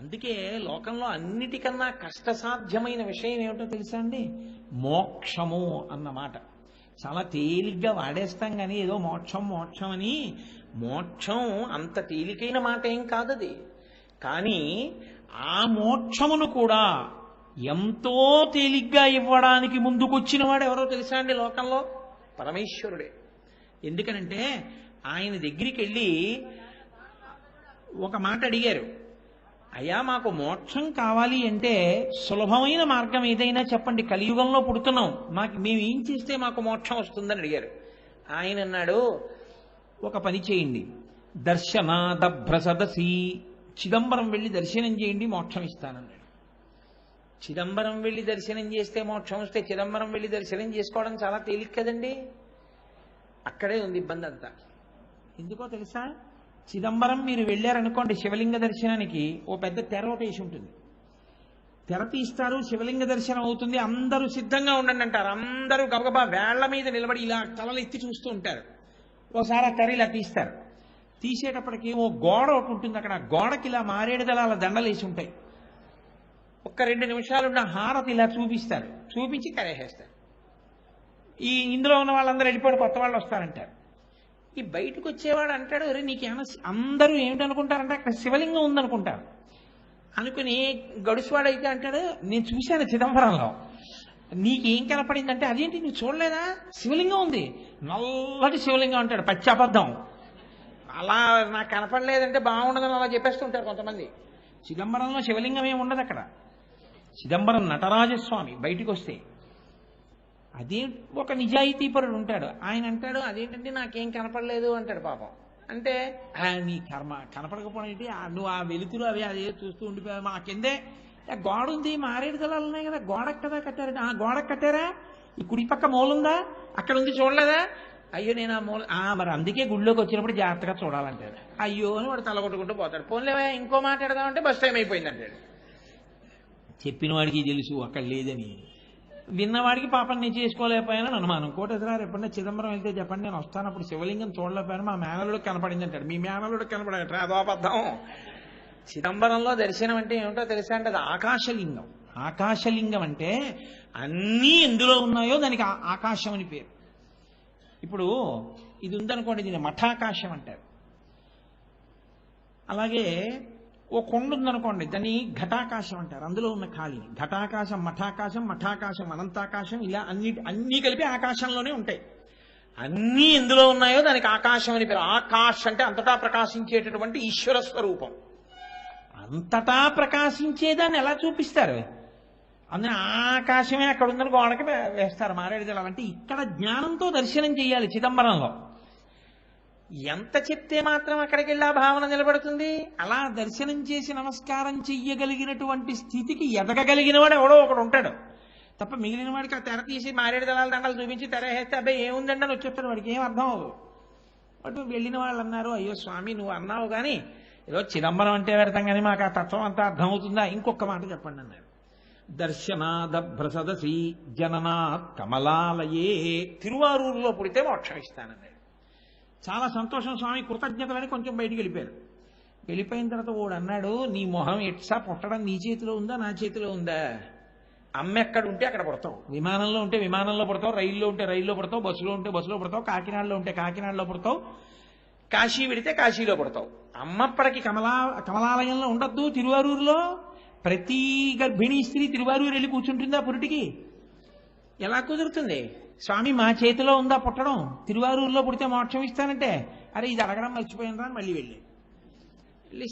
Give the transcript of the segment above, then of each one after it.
అందుకే లోకంలో అన్నిటికన్నా కష్టసాధ్యమైన విషయం ఏమిటో తెలుసా అండి? మోక్షము అన్నమాట. చాలా తేలిగ్గా వాడేస్తాం కానీ ఏదో మోక్షం మోక్షం అని. మోక్షం అంత తేలికైన మాట ఏం కాదది. కానీ ఆ మోక్షమును కూడా ఎంతో తేలిగ్గా ఇవ్వడానికి ముందుకొచ్చిన వాడు ఎవరో తెలుసా అండి లోకంలో? పరమేశ్వరుడే. ఎందుకనంటే ఆయన దగ్గరికి వెళ్ళి ఒక మాట అడిగారు, అయ్యా మాకు మోక్షం కావాలి అంటే సులభమైన మార్గం ఏదైనా చెప్పండి, కలియుగంలో పుడుతున్నాం, మేము ఏం చేస్తే మాకు మోక్షం వస్తుందని అడిగారు. ఆయన అన్నాడు, ఒక పని చేయండి, దర్శనాదభ్రసదసి, చిదంబరం వెళ్ళి దర్శనం చేయండి, మోక్షం ఇస్తానన్నాడు. చిదంబరం వెళ్ళి దర్శనం చేస్తే మోక్షం వస్తే చిదంబరం వెళ్ళి దర్శనం చేసుకోవడం చాలా తేలిక కదండి. అక్కడే ఉంది ఇబ్బంది అంతా. ఎందుకో తెలుసా? చిదంబరం మీరు వెళ్ళారనుకోండి శివలింగ దర్శనానికి, ఓ పెద్ద తెర ఒకటి వేసి ఉంటుంది. తెర తీస్తారు, శివలింగ దర్శనం అవుతుంది, అందరూ సిద్ధంగా ఉండండి అంటారు. అందరూ గబగబా వేళ్ల మీద నిలబడి ఇలా తలలు ఎత్తి చూస్తూ ఉంటారు. ఓసారి ఆ తెర ఇలా తీస్తారు. తీసేటప్పటికి ఓ గోడ ఒకటి ఉంటుంది, అక్కడ గోడకి ఇలా మారేడు దళాల దండలు వేసి ఉంటాయి. ఒక్క 2 నిమిషాలున్న హారతి ఇలా చూపిస్తారు, చూపించి తెరేసేస్తారు. ఇందులో ఉన్న వాళ్ళందరూ వెళ్ళిపోయి కొత్త వాళ్ళు వస్తారంటారు. ఈ బయటకు వచ్చేవాడు అంటాడు, అరే నీకేమన్నా, అందరూ ఏమిటనుకుంటారంటే అక్కడ శివలింగం ఉందనుకుంటారు. అనుకుని గడుసువాడైతే అంటాడు, నేను చూశాను చిదంబరంలో, నీకేం కనపడిందంటే, అదేంటి నువ్వు చూడలేదా, శివలింగం ఉంది, నల్లటి శివలింగం అంటాడు. పచ్చి అబద్ధం. అలా నాకు కనపడలేదంటే బాగుండదని అలా చెప్పేస్తుంటారు కొంతమంది. చిదంబరంలో శివలింగం ఏమి ఉండదు అక్కడ. చిదంబరం నటరాజస్వామి బయటికి వస్తే అదే ఒక నిజాయితీపరుడు ఉంటాడు. ఆయన అంటాడు, అదేంటంటే నాకేం కనపడలేదు అంటాడు పాపం. అంటే నీ కర్మ, కనపడకపోవడం ఏంటి, నువ్వు ఆ వెలుతురు అవి అదే చూస్తూ ఉండిపోయావు, మా కిందే గోడ ఉంది, మారేడు దళాలు ఉన్నాయి కదా, గోడకు కదా కట్టారు. ఆ గోడకు కట్టారా, ఈ కుడి పక్క మూలుందా, అక్కడ ఉంది చూడలేదా, అయ్యో నేను ఆ మూల, మరి అందుకే గుళ్ళోకి వచ్చినప్పుడు జాగ్రత్తగా చూడాలంటాడు. అయ్యో అని వాడు తలగొట్టుకుంటూ పోతాడు. పోన్లేవా ఇంకో మాట్లాడదామంటే బస్ టైం అయిపోయింది అంటాడు. చెప్పిన వాడికి తెలుసు అక్కడ లేదని, విన్నవాడికి పాపం నేను చేసుకోలేకపోయానని అనుమానం. కోటేశ్వరరావు ఎప్పుడన్నా చిదంబరం వెళ్తే చెప్పండి, నేను వస్తాను, అప్పుడు శివలింగం చూడలేకపోయాను, మా మేనలుడికి కనపడింది అంటాడు. మీ మేనలుడికి కనపడట, అదో అబద్ధం. చిదంబరంలో దర్శనం అంటే ఏమిటో తెలుసా అంటే, అది ఆకాశలింగం. ఆకాశలింగం అంటే అన్నీ ఎందులో ఉన్నాయో దానికి ఆకాశం అని పేరు. ఇప్పుడు ఇది ఉందనుకోండి, దీన్ని మఠాకాశం అంటారు. అలాగే ఓ కొండ ఉందనుకోండి, దాన్ని ఘటాకాశం అంటారు. అందులో ఉన్న ఖాళీని ఘటాకాశం, మఠాకాశం, మఠాకాశం, అనంతాకాశం, ఇలా అన్నీ కలిపి ఆకాశంలోనే ఉంటాయి. అన్నీ ఎందులో ఉన్నాయో దానికి ఆకాశం అని పేరు. ఆకాశ్ అంటే అంతటా ప్రకాశించేటటువంటి ఈశ్వర స్వరూపం. అంతటా ప్రకాశించేదాన్ని ఎలా చూపిస్తారు? అందులో ఆకాశమే అక్కడ ఉందని గోడకి వేస్తారు మారేడు దళాలు. అంటే ఇక్కడ జ్ఞానంతో దర్శనం చేయాలి చిదంబరంలో. ఎంత చెప్తే మాత్రం అక్కడికి వెళ్ళి ఆ భావన నిలబడుతుంది? అలా దర్శనం చేసి నమస్కారం చెయ్యగలిగినటువంటి స్థితికి ఎదగగలిగిన వాడు ఎవడో ఒకడు ఉంటాడు తప్ప, మిగిలిన వాడికి ఆ తెర తీసి మారేడు దళాల దండలు చూపించి తెర వేస్తే అబ్బాయి ఏముందండి అని వచ్చేస్తాడు. వాడికి ఏం అర్థం అవ్వదు. అటు వెళ్ళిన వాళ్ళు అన్నారు, అయ్యో స్వామి నువ్వు అన్నావు కానీ ఏదో చిదంబరం అంటే పెడతాం కానీ మాకు ఆ తత్వం అంతా అర్థమవుతుందా, ఇంకొక మాట చెప్పండి అన్నారు. దర్శనాదభ్రసదసి జననాత్ కమలాలయే, తిరువారూరులో పుడితే మోక్షం ఇస్తానన్నాడు. చాలా సంతోషం స్వామి, కృతజ్ఞతలని కొంచెం బయటికి వెళ్ళిపోయారు. వెళ్ళిపోయిన తర్వాత వాడు అన్నాడు, నీ మొహం ఎట్సా పుట్టడం నీ చేతిలో ఉందా నా చేతిలో ఉందా? అమ్మ ఎక్కడ ఉంటే అక్కడ పడతావు, విమానంలో ఉంటే విమానంలో పడతావు, రైల్లో ఉంటే రైల్లో పడతావు, బస్సులో ఉంటే బస్సులో పడతావు, కాకినాడలో ఉంటే కాకినాడలో పడతావు, కాశీ వెడితే కాశీలో పడతావు. అమ్మప్పటికి కమలాలయంలో ఉండద్దు తిరువారూరులో? ప్రతి గర్భిణీ స్త్రీ తిరువారూరు వెళ్ళి కూర్చుంటుందా పురిటికి? ఎలా కుదురుతుంది? స్వామి మా చేతిలో ఉందా పుట్టడం, తిరువారూరులో పుడితే మోక్షం ఇస్తానంటే, అరే ఇది అడగడం మర్చిపోయినరా అని మళ్ళీ వెళ్ళి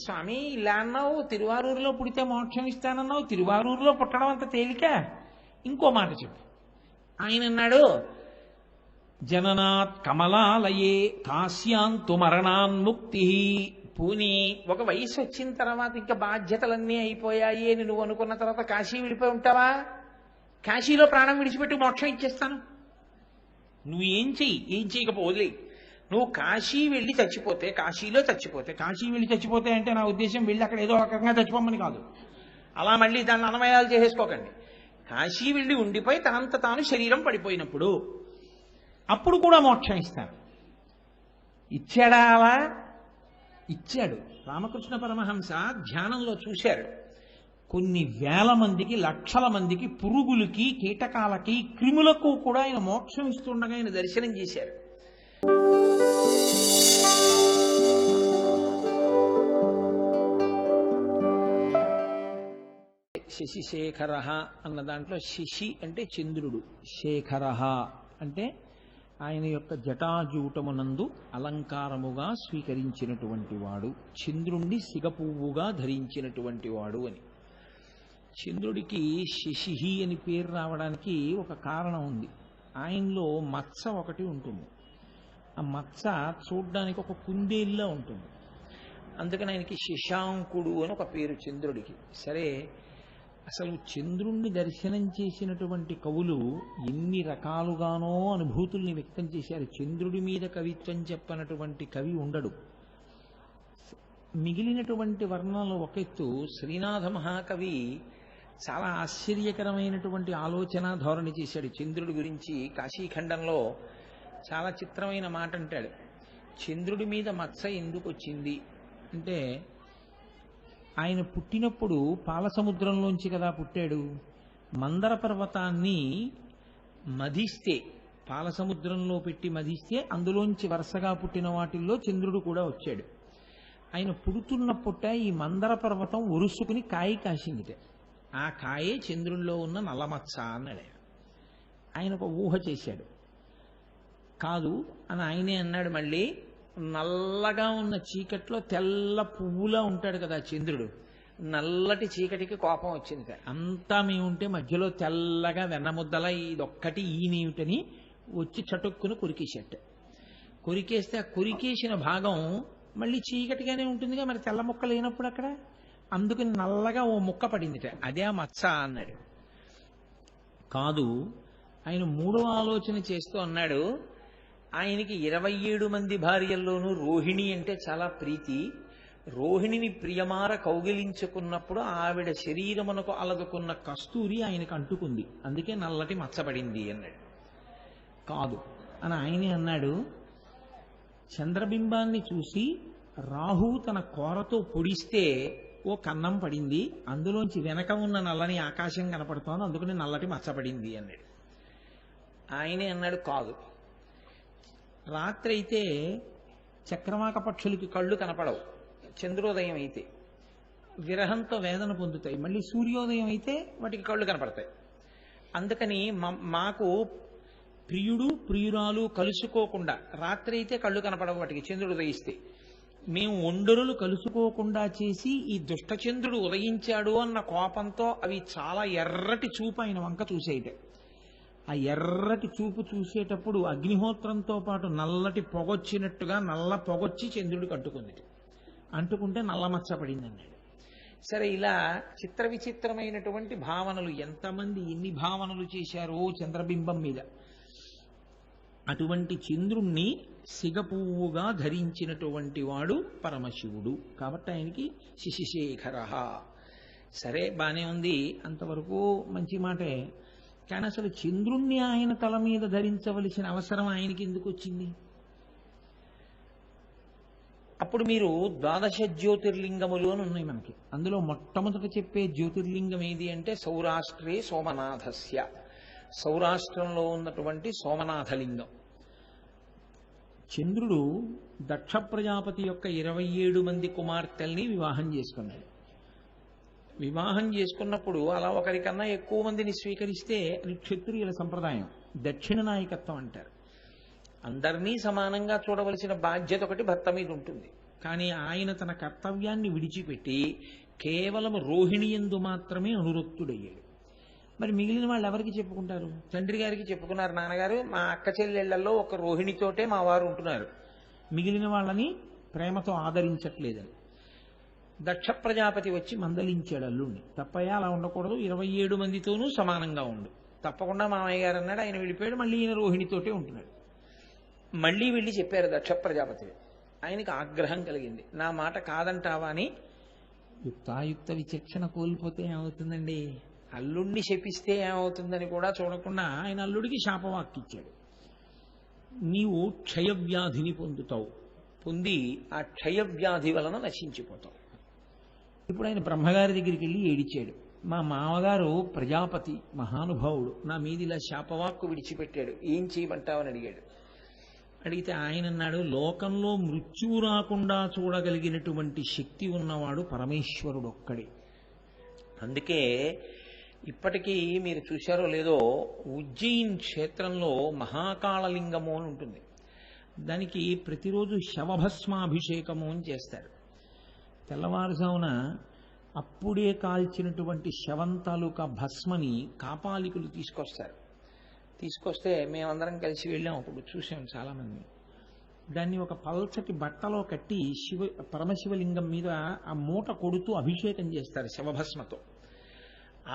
స్వామి ఇలా అన్నావు, తిరువారూరులో పుడితే మోక్షం ఇస్తానన్నావు, తిరువారూరులో పుట్టడం అంత తేలిక? ఇంకో మాట చెప్పు. ఆయన అన్నాడు, జననాత్ కమలాలయే కాశ్యాంతు మరణాన్ముక్తి. పూని ఒక వయసు వచ్చిన తర్వాత ఇంకా బాధ్యతలన్నీ అయిపోయాయి అని నువ్వు అనుకున్న తర్వాత కాశీ విడిపోయి ఉంటావా? కాశీలో ప్రాణం విడిచిపెట్టి మోక్షం ఇచ్చేస్తాను. నువ్వు ఏం చేయకపో వదిలే. నువ్వు కాశీ వెళ్ళి చచ్చిపోతే, కాశీలో చచ్చిపోతే, కాశీ వెళ్ళి చచ్చిపోతే అంటే నా ఉద్దేశం వెళ్ళి అక్కడ ఏదో రకంగా చచ్చిపోమని కాదు. అలా మళ్ళీ దాన్ని అన్వయాలు చేసేసుకోకండి. కాశీ వెళ్ళి ఉండిపోయి తనంత తాను శరీరం పడిపోయినప్పుడు అప్పుడు కూడా మోక్షం ఇస్తాను. ఇచ్చాడా? అలా ఇచ్చాడు. రామకృష్ణ పరమహంస ధ్యానంలో చూశారు. కొన్ని వేల మందికి, లక్షల మందికి, పురుగులకి, కీటకాలకి, క్రిములకు కూడా ఆయన మోక్షం ఇస్తుండగా ఆయన దర్శనం చేశారు. శశిశేఖర అన్న దాంట్లో శశి అంటే చంద్రుడు, శేఖర అంటే ఆయన యొక్క జటాజూటమునందు అలంకారముగా స్వీకరించినటువంటి వాడు, చంద్రుణ్ణి సిగపువ్వుగా ధరించినటువంటి వాడు అని. చంద్రుడికి శశిహి అని పేరు రావడానికి ఒక కారణం ఉంది. ఆయనలో మత్స ఒకటి ఉంటుంది. ఆ మత్స చూడ్డానికి ఒక కుందేలులా ఉంటుంది. అందుకని ఆయనకి శశాంకుడు అని ఒక పేరు చంద్రుడికి. సరే, అసలు చంద్రుణ్ణి దర్శనం చేసినటువంటి కవులు ఎన్ని రకాలుగానో అనుభూతుల్ని వ్యక్తం చేశారు. చంద్రుడి మీద కవిత్వం చెప్పనటువంటి కవి ఉండడు. మిగిలినటువంటి వర్ణనలు ఒక ఎత్తు, శ్రీనాథ మహాకవి చాలా ఆశ్చర్యకరమైనటువంటి ఆలోచన ధోరణి చేశాడు చంద్రుడి గురించి. కాశీఖండంలో చాలా చిత్రమైన మాట అంటాడు. చంద్రుడి మీద మత్స ఎందుకు వచ్చింది అంటే, ఆయన పుట్టినప్పుడు పాలసముద్రంలోంచి కదా పుట్టాడు. మందర పర్వతాన్ని మధిస్తే, పాలసముద్రంలో పెట్టి మధిస్తే అందులోంచి వరుసగా పుట్టిన వాటిల్లో చంద్రుడు కూడా వచ్చాడు. ఆయన పుడుతున్నప్పుట ఈ మందర పర్వతం ఒరుసుకుని కాయ కాసిందిట. ఆ కాయే చంద్రుల్లో ఉన్న నల్లమచ్చ అన్నాడు. ఆయన ఒక ఊహ చేశాడు. కాదు అని ఆయనే అన్నాడు. మళ్ళీ నల్లగా ఉన్న చీకట్లో తెల్ల పువ్వులా ఉంటాడు కదా చంద్రుడు. నల్లటి చీకటికి కోపం వచ్చింది. అంతా మేముంటే మధ్యలో తెల్లగా వెన్నముద్దల ఇదొక్కటి ఈయనేమిటని వచ్చి చటుక్కును కొరికేసేట. కొరికేస్తే ఆ కొరికేసిన భాగం మళ్ళీ చీకటిగానే ఉంటుందిగా, మరి తెల్ల ముక్క లేనప్పుడు అక్కడ. అందుకని నల్లగా ఓ ముక్క పడిందిట. అదే ఆ మచ్చ అన్నాడు. కాదు, ఆయన మూడవ ఆలోచన చేస్తూ అన్నాడు. ఆయనకి 27 మంది భార్యల్లోనూ రోహిణి అంటే చాలా ప్రీతి. రోహిణిని ప్రియమార కౌగిలించుకున్నప్పుడు ఆవిడ శరీరమునకు అలదుకున్న కస్తూరి ఆయనకు అంటుకుంది, అందుకే నల్లటి మచ్చబడింది అన్నాడు. కాదు అని ఆయనే అన్నాడు. చంద్రబింబాన్ని చూసి రాహువు తన కోరతో పొడిస్తే ఓ కన్నం పడింది, అందులోంచి వెనక ఉన్న నల్లని ఆకాశం కనపడుతోంది, అందుకని నల్లటి మచ్చబడింది అన్నాడు. ఆయనే అన్నాడు. కాదు, రాత్రి అయితే చక్రవాక పక్షులకి కళ్ళు కనపడవు, చంద్రోదయం అయితే విరహంతో వేదన పొందుతాయి. మళ్ళీ సూర్యోదయం అయితే వాటికి కళ్ళు కనపడతాయి. అందుకని మాకు ప్రియుడు ప్రియురాలు కలుసుకోకుండా, రాత్రి అయితే కళ్ళు కనపడవు వాటికి చంద్రుడు ఉదయిస్తే, మేము ఒండరులు కలుసుకోకుండా చేసి ఈ దుష్టచంద్రుడు ఉదయించాడు అన్న కోపంతో అవి చాలా ఎర్రటి చూపు ఆయన వంక చూసేయటే. ఆ ఎర్రటి చూపు చూసేటప్పుడు అగ్నిహోత్రంతో పాటు నల్లటి పొగొచ్చినట్టుగా నల్ల పొగొచ్చి చంద్రుడికి అంటుకుంది. అంటుకుంటే నల్ల మచ్చ పడింది అన్నాడు. సరే, ఇలా చిత్ర విచిత్రమైనటువంటి భావనలు, ఎంతమంది ఎన్ని భావనలు చేశారో చంద్రబింబం మీద. అటువంటి చంద్రుణ్ణి సిగపువ్వుగా ధరించినటువంటి వాడు పరమశివుడు. కాబట్టి ఆయనకి శశిశేఖర. సరే, బానే ఉంది, అంతవరకు మంచి మాటే. కానీ అసలు చంద్రుణ్ణి ఆయన తల మీద ధరించవలసిన అవసరం ఆయనకి ఎందుకు వచ్చింది? అప్పుడు మీరు ద్వాదశ జ్యోతిర్లింగములు అని ఉన్నాయి మనకి. అందులో మొట్టమొదట చెప్పే జ్యోతిర్లింగం ఏది అంటే సౌరాష్ట్రే సోమనాథస్య, సౌరాష్ట్రంలో ఉన్నటువంటి సోమనాథలింగం. చంద్రుడు దక్ష ప్రజాపతి యొక్క 27 మంది కుమార్తెల్ని వివాహం చేసుకున్నాడు. వివాహం చేసుకున్నప్పుడు అలా ఒకరికన్నా ఎక్కువ మందిని స్వీకరిస్తే అది క్షత్రియుల సంప్రదాయం, దక్షిణ నాయకత్వం అంటారు. అందరినీ సమానంగా చూడవలసిన బాధ్యత ఒకటి భర్త మీద ఉంటుంది. కానీ ఆయన తన కర్తవ్యాన్ని విడిచిపెట్టి కేవలం రోహిణి యందు మాత్రమే అనురక్తుడయ్యాడు. మరి మిగిలిన వాళ్ళు ఎవరికి చెప్పుకుంటారు? తండ్రి గారికి చెప్పుకున్నారు, నాన్నగారు మా అక్క చెల్లెళ్లలో ఒక రోహిణితోటే మా వారు ఉంటున్నారు, మిగిలిన వాళ్ళని ప్రేమతో ఆదరించట్లేదని. దక్ష ప్రజాపతి వచ్చి మందలించాడు అల్లుణ్ణి, తప్పయ్యా అలా ఉండకూడదు, 27 మందితోనూ సమానంగా ఉండు. తప్పకుండా మామయ్య గారు అన్నాడు. ఆయన వెళ్ళిపోయాడు. మళ్ళీ ఈయన రోహిణితోటే ఉంటున్నాడు. మళ్ళీ వెళ్ళి చెప్పారు దక్ష ప్రజాపతి. ఆయనకి ఆగ్రహం కలిగింది. నా మాట కాదంటావా అని. యుక్తాయుక్త విచక్షణ కోల్పోతే ఏమవుతుందండి, అల్లుడిని శపిస్తే ఏమవుతుందని కూడా చూడకుండా ఆయన అల్లుడికి శాపవాక్కిచ్చాడు. నీవు క్షయవ్యాధిని పొందుతావు, పొంది ఆ క్షయవ్యాధి వలన నశించిపోతాం. ఇప్పుడు ఆయన బ్రహ్మగారి దగ్గరికి వెళ్ళి ఏడిచాడు. మా మామగారు ప్రజాపతి మహానుభావుడు, నా మీద ఇలా శాపవాక్కు విడిచిపెట్టాడు, ఏం చేయమంటావని అడిగాడు. అడిగితే ఆయన అన్నాడు, లోకంలో మృత్యువు రాకుండా చూడగలిగినటువంటి శక్తి ఉన్నవాడు పరమేశ్వరుడు ఒక్కడే. అందుకే ఇప్పటికీ మీరు చూశారో లేదో, ఉజ్జయిన్ క్షేత్రంలో మహాకాళలింగము అని ఉంటుంది. దానికి ప్రతిరోజు శవభస్మాభిషేకము అని చేస్తారు. తెల్లవారుజామున అప్పుడే కాల్చినటువంటి శవం తాలూకా భస్మని కాపాలికులు తీసుకొస్తారు. తీసుకొస్తే మేమందరం కలిసి వెళ్ళాం, అప్పుడు చూసాం చాలామంది. దాన్ని ఒక పల్చటి బట్టలో కట్టి పరమశివలింగం మీద ఆ మూట కొడుతూ అభిషేకం చేస్తారు శవభస్మతో.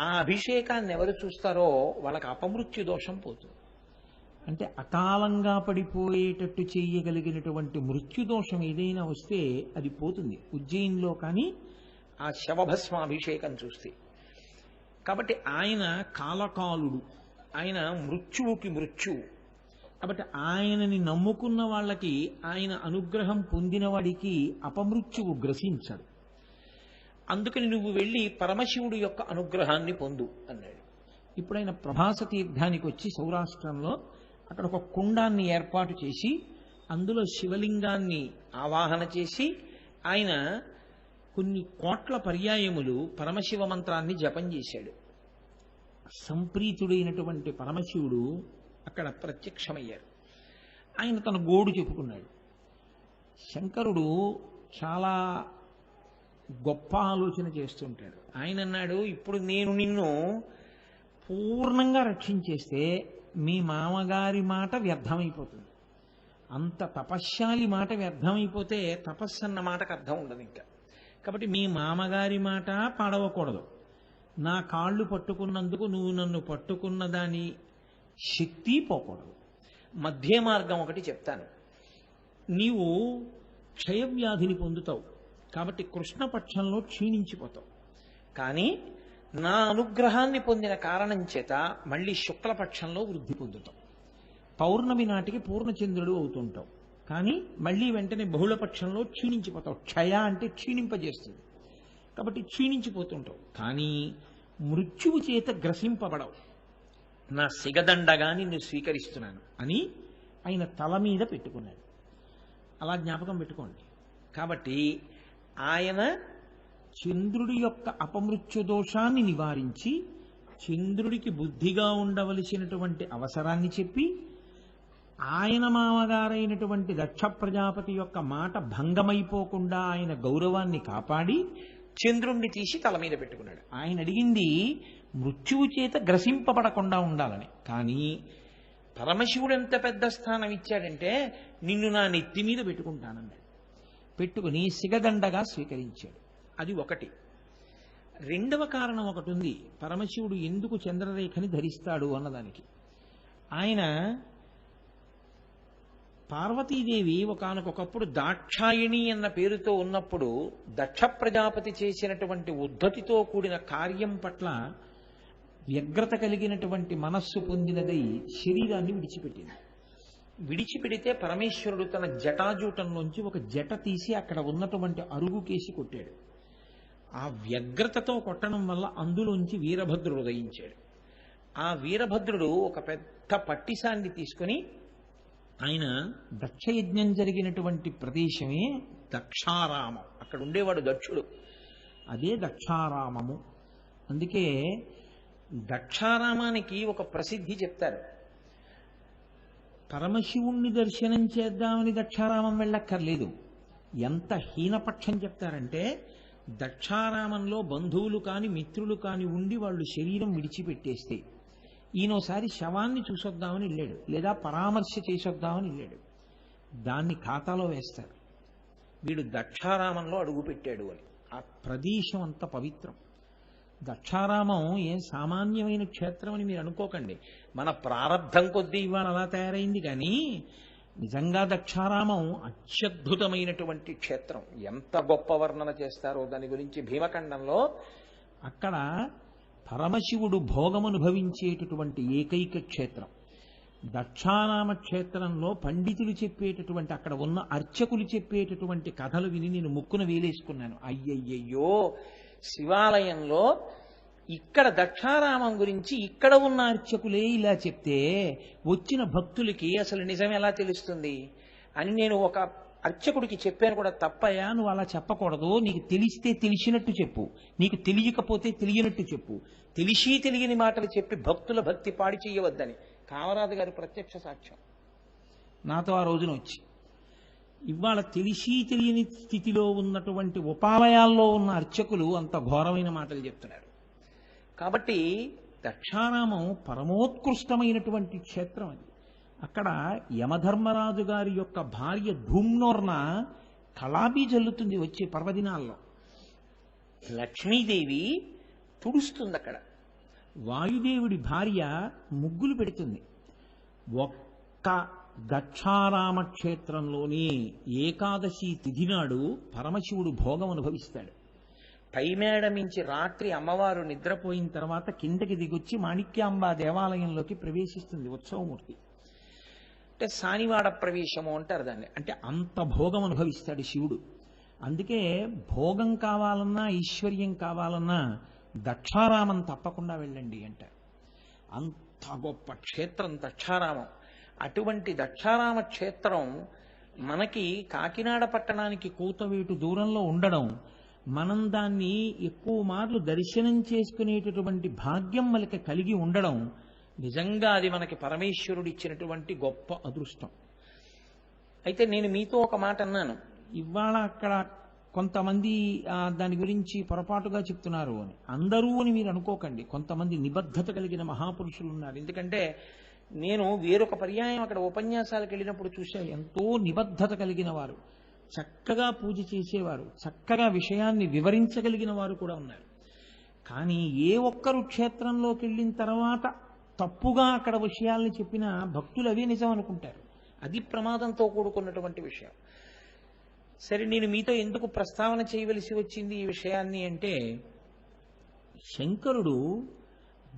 ఆ అభిషేకాన్ని ఎవరు చూస్తారో వాళ్ళకి అపమృత్యు దోషం పోతుంది. అంటే అకాలంగా పడిపోయేటట్టు చేయగలిగినటువంటి మృత్యుదోషం ఏదైనా వస్తే అది పోతుంది ఉజ్జయిన్లో కానీ ఆ శవభస్మాభిషేకం చూస్తే. కాబట్టి ఆయన కాలకాలుడు, ఆయన మృత్యువుకి మృత్యువు. కాబట్టి ఆయనని నమ్ముకున్న వాళ్ళకి, ఆయన అనుగ్రహం పొందిన వాడికి అపమృత్యువు గ్రసించడు. అందుకని నువ్వు వెళ్ళి పరమశివుడు యొక్క అనుగ్రహాన్ని పొందు అన్నాడు. ఇప్పుడు ఆయన ప్రభాస తీర్థానికి వచ్చి సౌరాష్ట్రంలో అక్కడ ఒక కుండాన్ని ఏర్పాటు చేసి అందులో శివలింగాన్ని ఆవాహన చేసి ఆయన కొన్ని కోట్ల పర్యాయములు పరమశివ మంత్రాన్ని జపం చేశాడు. సంప్రీతుడైనటువంటి పరమశివుడు అక్కడ ప్రత్యక్షమయ్యారు. ఆయన తన గోడు చెప్పుకున్నాడు. శంకరుడు చాలా గొప్ప ఆలోచన చేస్తుంటాడు. ఆయన అన్నాడు, ఇప్పుడు నేను నిన్ను పూర్ణంగా రక్షించేస్తే మీ మామగారి మాట వ్యర్థమైపోతుంది. అంత తపశ్శాలి మాట వ్యర్థమైపోతే తపస్సు అన్న మాటకు అర్థం ఉండదు ఇంకా. కాబట్టి మీ మామగారి మాట పాడవకూడదు. నా కాళ్ళు పట్టుకున్నందుకు నువ్వు నన్ను పట్టుకున్న దాని శక్తి పోకూడదు. మధ్య మార్గం ఒకటి చెప్తాను. నీవు క్షయవ్యాధిని పొందుతావు కాబట్టి కృష్ణపక్షంలో క్షీణించిపోతావు. కానీ నా అనుగ్రహాన్ని పొందిన కారణం చేత మళ్ళీ శుక్లపక్షంలో వృద్ధి పొందుతావు. పౌర్ణమి నాటికి పూర్ణచంద్రుడు అవుతుంటావు, కానీ మళ్ళీ వెంటనే బహుళపక్షంలో క్షీణించిపోతావు. క్షయ అంటే క్షీణింపజేస్తుంది. కాబట్టి క్షీణించిపోతుంటావు, కానీ మృత్యువు చేత గ్రసింపబడవు. నా సిగదండగా నిన్ను స్వీకరిస్తున్నాను అని ఆయన తల మీద పెట్టుకున్నాడు. అలా జ్ఞాపకం పెట్టుకోండి. కాబట్టి ఆయన చంద్రుడి యొక్క అపమృత్యు దోషాన్ని నివారించి చంద్రుడికి బుద్ధిగా ఉండవలసినటువంటి అవసరాన్ని చెప్పి ఆయన మామగారైనటువంటి దక్ష ప్రజాపతి యొక్క మాట భంగమైపోకుండా ఆయన గౌరవాన్ని కాపాడి చంద్రుణ్ణి తీసి తల మీద పెట్టుకున్నాడు. ఆయన అడిగింది మృత్యువు చేత గ్రసింపబడకుండా ఉండాలని. కానీ పరమశివుడు ఎంత పెద్ద స్థానం ఇచ్చాడంటే నిన్ను నా నెత్తి మీద పెట్టుకుంటానన్నాడు. పెట్టుకుని సిగదండగా స్వీకరించాడు. అది ఒకటి. రెండవ కారణం ఒకటి ఉంది. పరమశివుడు ఎందుకు చంద్రరేఖని ధరిస్తాడు అన్నదానికి. ఆయన పార్వతీదేవి ఒకానొకప్పుడు దాక్షాయిణి అన్న పేరుతో ఉన్నప్పుడు దక్ష ప్రజాపతి చేసినటువంటి ఉద్ధతితో కూడిన కార్యం పట్ల వ్యగ్రత కలిగినటువంటి మనస్సు పొందినదై శరీరాన్ని విడిచిపెట్టింది. విడిచిపెడితే పరమేశ్వరుడు తన జటాజూటంలోంచి ఒక జట తీసి అక్కడ ఉన్నటువంటి అరుగు కేసి కొట్టాడు. ఆ వ్యగ్రతతో కొట్టడం వల్ల అందులోంచి వీరభద్రుడు ఉదయించాడు. ఆ వీరభద్రుడు ఒక పెద్ద పట్టిసాన్ని తీసుకొని ఆయన దక్షయజ్ఞం జరిగినటువంటి ప్రదేశమే దక్షారామం. అక్కడ ఉండేవాడు దక్షుడు, అదే దక్షారామము. అందుకే దక్షారామానికి ఒక ప్రసిద్ధి చెప్తారు. పరమశివుణ్ణి దర్శనం చేద్దామని దక్షారామం వెళ్ళక్కర్లేదు. ఎంత హీనపక్షం చెప్తారంటే దక్షారామంలో బంధువులు కాని మిత్రులు కాని ఉండి వాళ్ళు శరీరం విడిచిపెట్టేస్తే ఈయనోసారి శవాన్ని చూసొద్దామని వెళ్ళాడు, లేదా పరామర్శ చేసొద్దామని వెళ్ళాడు. దాన్ని ఖాతాలో వేస్తారు, వీడు దక్షారామంలో అడుగుపెట్టాడు అని. ఆ ప్రదేశం అంత పవిత్రం. దక్షారామం ఏం సామాన్యమైన క్షేత్రం అని మీరు అనుకోకండి. మన ప్రారంధం కొద్దీ ఇవాళ అలా తయారైంది. కానీ నిజంగా దక్షారామం అత్యద్భుతమైనటువంటి క్షేత్రం. ఎంత గొప్ప వర్ణన చేస్తారో దాని గురించి భీమఖండంలో. అక్కడ పరమశివుడు భోగమనుభవించేటటువంటి ఏకైక క్షేత్రం. దక్షారామ క్షేత్రంలో పండితులు చెప్పేటటువంటి అక్కడ ఉన్న అర్చకులు చెప్పేటటువంటి కథలు విని నేను ముక్కున వేలేసుకున్నాను. అయ్యయ్యో, శివాలయంలో ఇక్కడ దక్షారామం గురించి ఇక్కడ ఉన్న అర్చకులే ఇలా చెప్తే వచ్చిన భక్తులకి అసలు నిజం ఎలా తెలుస్తుంది అని నేను ఒక అర్చకుడికి చెప్పాను కూడా. తప్పయ్యా, నువ్వు అలా చెప్పకూడదు, నీకు తెలిస్తే తెలిసినట్టు చెప్పు, నీకు తెలియకపోతే తెలియనట్టు చెప్పు, తెలిసి తెలియని మాటలు చెప్పి భక్తుల భక్తి పాడి చేయవద్దని కామరాజు గారి ప్రత్యక్ష సాక్ష్యం నాతో ఆ రోజున వచ్చి. ఇవాళ తెలిసి తెలియని స్థితిలో ఉన్నటువంటి ఉపాలయాల్లో ఉన్న అర్చకులు అంత ఘోరమైన మాటలు చెప్తున్నారు. కాబట్టి దక్షారామం పరమోత్కృష్టమైనటువంటి క్షేత్రం అది. అక్కడ యమధర్మరాజు గారి యొక్క భార్య ధూమ్నోర్న కళాబీ జల్లుతుంది వచ్చే పర్వదినాల్లో. లక్ష్మీదేవి తుడుస్తుంది అక్కడ. వాయుదేవుడి భార్య ముగ్గులు పెడుతుంది. ఒక్క దక్షారామ క్షేత్రంలోని ఏకాదశి తిథి నాడు పరమశివుడు భోగం అనుభవిస్తాడు. పైమేడ మించి రాత్రి అమ్మవారు నిద్రపోయిన తర్వాత కిందకి దిగొచ్చి మాణిక్యాంబ దేవాలయంలోకి ప్రవేశిస్తుంది ఉత్సవమూర్తి. అంటే సానివాడ ప్రవేశము అంటారు దాన్ని. అంటే అంత భోగం అనుభవిస్తాడు శివుడు. అందుకే భోగం కావాలన్నా ఐశ్వర్యం కావాలన్నా దక్షారామం తప్పకుండా వెళ్ళండి అంటారు. అంత గొప్ప క్షేత్రం దక్షారామం. అటువంటి దక్షారామ క్షేత్రం మనకి కాకినాడ పట్టణానికి కూతవేటు దూరంలో ఉండడం, మనం దాన్ని ఎక్కువ మార్లు దర్శనం చేసుకునేటటువంటి భాగ్యం మనకి కలిగి ఉండడం, నిజంగా అది మనకి పరమేశ్వరుడు ఇచ్చినటువంటి గొప్ప అదృష్టం. అయితే నేను మీతో ఒక మాట అన్నాను, ఇవాళ అక్కడ కొంతమంది దాని గురించి పొరపాటుగా చెప్తున్నారు అని. అందరూ అని మీరు అనుకోకండి, కొంతమంది నిబద్ధత కలిగిన మహాపురుషులు ఉన్నారు. ఎందుకంటే నేను వేరొక పర్యాయం అక్కడ ఉపన్యాసాలకు వెళ్ళినప్పుడు చూశాను, ఎంతో నిబద్ధత కలిగిన వారు, చక్కగా పూజ చేసేవారు, చక్కగా విషయాన్ని వివరించగలిగిన వారు కూడా ఉన్నారు. కానీ ఏ ఒక్కరు క్షేత్రంలోకి వెళ్ళిన తర్వాత తప్పుగా అక్కడ విషయాల్ని చెప్పినా భక్తులు అవే నిజం అనుకుంటారు. అది ప్రమాదంతో కూడుకున్నటువంటి విషయం. సరే, నేను మీతో ఎందుకు ప్రస్తావన చేయవలసి వచ్చింది ఈ విషయాన్ని అంటే, శంకరుడు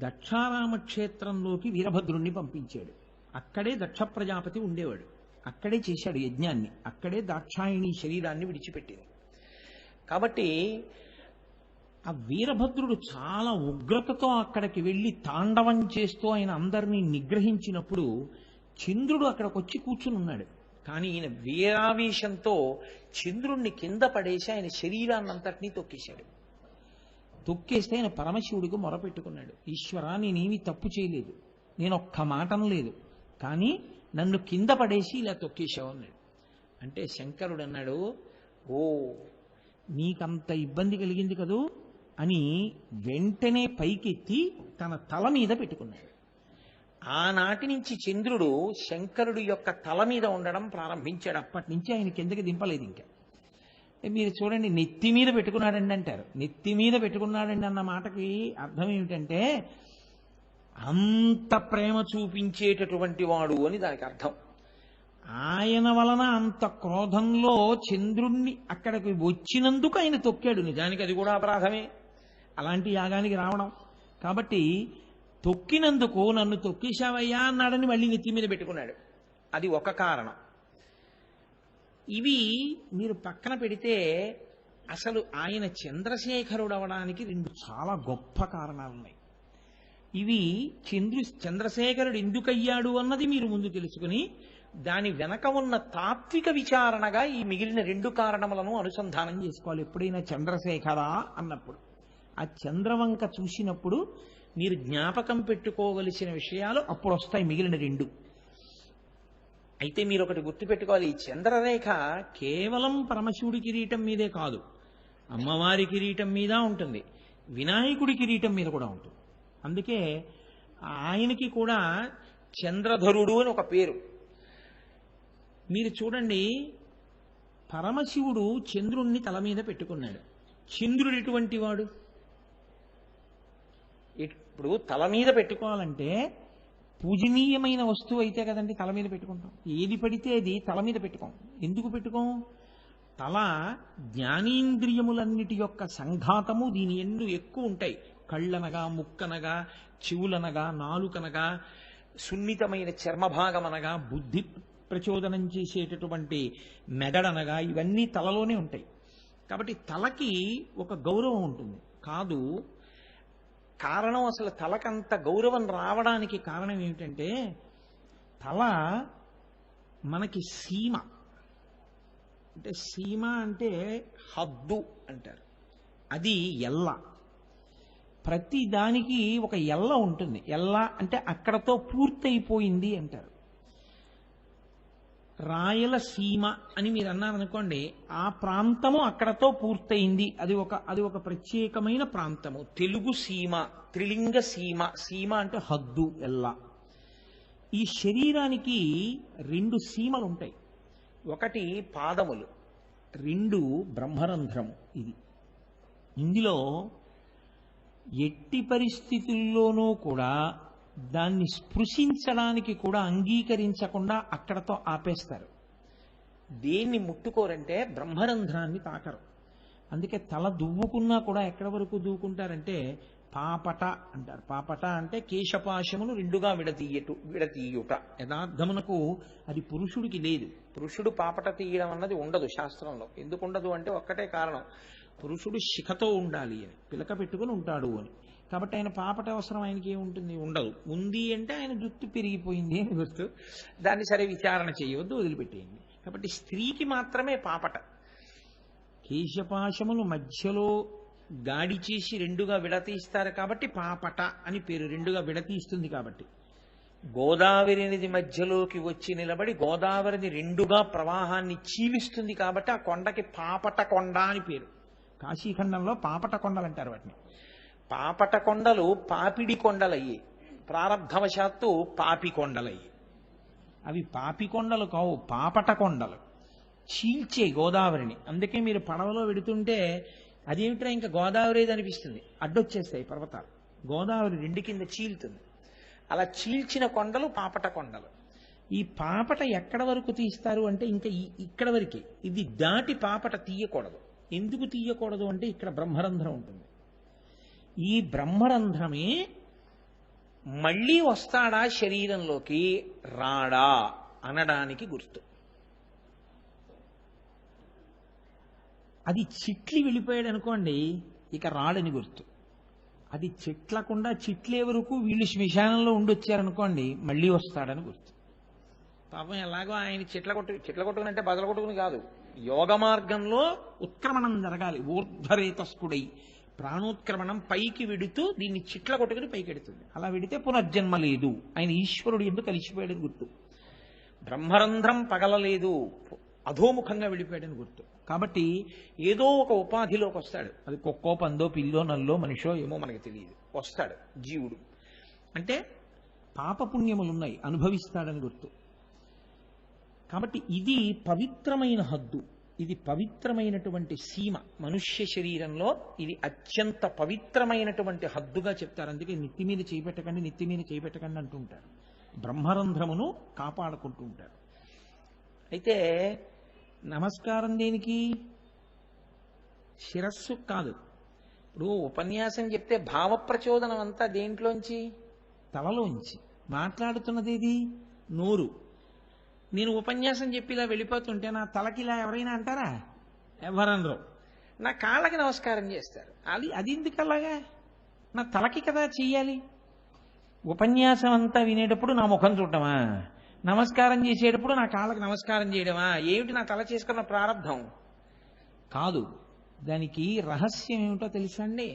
దక్షారామ క్షేత్రంలోకి వీరభద్రుణ్ణి పంపించాడు. అక్కడే దక్ష ప్రజాపతి ఉండేవాడు, అక్కడే చేశాడు యజ్ఞాన్ని, అక్కడే దాక్షాయిణి శరీరాన్ని విడిచిపెట్టింది. కాబట్టి ఆ వీరభద్రుడు చాలా ఉగ్రతతో అక్కడికి వెళ్ళి తాండవం చేస్తూ ఆయన అందరినీ నిగ్రహించినప్పుడు చంద్రుడు అక్కడికి వచ్చి కూర్చుని ఉన్నాడు. కానీ ఈయన వీరావేశంతో చంద్రుణ్ణి కింద పడేసి ఆయన శరీరాన్నంతటినీ తొక్కేశాడు. తొక్కేస్తే ఆయన పరమశివుడికి మొరపెట్టుకున్నాడు, ఈశ్వరా, నేనేమీ తప్పు చేయలేదు, నేను ఒక్క మాట అనలేదు, కానీ నన్ను కింద పడేసి ఇలా తొక్కేశావు అన్నాడు. అంటే శంకరుడు అన్నాడు, ఓ నీకంత ఇబ్బంది కలిగింది కదూ అని వెంటనే పైకెత్తి తన తల మీద పెట్టుకున్నాడు. ఆనాటి నుంచి చంద్రుడు శంకరుడు యొక్క తల మీద ఉండడం ప్రారంభించాడు. అప్పటి నుంచి ఆయన కిందకి దింపలేదు. ఇంకా మీరు చూడండి, నెత్తి మీద పెట్టుకున్నాడండి అంటారు. నెత్తి మీద పెట్టుకున్నాడండి అన్న మాటకి అర్థం ఏమిటంటే అంత ప్రేమ చూపించేటటువంటి వాడు అని దానికి అర్థం. ఆయన వలన అంత క్రోధంలో చంద్రుణ్ణి అక్కడికి వచ్చినందుకు ఆయన తొక్కాడు. నిజానికి అది కూడా అపరాధమే, అలాంటి యాగానికి రావడం. కాబట్టి తొక్కినందుకు నన్ను తొక్కేశావయ్యా అన్నాడని మళ్ళీ నెత్తి మీద పెట్టుకున్నాడు. అది ఒక కారణం. ఇవి మీరు పక్కన పెడితే అసలు ఆయన చంద్రశేఖరుడు అవడానికి రెండు చాలా గొప్ప కారణాలు ఉన్నాయి. ఇవి చంద్రశేఖరుడు ఎందుకయ్యాడు అన్నది మీరు ముందు తెలుసుకుని దాని వెనక ఉన్న తాత్విక విచారణగా ఈ మిగిలిన రెండు కారణములను అనుసంధానం చేసుకోవాలి. ఎప్పుడైనా చంద్రశేఖర అన్నప్పుడు ఆ చంద్రవంక చూసినప్పుడు మీరు జ్ఞాపకం పెట్టుకోవలసిన విషయాలు అప్పుడు వస్తాయి, మిగిలిన రెండు. అయితే మీరు ఒకటి గుర్తుపెట్టుకోవాలి, ఈ చంద్రరేఖ కేవలం పరమశివుడి కిరీటం మీదే కాదు, అమ్మవారి కిరీటం మీద ఉంటుంది, వినాయకుడి కిరీటం మీద కూడా ఉంటుంది. అందుకే ఆయనకి కూడా చంద్రధరుడు అని ఒక పేరు. మీరు చూడండి, పరమశివుడు చంద్రుణ్ణి తల మీద పెట్టుకున్నాడు. చంద్రుడు ఎటువంటి వాడు? ఇప్పుడు తల మీద పెట్టుకోవాలంటే పూజనీయమైన వస్తువు అయితే కదండి తల మీద పెట్టుకుంటాం. ఏది పడితే అది తల మీద పెట్టుకోం. ఎందుకు పెట్టుకోం? తల జ్ఞానేంద్రియములన్నిటి యొక్క సంఘాతము దీని ఎందు ఎక్కువ ఉంటాయి. కళ్ళనగా, ముక్కనగా, చెవులనగా, నాలుకనగా, సున్నితమైన చర్మభాగం అనగా బుద్ధి ప్రచోదనం చేసేటటువంటి మెదడనగా ఇవన్నీ తలలోనే ఉంటాయి. కాబట్టి తలకి ఒక గౌరవం ఉంటుంది. కాదు, కారణం అసలు తలకంత గౌరవం రావడానికి కారణం ఏమిటంటే తల మనకి సీమ. అంటే సీమ అంటే హద్దు అంటారు, అది ఎల్ల. ప్రతి దానికి ఒక ఎల్ల ఉంటుంది. ఎల్ల అంటే అక్కడతో పూర్తయిపోయింది అంటారు. రాయలసీమ అని మీరు అన్నారనుకోండి, ఆ ప్రాంతము అక్కడతో పూర్తయింది. అది ఒక ప్రత్యేకమైన ప్రాంతము. తెలుగు సీమ, త్రిలింగ సీమ. సీమ అంటే హద్దు, ఎల్ల. ఈ శరీరానికి 2 సీమలు ఉంటాయి. ఒకటి పాదములు, 2 బ్రహ్మరంధ్రము. ఇందులో ఎట్టి పరిస్థితుల్లోనూ కూడా దాన్ని స్పృశించడానికి కూడా అంగీకరించకుండా అక్కడతో ఆపేస్తారు. దేన్ని ముట్టుకోరంటే బ్రహ్మరంధ్రాన్ని తాకరు. అందుకే తల దువ్వుకున్నా కూడా ఎక్కడి వరకు దూకుంటారంటే పాపట అంటారు. పాపట అంటే కేశపాశమును 2గా విడతీయుట. యథార్థమునకు అది పురుషుడికి లేదు. పురుషుడు పాపట తీయడం అన్నది ఉండదు శాస్త్రంలో. ఎందుకు ఉండదు అంటే ఒక్కటే కారణం, పురుషుడు శిఖతో ఉండాలి అని, పిలక పెట్టుకుని ఉంటాడు అని. కాబట్టి ఆయన పాపట అవసరం ఆయనకి ఏముంటుంది? ఉండదు. ఉంది అంటే ఆయన జుట్టు పెరిగిపోయింది అని గుర్తు. దాన్ని సరే విచారణ చేయవద్దు, వదిలిపెట్టేయండి. కాబట్టి స్త్రీకి మాత్రమే పాపట. కేశపాశములు మధ్యలో గాడి చేసి 2గా విడతీస్తారు కాబట్టి పాపట అని పేరు. 2గా విడతీస్తుంది కాబట్టి. గోదావరి నది మధ్యలోకి వచ్చి నిలబడి గోదావరిని 2గా ప్రవాహాన్ని చీవిస్తుంది కాబట్టి ఆ కొండకి పాపట కొండ అని పేరు. కాశీఖండంలో పాపట కొండలు అంటారు వాటిని. పాపట కొండలు పాపిడి కొండలయ్యి, ప్రారబ్ధవశాత్తు పాపి కొండలయ్యి. అవి పాపి కొండలు కావు, పాపట కొండలు. చీల్చే గోదావరిని. అందుకే మీరు పడవలో వెడుతుంటే అదేమిట్రా ఇంకా గోదావరి అనిపిస్తుంది, అడ్డొచ్చేస్తాయి పర్వతాలు. గోదావరి 2 కింద చీల్తుంది. అలా చీల్చిన కొండలు పాపట కొండలు. ఈ పాపట ఎక్కడ వరకు తీస్తారు అంటే ఇంకా ఇక్కడ వరకే. ఇది దాటి పాపట తీయకూడదు. ఎందుకు తీయకూడదు అంటే ఇక్కడ బ్రహ్మరంధ్రం ఉంటుంది. ఈ బ్రహ్మరంధ్రమే మళ్ళీ వస్తాడా శరీరంలోకి, రాడా అనడానికి గుర్తు. అది చిట్లి వెళ్ళిపోయాడు అనుకోండి, ఇక రాడని గుర్తు. అది చిట్లకుండా చిట్లే వరకు వీళ్ళు శ్మశానంలో ఉండొచ్చారనుకోండి, మళ్ళీ వస్తాడని గుర్తు. పాపం ఎలాగో ఆయన చిట్ల కొట్టుకునంటే బదల కొట్టుకుని కాదు, యోగ మార్గంలో ఉత్క్రమణం జరగాలి. ఊర్ధ్వరేతస్కుడై ప్రాణోత్క్రమణం పైకి వెడుతూ దీన్ని చిట్ల కొట్టుకుని పైకి ఎడుతుంది. అలా వెడితే పునర్జన్మ లేదు. ఆయన ఈశ్వరుడు ఎందుకు కలిసిపోయాడని గుర్తు. బ్రహ్మరంధ్రం పగలలేదు, అధోముఖంగా వెళ్ళిపోయాడని గుర్తు. కాబట్టి ఏదో ఒక ఉపాధిలోకి వస్తాడు. అది కుక్కో, పందో, పిల్లో, నల్లో, మనిషో ఏమో మనకి తెలియదు. వస్తాడు జీవుడు. అంటే పాపపుణ్యములున్నాయి, అనుభవిస్తాడని గుర్తు. కాబట్టి ఇది పవిత్రమైన హద్దు. ఇది పవిత్రమైనటువంటి సీమ. మనుష్య శరీరంలో ఇది అత్యంత పవిత్రమైనటువంటి హద్దుగా చెప్తారు. అందుకే నెత్తి మీద చేపెట్టకండి, నెత్తి మీద చేపెట్టకండి అంటుంటారు. బ్రహ్మరంధ్రమును కాపాడుకుంటూ ఉంటారు. అయితే నమస్కారం దేనికి? శిరస్సు కాదు. ఇప్పుడు ఉపన్యాసం చెప్తే భావప్రచోదనం అంతా దేంట్లోంచి? తలలోంచి. మాట్లాడుతున్నదేది నోరు. నేను ఉపన్యాసం చెప్పి ఇలా వెళ్ళిపోతుంటే నా తలకి ఇలా ఎవరైనా అంటారా? ఎవరనరు. నా కాళ్ళకి నమస్కారం చేస్తారు. అది ఎందుకు అలాగా? నా తలకి కదా చెయ్యాలి. ఉపన్యాసం అంతా వినేటప్పుడు నా ముఖం చూడటమా? నమస్కారం చేసేటప్పుడు నా కాళ్ళకి నమస్కారం చేయడమా? ఏమిటి నా తల చేసుకున్న ప్రారంధం కాదు. దానికి రహస్యం ఏమిటో తెలుసా అండి?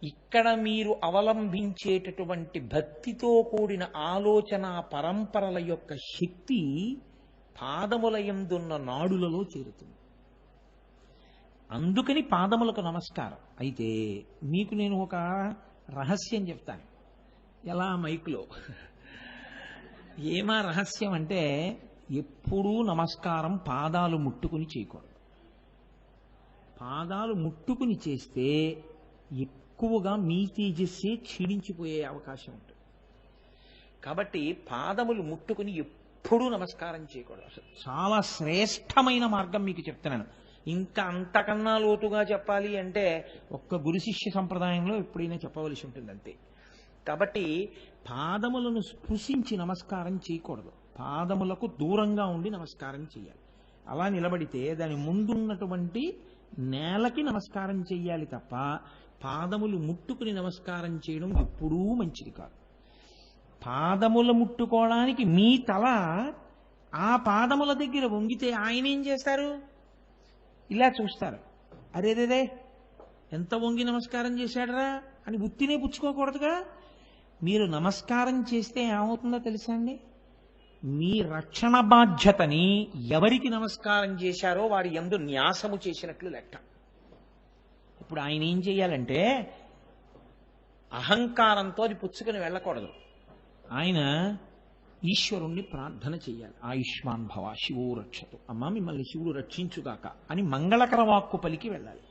ఇక్కడ మీరు అవలంబించేటటువంటి భక్తితో కూడిన ఆలోచన పరంపరల యొక్క శక్తి పాదముల యందున్న నాడులలో చేరుతుంది. అందుకని పాదములకు నమస్కారం. అయితే మీకు నేను ఒక రహస్యం చెప్తాను. ఎలా మైక్లో ఏమా రహస్యం అంటే, ఎప్పుడూ నమస్కారం పాదాలు ముట్టుకుని చేయకూడదు. పాదాలు ముట్టుకుని చేస్తే ఎక్కువగా మీ తేజస్సే క్షీణించిపోయే అవకాశం ఉంటుంది. కాబట్టి పాదములు ముట్టుకుని ఎప్పుడూ నమస్కారం చేయకూడదు. అసలు చాలా శ్రేష్టమైన మార్గం మీకు చెప్తున్నాను. ఇంకా అంతకన్నా లోతుగా చెప్పాలి అంటే ఒక్క గురు శిష్య సంప్రదాయంలో ఎప్పుడైనా చెప్పవలసి ఉంటుంది అంతే. కాబట్టి పాదములను స్పృశించి నమస్కారం చేయకూడదు, పాదములకు దూరంగా ఉండి నమస్కారం చేయాలి. అలా నిలబడితే దాని ముందున్నటువంటి నేలకి నమస్కారం చెయ్యాలి తప్ప పాదములు ముట్టుకుని నమస్కారం చేయడం ఎప్పుడూ మంచిది కాదు. పాదములు ముట్టుకోవడానికి మీ తల ఆ పాదముల దగ్గర వంగితే ఆయన ఏం చేస్తారు? ఇలా చూస్తారు, అరేరేరే ఎంత వంగి నమస్కారం చేశాడరా అని ఉత్తినే పుచ్చుకోకూడదుగా. మీరు నమస్కారం చేస్తే ఏమవుతుందో తెలుసా అండి? మీ రక్షణ బాధ్యతని ఎవరికి నమస్కారం చేశారో వారి యందు న్యాసము చేసినట్లు లెక్క. ఇప్పుడు ఆయన ఏం చెయ్యాలంటే అహంకారంతో అది పుచ్చుకొని వెళ్ళకూడదు. ఆయన ఈశ్వరుణ్ణి ప్రార్థన చెయ్యాలి. ఆయుష్మాన్ భవ శివో రక్షతు, అమ్మ మిమ్మల్ని శివుడు రక్షించుగాక అని మంగళకర వాక్కు పలికి వెళ్ళాలి.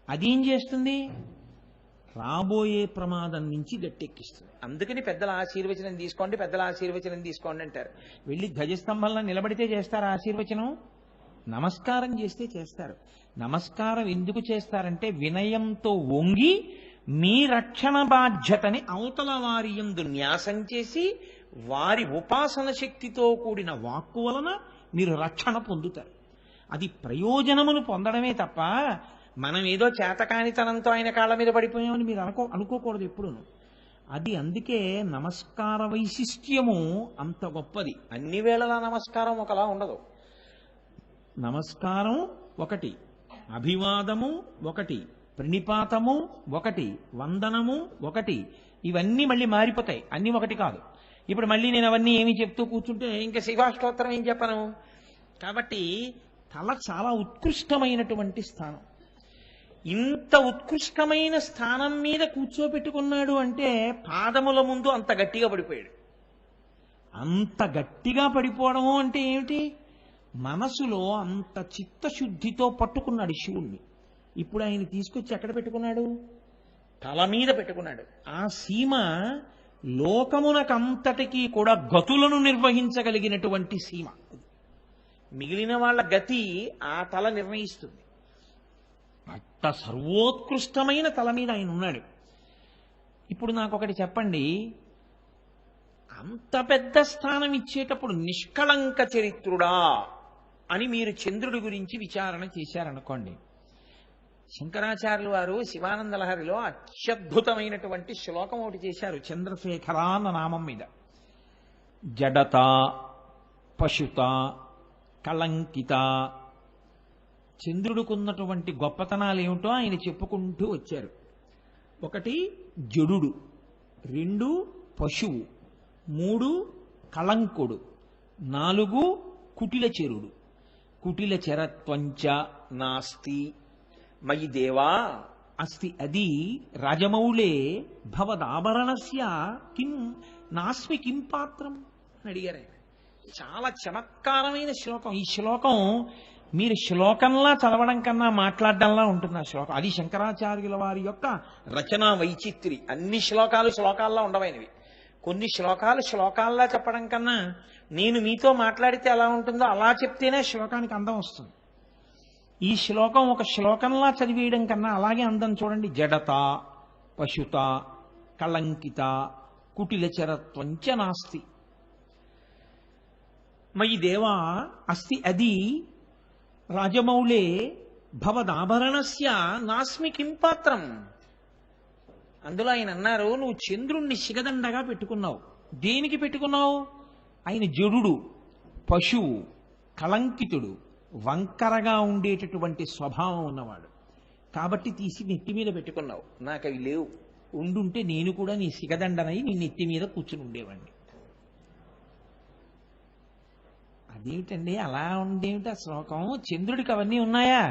అదేం చేస్తుంది? రాబోయే ప్రమాదం నుంచి గట్టెక్కిస్తుంది. అందుకని పెద్దల ఆశీర్వచనం తీసుకోండి, పెద్దల ఆశీర్వచనం తీసుకోండి అంటారు. వెళ్ళి ధ్వజస్తంభంలో నిలబడితే చేస్తారు ఆశీర్వచనం? నమస్కారం చేస్తే చేస్తారు. నమస్కారం ఎందుకు చేస్తారంటే వినయంతో వంగి మీ రక్షణ బాధ్యతని అవతల వారి యందు న్యాసం చేసి వారి ఉపాసన శక్తితో కూడిన వాక్కు వలన మీరు రక్షణ పొందుతారు. అది ప్రయోజనమును పొందడమే తప్ప మనం ఏదో చేతకానితనంతో ఆయన కాళ్ళ మీద పడిపోయామని మీరు అనుకోకూడదు ఎప్పుడూను. అది అందుకే నమస్కార వైశిష్ట్యము అంత గొప్పది. అన్ని వేళలా నమస్కారం ఒకలా ఉండదు. నమస్కారం ఒకటి, అభివాదము ఒకటి, ప్రణిపాతము ఒకటి, వందనము ఒకటి. ఇవన్నీ మళ్ళీ మారిపోతాయి, అన్ని ఒకటి కాదు. ఇప్పుడు మళ్ళీ నేను అవన్నీ ఏమి చెప్తూ కూర్చుంటే ఇంకా శివాష్టోత్తరం ఏం చెప్పను. కాబట్టి తల చాలా ఉత్కృష్టమైనటువంటి స్థానం. ఇంత ఉత్కృష్టమైన స్థానం మీద కూర్చోబెట్టుకున్నాడు అంటే పాదముల ముందు అంత గట్టిగా పడిపోయాడు. అంత గట్టిగా పడిపోవడము అంటే ఏమిటి? మనసులో అంత చిత్తశుద్ధితో పట్టుకున్నాడు శివుణ్ణి. ఇప్పుడు ఆయన తీసుకొచ్చి ఎక్కడ పెట్టుకున్నాడు? తల మీద పెట్టుకున్నాడు. ఆ సీమ లోకమునకంతటికీ కూడా గతులను నిర్వహించగలిగినటువంటి సీమ. మిగిలిన వాళ్ళ గతి ఆ తల నిర్ణయిస్తుంది. అంత సర్వోత్కృష్టమైన తల మీద ఆయన ఉన్నాడు. ఇప్పుడు నాకు ఒకటి చెప్పండి, అంత పెద్ద స్థానం ఇచ్చేటప్పుడు నిష్కళంక చరిత్రుడా అని మీరు చంద్రుడి గురించి విచారణ చేశారనుకోండి. శంకరాచార్యులు వారు శివానంద లహరిలో అత్యద్భుతమైనటువంటి శ్లోకం ఒకటి చేశారు చంద్రశేఖర అన్న నామం మీద. జడత, పశుత, కళంకిత. చంద్రుడికున్నటువంటి గొప్పతనాలు ఏమిటో ఆయన చెప్పుకుంటూ వచ్చారు. ఒకటి జడుడు, 2 పశువు, 3 కళంకుడు, 4 కుటిల చెరుడు. కుటిల చెరత్వంచ నాస్తి మయి దేవా అస్తి అది రాజమౌళే భవదాభరణస్య కిం నాస్మి కిం పాత్రం అని అడిగారు ఆయన. చాలా చమత్కారమైన శ్లోకం. ఈ శ్లోకం మీరు శ్లోకంలా చదవడం కన్నా మాట్లాడడంలా ఉంటుంది ఆ శ్లోకం. అది శంకరాచార్యుల వారి యొక్క రచనా వైచిత్రి. అన్ని శ్లోకాలు శ్లోకాల్లో ఉండవైనవి. కొన్ని శ్లోకాలు శ్లోకాల్లా చెప్పడం కన్నా నేను మీతో మాట్లాడితే ఎలా ఉంటుందో అలా చెప్తేనే శ్లోకానికి అందం వస్తుంది. ఈ శ్లోకం ఒక శ్లోకంలా చదివేయడం కన్నా అలాగే అందం చూడండి. జడత, పశుత, కళంకిత, కుటిలచరత్వంచ నాస్తి మయి దేవా అస్తి అది రాజమౌళే భవదాభరణస్య నాస్మి కిం పాత్రం. అందులో ఆయన అన్నారు, నువ్వు చంద్రుణ్ణి శిగదండగా పెట్టుకున్నావు. దేనికి పెట్టుకున్నావు? ఆయన జడుడు, పశువు, కళంకితుడు, వంకరగా ఉండేటటువంటి స్వభావం ఉన్నవాడు. కాబట్టి తీసి నెత్తి మీద పెట్టుకున్నావు. నాకు అవి లేవు. ఉండుంటే నేను కూడా నీ శిగదండనై నీ నెత్తి మీద కూర్చుని ఉండేవాడిని. అదేమిటండి అలా ఉండేమిటి ఆ శ్లోకం? చంద్రుడికి అవన్నీ ఉన్నాయా?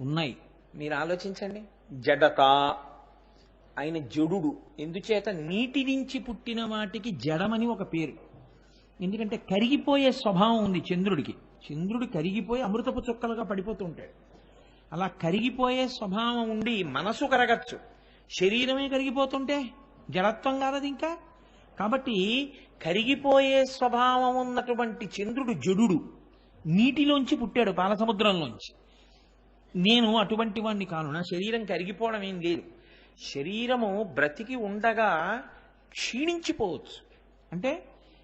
ఉన్నాయి. మీరు ఆలోచించండి. జడత, ఆయన జడుడు. ఎందుచేత? నీటి నుంచి పుట్టిన వాటికి జడమని ఒక పేరు. ఎందుకంటే కరిగిపోయే స్వభావం ఉంది చంద్రుడికి. చంద్రుడు కరిగిపోయి అమృతపు చుక్కలుగా పడిపోతూ ఉంటాడు. అలా కరిగిపోయే స్వభావం ఉండి మనసు కరగచ్చు, శరీరమే కరిగిపోతుంటే జడత్వం కాదది ఇంకా. కాబట్టి కరిగిపోయే స్వభావం ఉన్నటువంటి చంద్రుడు జడుడు, నీటిలోంచి పుట్టాడు, పాలసముద్రంలోంచి. నేను అటువంటి వాణ్ణి కాను. నా శరీరం కరిగిపోవడం ఏం లేదు. శరీరము బ్రతికి ఉండగా క్షీణించిపోవచ్చు. అంటే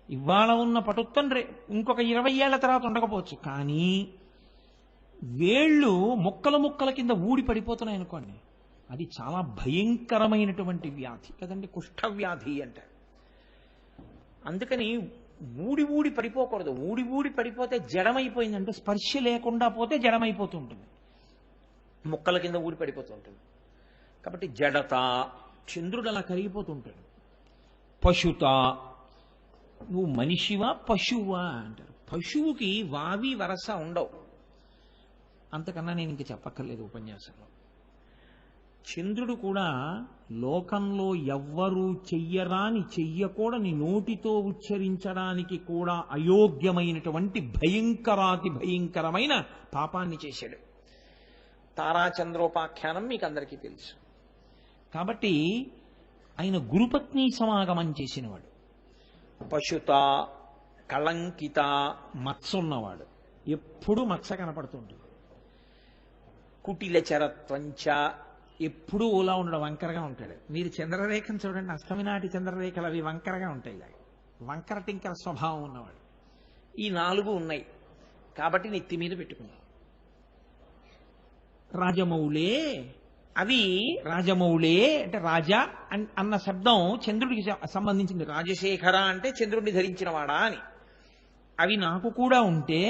ఇవాళ ఉన్న పటుత్వం ఇంకొక 20 ఏళ్ల తర్వాత ఉండకపోవచ్చు. కానీ వేళ్ళు ముక్కల ముక్కల కింద ఊడి పడిపోతున్నాయి అనుకోండి, అది చాలా భయంకరమైనటువంటి వ్యాధి కదండి, కుష్ఠవ్యాధి అంటారు. అందుకని ఊడి ఊడి పడిపోకూడదు. ఊడి ఊడి పడిపోతే జడమైపోయిందంటే, స్పర్శ లేకుండా పోతే జడమైపోతూ ఉంటుంది, ముక్కల కింద ఊడి పడిపోతూ ఉంటుంది. కాబట్టి జడత, చంద్రుడు అలా కరిగిపోతుంటాడు. పశుత, నువ్వు మనిషివా పశువా అంటారు. పశువుకి వావి వరస ఉండవు. అంతకన్నా నేను ఇంక చెప్పక్కర్లేదు ఉపన్యాసంలో. చంద్రుడు కూడా లోకంలో ఎవ్వరూ చెయ్యరాని, చెయ్యకూడని, నోటితో ఉచ్చరించడానికి కూడా అయోగ్యమైనటువంటి భయంకరాతి భయంకరమైన పాపాన్ని చేశాడు. తారాచంద్రోపాఖ్యానం మీకు అందరికీ తెలుసు. కాబట్టి ఆయన గురుపత్ని సమాగమం చేసినవాడు. పశుత, కళంకిత, మత్స ఉన్నవాడు, ఎప్పుడూ మత్స కనపడుతుంటుంది. కుటిల చరత్వంచ, ఎప్పుడూ ఓలా ఉండడం, వంకరగా ఉంటాడు. మీరు చంద్రరేఖను చూడండి, అష్టమినాటి చంద్రరేఖలు అవి వంకరగా ఉంటాయి. వంకర టింకర స్వభావం ఉన్నవాడు. ఈ 4 ఉన్నాయి కాబట్టి నెత్తి మీద పెట్టుకున్నాడు. రాజమౌళే, అవి రాజమౌళే అంటే రాజా అన్న శబ్దం చంద్రుడికి సంబంధించింది. రాజశేఖర అంటే చంద్రుడిని ధరించిన వాడా అని. అవి నాకు కూడా ఉంటే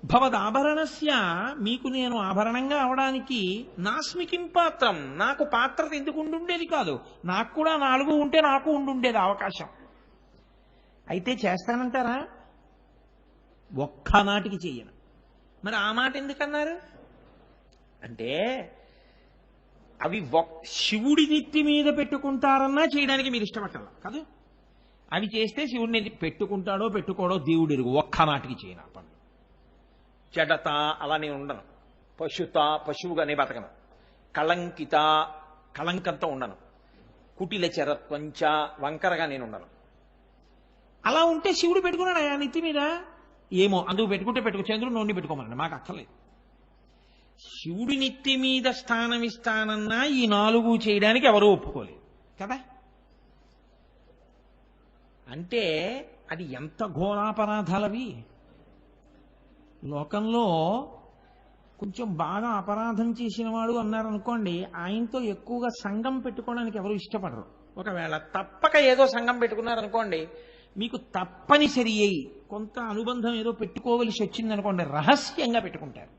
భవదాభరణస్య, మీకు నేను ఆభరణంగా అవడానికి నాస్మికిం పాత్రం, నాకు పాత్రత ఎందుకు ఉండుండేది కాదు. నాకు కూడా 4 ఉంటే నాకు ఉండుండేది అవకాశం. అయితే చేస్తానంటారా? ఒక్కనాటికి చెయ్యను. మరి ఆ మాట ఎందుకన్నారు అంటే, అవి శివుడి నెత్తి మీద పెట్టుకుంటారన్నా చేయడానికి మీరు ఇష్టపట్టాల కాదు. అవి చేస్తే శివుడిని పెట్టుకుంటాడో పెట్టుకోడో దేవుడు ఎరుగు. ఒక్కనాటికి చేయను ఆ పనులు. జడత, అలా నేను ఉండను. పశుత, పశువుగానే బతకను. కళంకిత, కళంకంతో ఉండను. కుటిల చరత్వంచ, వంకరగా నేను ఉండను. అలా ఉంటే శివుడు పెట్టుకున్నాడు ఆ నెత్తి మీద. ఏమో అందుకు పెట్టుకుంటే పెట్టుకో, చంద్రుడు నోడిని పెట్టుకోమన్నాడు, మాకు అక్కర్లేదు. శివుడి నెత్తి మీద స్థానం ఇస్తానన్నా ఈ 4 చేయడానికి ఎవరూ ఒప్పుకోలేదు కదా. అంటే అది ఎంత ఘోరాపరాధాలవి. లోకంలో కొంచెం బాగా అపరాధం చేసిన వాడు అన్నారనుకోండి, ఆయనతో ఎక్కువగా సంఘం పెట్టుకోవడానికి ఎవరు ఇష్టపడరు. ఒకవేళ తప్పక ఏదో సంఘం పెట్టుకున్నారనుకోండి, మీకు తప్పనిసరి అయి కొంత అనుబంధం ఏదో పెట్టుకోవలసి వచ్చిందనుకోండి, రహస్యంగా పెట్టుకుంటారు.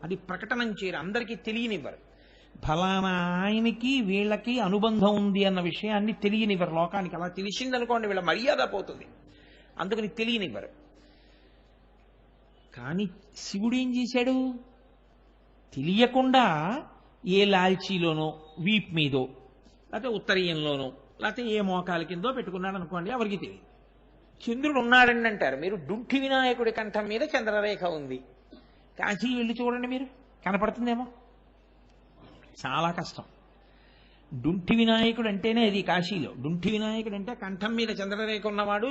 అది ప్రకటనం చేయరు, అందరికీ తెలియనివ్వరు. ఫలానా ఆయనకి వీళ్ళకి అనుబంధం ఉంది అన్న విషయాన్ని తెలియనివ్వరు లోకానికి. అలా తెలిసిందనుకోండి వీళ్ళ మర్యాద పోతుంది, అందుకని తెలియనివ్వరు. కానీ శివుడు ఏం చేశాడు? తెలియకుండా ఏ లాల్చీలోనో, వీప్ మీదో, లేకపోతే ఉత్తరీయంలోనో, లేకపోతే ఏ మోకాల కిందో పెట్టుకున్నాడు అనుకోండి, ఎవరికి తెలియదు. చంద్రుడు ఉన్నాడండి అంటారు మీరు. డుంఠి వినాయకుడి కంఠం మీద చంద్రరేఖ ఉంది. కాశీ వెళ్ళి చూడండి, మీరు కనపడుతుందేమో. చాలా కష్టం. డుంఠి వినాయకుడు అంటేనే అది కాశీలో. డుంఠి వినాయకుడు అంటే కంఠం మీద చంద్రరేఖ ఉన్నవాడు,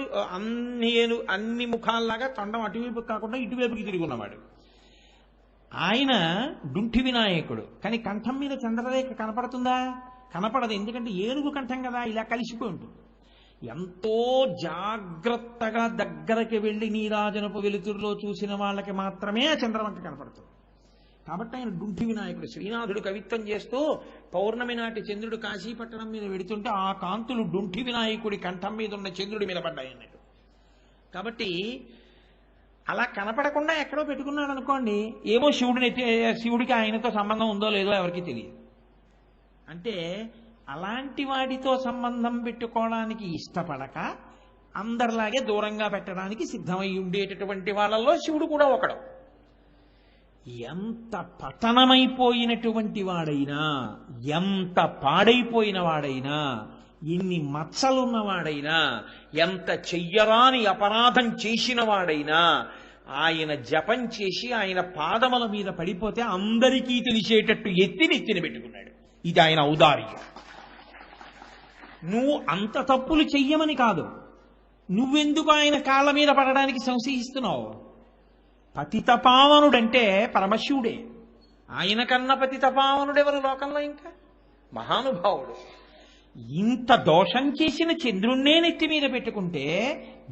అన్ని ముఖాల్లాగా తొండం అటువైపు కాకుండా ఇటువైపుకి తిరిగి ఉన్నవాడు. ఆయన డుంఠి వినాయకుడు. కానీ కంఠం మీద చంద్రరేఖ కనపడుతుందా? కనపడదు. ఎందుకంటే ఏనుగు కంఠం కదా, ఇలా కలిసిపోయి ఉంటుంది. ఎంతో జాగ్రత్తగా దగ్గరకి వెళ్ళి నీరాజనపు వెలుతురులో చూసిన వాళ్ళకి మాత్రమే ఆ చంద్రవంక కనపడుతుంది. కాబట్టి ఆయన డుంఠి వినాయకుడు. శ్రీనాథుడు కవిత్వం చేస్తూ పౌర్ణమి నాటి చంద్రుడు కాశీపట్టణం మీద వెడుతుంటే ఆ కాంతులు డుంఠి వినాయకుడి కంఠం మీద ఉన్న చంద్రుడి మీద పడ్డాయి అన్నట్టు. కాబట్టి అలా కనపడకుండా ఎక్కడో పెట్టుకున్నాడు అనుకోండి, ఏమో శివుడికి ఆయనతో సంబంధం ఉందో లేదో ఎవరికి తెలియదు. అంటే అలాంటి వాడితో సంబంధం పెట్టుకోవడానికి ఇష్టపడక అందరిలాగే దూరంగా పెట్టడానికి సిద్ధమై ఉండేటటువంటి వాళ్ళల్లో శివుడు కూడా ఒకడు. ఎంత పతనమైపోయినటువంటి వాడైనా, ఎంత పాడైపోయిన వాడైనా, ఎన్ని మచ్చలున్నవాడైనా, ఎంత చెయ్యరాని అపరాధం చేసిన వాడైనా, ఆయన జపం చేసి ఆయన పాదముల మీద పడిపోతే అందరికీ తెలిసేటట్టు నెత్తిన పెట్టుకున్నాడు. ఇది ఆయన ఔదార్యం. నువ్వు అంత తప్పులు చెయ్యమని కాదు, నువ్వెందుకు ఆయన కాళ్ళ మీద పడడానికి సంశయిస్తున్నావు? పతితపావనుడంటే పరమశివుడే. ఆయన కన్నా పతితపావనుడెవరు లోకంలో? ఇంకా మహానుభావుడు. ఇంత దోషం చేసిన చంద్రుణ్ణే నెత్తి మీద పెట్టుకుంటే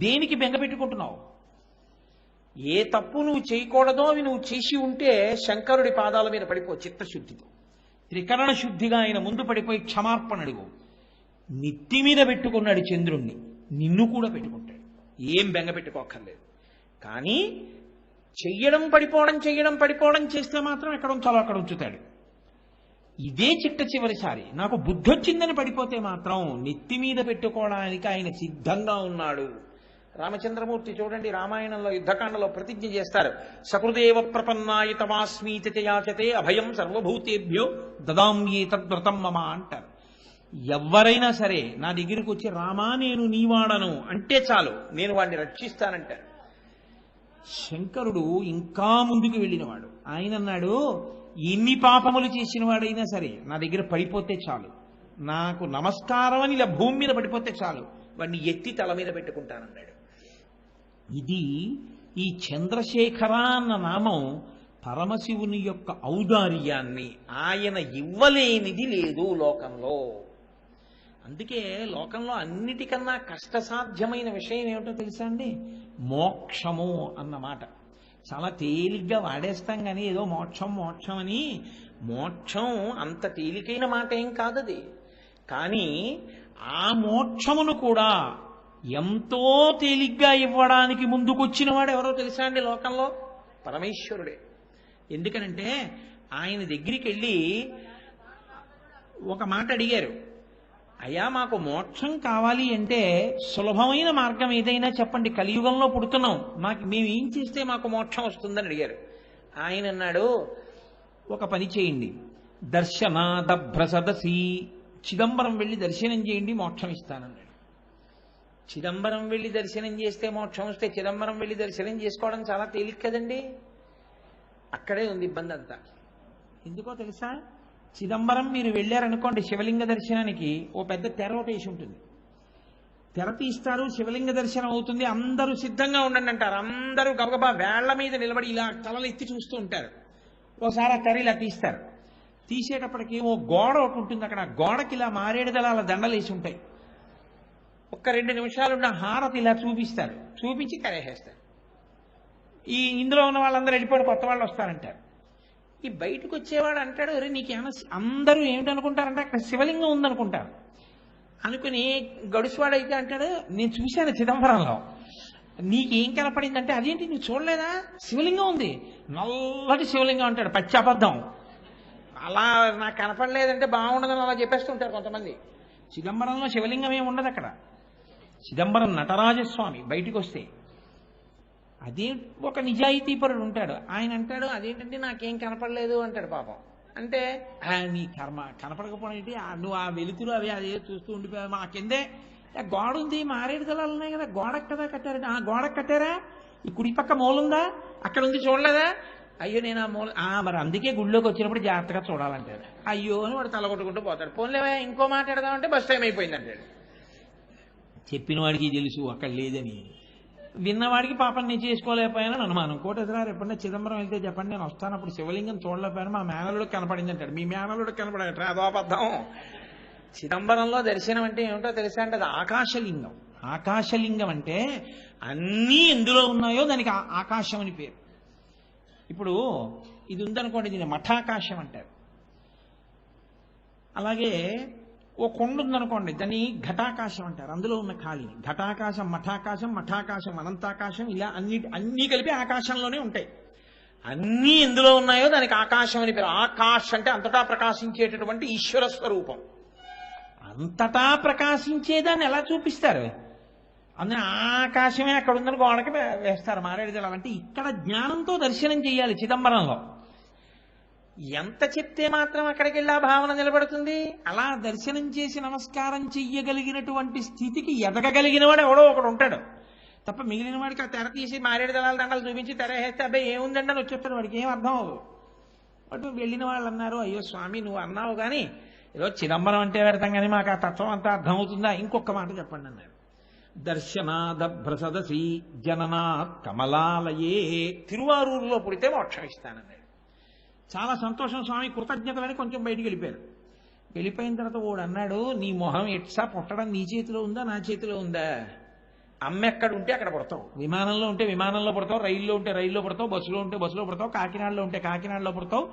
దేనికి బెంగ పెట్టుకుంటున్నావు? ఏ తప్పు నువ్వు చేయకూడదో అవి నువ్వు చేసి ఉంటే శంకరుడి పాదాల మీద పడిపో చిత్తశుద్ధితో. త్రికరణ శుద్ధిగా ఆయన ముందు పడిపోయి క్షమార్పణ అడుగు. నెత్తి మీద పెట్టుకున్నాడు చంద్రుణ్ణి, నిన్ను కూడా పెట్టుకుంటాడు. ఏం బెంగ పెట్టుకోక్కర్లేదు. కానీ చెయ్యడం పడిపోవడం చేస్తే మాత్రం ఎక్కడ ఉంచాలో అక్కడ ఉంచుతాడు. ఇదే చిట్ట చివరిసారి నాకు బుద్ధి వచ్చిందని పడిపోతే మాత్రం నెత్తి మీద పెట్టుకోవడానికి ఆయన సిద్ధంగా ఉన్నాడు. రామచంద్రమూర్తి చూడండి, రామాయణంలో యుద్ధకాండలో ప్రతిజ్ఞ చేస్తారు. సకృదేవ ప్రపన్నాయ తవాస్మీతి యాచతే అభయం సర్వభూతేభ్యో దదాంయే తద్వ్రతం మమ అంటారు. ఎవరైనా సరే నా దగ్గరికి వచ్చి రామా నేను నీవాడను అంటే చాలు, నేను వాడిని రక్షిస్తానంటారు. శంకరుడు ఇంకా ముందుకు వెళ్ళినవాడు. ఆయన అన్నాడు, ఎన్ని పాపములు చేసిన వాడైనా సరే నా దగ్గర పడిపోతే చాలు, నాకు నమస్కారం అని ఇలా భూమి మీద పడిపోతే చాలు, వాడిని ఎత్తి తల మీద పెట్టుకుంటానన్నాడు. ఇది ఈ చంద్రశేఖర అన్న నామం పరమశివుని యొక్క ఔదార్యాన్ని, ఆయన ఇవ్వలేనిది లేదు లోకంలో. అందుకే లోకంలో అన్నిటికన్నా కష్టసాధ్యమైన విషయం ఏమిటో తెలుసా అండి? మోక్షము అన్నమాట. చాలా తేలిగ్గా వాడేస్తాం కానీ ఏదో మోక్షం అని. మోక్షం అంత తేలికైన మాట ఏం కాదది. కానీ ఆ మోక్షమును కూడా ఎంతో తేలిగ్గా ఇవ్వడానికి ముందుకొచ్చిన వాడు ఎవరో తెలుసా అండి లోకంలో? పరమేశ్వరుడే. ఎందుకనంటే ఆయన దగ్గరికి వెళ్ళి ఒక మాట అడిగారు, అయ్యా మాకు మోక్షం కావాలి అంటే సులభమైన మార్గం ఏదైనా చెప్పండి, కలియుగంలో పుడుతున్నాం, మేము ఏం చేస్తే మాకు మోక్షం వస్తుందని అడిగారు. ఆయన అన్నాడు, ఒక పని చేయండి, దర్శనాదభ్రసదసి, చిదంబరం వెళ్ళి దర్శనం చేయండి, మోక్షం ఇస్తానన్నాడు. చిదంబరం వెళ్ళి దర్శనం చేస్తే మోక్షం వస్తే చిదంబరం వెళ్ళి దర్శనం చేసుకోవడం చాలా తేలిక కదండి. అక్కడే ఉంది ఇబ్బంది అంతా. ఎందుకో తెలుసా? చిదంబరం మీరు వెళ్ళారనుకోండి శివలింగ దర్శనానికి, ఓ పెద్ద తెర వేసి ఉంటుంది. తెర తీస్తారు, శివలింగ దర్శనం అవుతుంది, అందరూ సిద్ధంగా ఉండండి అంటారు. అందరూ గబగబా వేళ్ల మీద నిలబడి ఇలా తలలు ఎత్తి చూస్తూ ఉంటారు. ఓసారి ఆ తెర ఇలా తీస్తారు. తీసేటప్పటికి ఓ గోడ ఒకటి ఉంటుంది, అక్కడ గోడకి ఇలా మారేడు దళాల దండలు వేసి ఉంటాయి. ఒక్క 2 నిమిషాలున్న హారతి ఇలా చూపిస్తారు, చూపించి కరేసేస్తారు. ఇందులో ఉన్న వాళ్ళందరూ వెళ్ళిపోయి కొత్త వాళ్ళు వస్తారంటారు. ఈ బయటకు వచ్చేవాడు అంటాడు, అరే నీకేమన్నా, అందరూ ఏమిటనుకుంటారంటే అక్కడ శివలింగం ఉందనుకుంటారు అనుకుని, గడుసువాడైతే అంటాడు, నేను చూశాను చిదంబరంలో, నీకేం కనపడిందంటే, అదేంటి నువ్వు చూడలేదా, శివలింగం ఉంది, నల్లటి శివలింగం అంటాడు. పచ్చి అబద్ధం. అలా నాకు కనపడలేదంటే బాగుండదని అలా చెప్పేస్తుంటారు కొంతమంది. చిదంబరంలో శివలింగం ఏమి ఉండదు అక్కడ. చిదంబరం నటరాజస్వామి బయటికి వస్తే అదే ఒక నిజాయితీపరుడు ఉంటాడు. ఆయన అంటాడు, అదేంటంటే నాకేం కనపడలేదు అంటాడు. పాపం అంటే నీ కర్మ, కనపడకపోవడం ఏంటి, నువ్వు ఆ వెలుతురు అవి అదే చూస్తూ ఉండిపోయావు, మా కిందే గోడ ఉంది, మారేడు దళాలు ఉన్నాయి కదా, గోడకు కదా కట్టారంటే, ఆ గోడకు కట్టారా, ఈ కుడి పక్క మూలుందా, అక్కడ ఉంది చూడలేదా, అయ్యో నేను ఆ మూల, మరి అందుకే గుళ్ళోకి వచ్చినప్పుడు జాగ్రత్తగా చూడాలంటాడు. అయ్యో అని వాడు తలగొట్టుకుంటూ పోతాడు. పోన్లేవా ఇంకో మాట్లాడదామంటే బస్ టైం అయిపోయింది అంటాడు. చెప్పిన వాడికి తెలుసు అక్కడ లేదని, విన్నవాడికి పాపం నేను చేసుకోలేకపోయానని అనుమానం. కోటేశ్వరారు ఎప్పుడన్నా చిదంబరం వెళ్తే చెప్పండి, నేను వస్తాను, అప్పుడు శివలింగం చూడలేకపోయాను, మా మేనలుడికి కనపడింది అంటాడు. మీ మేనలుడికి కనపడట అదో అబద్ధం. చిదంబరంలో దర్శనం అంటే ఏమిటో తెలుసా అంటే, అది ఆకాశలింగం. ఆకాశలింగం అంటే అన్నీ ఎందులో ఉన్నాయో దానికి ఆకాశం అని పేరు. ఇప్పుడు ఇది ఉందనుకోండి, దీన్ని మఠాకాశం అంటారు. అలాగే ఓ కొండ ఉందనుకోండి, దాన్ని ఘటాకాశం అంటారు. అందులో ఉన్న ఖాళీ ఘటాకాశం, మఠాకాశం, మఠాకాశం, అనంతాకాశం, ఇలా అన్నీ కలిపి ఆకాశంలోనే ఉంటాయి. అన్నీ ఎందులో ఉన్నాయో దానికి ఆకాశం అని పేరు. ఆకాశ్ అంటే అంతటా ప్రకాశించేటటువంటి ఈశ్వర స్వరూపం. అంతటా ప్రకాశించేదాన్ని ఎలా చూపిస్తారు? అందులో ఆకాశమే అక్కడ ఉందని గోడకి వేస్తారు మారేడు దళాలు. అంటే ఇక్కడ జ్ఞానంతో దర్శనం చేయాలి చిదంబరంలో. ఎంత చెప్తే మాత్రం అక్కడికి వెళ్ళి ఆ భావన నిలబడుతుంది. అలా దర్శనం చేసి నమస్కారం చెయ్యగలిగినటువంటి స్థితికి ఎదగగలిగిన వాడు ఎవడో ఒకడు ఉంటాడు తప్ప, మిగిలిన వాడికి ఆ తెర తీసి మారేడు దళాల దండలు చూపించి తెర వేస్తే అబ్బాయి ఏముందండి అని వచ్చేస్తాడు, వాడికి ఏం అర్థం అవ్వదు. అటు వెళ్ళిన వాళ్ళు అన్నారు, అయ్యో స్వామి నువ్వు అన్నావు కానీ ఏదో చిదంబరం అంటే పెడతాం కానీ మాకు ఆ తత్వం అంతా అర్థమవుతుందా, ఇంకొక మాట చెప్పండి అన్నారు. దర్శనాదభ్రసదసి జననాత్ కమలాలయే, తిరువారూరులో పుడితే మోక్షం ఇస్తానన్నాడు. చాలా సంతోషం స్వామి, కృతజ్ఞతలని కొంచెం బయటికి వెళ్ళిపోయారు. వెళ్ళిపోయిన తర్వాత వాడు అన్నాడు, నీ మొహం ఎట్సా పుట్టడం నీ చేతిలో ఉందా నా చేతిలో ఉందా? అమ్మ ఎక్కడ ఉంటే అక్కడ పుడతావు, విమానంలో ఉంటే విమానంలో పుడతావు, రైల్లో ఉంటే రైల్లో పుడతావు, బస్సులో ఉంటే బస్సులో పుడతావు, కాకినాడలో ఉంటే కాకినాడలో పుడతావు,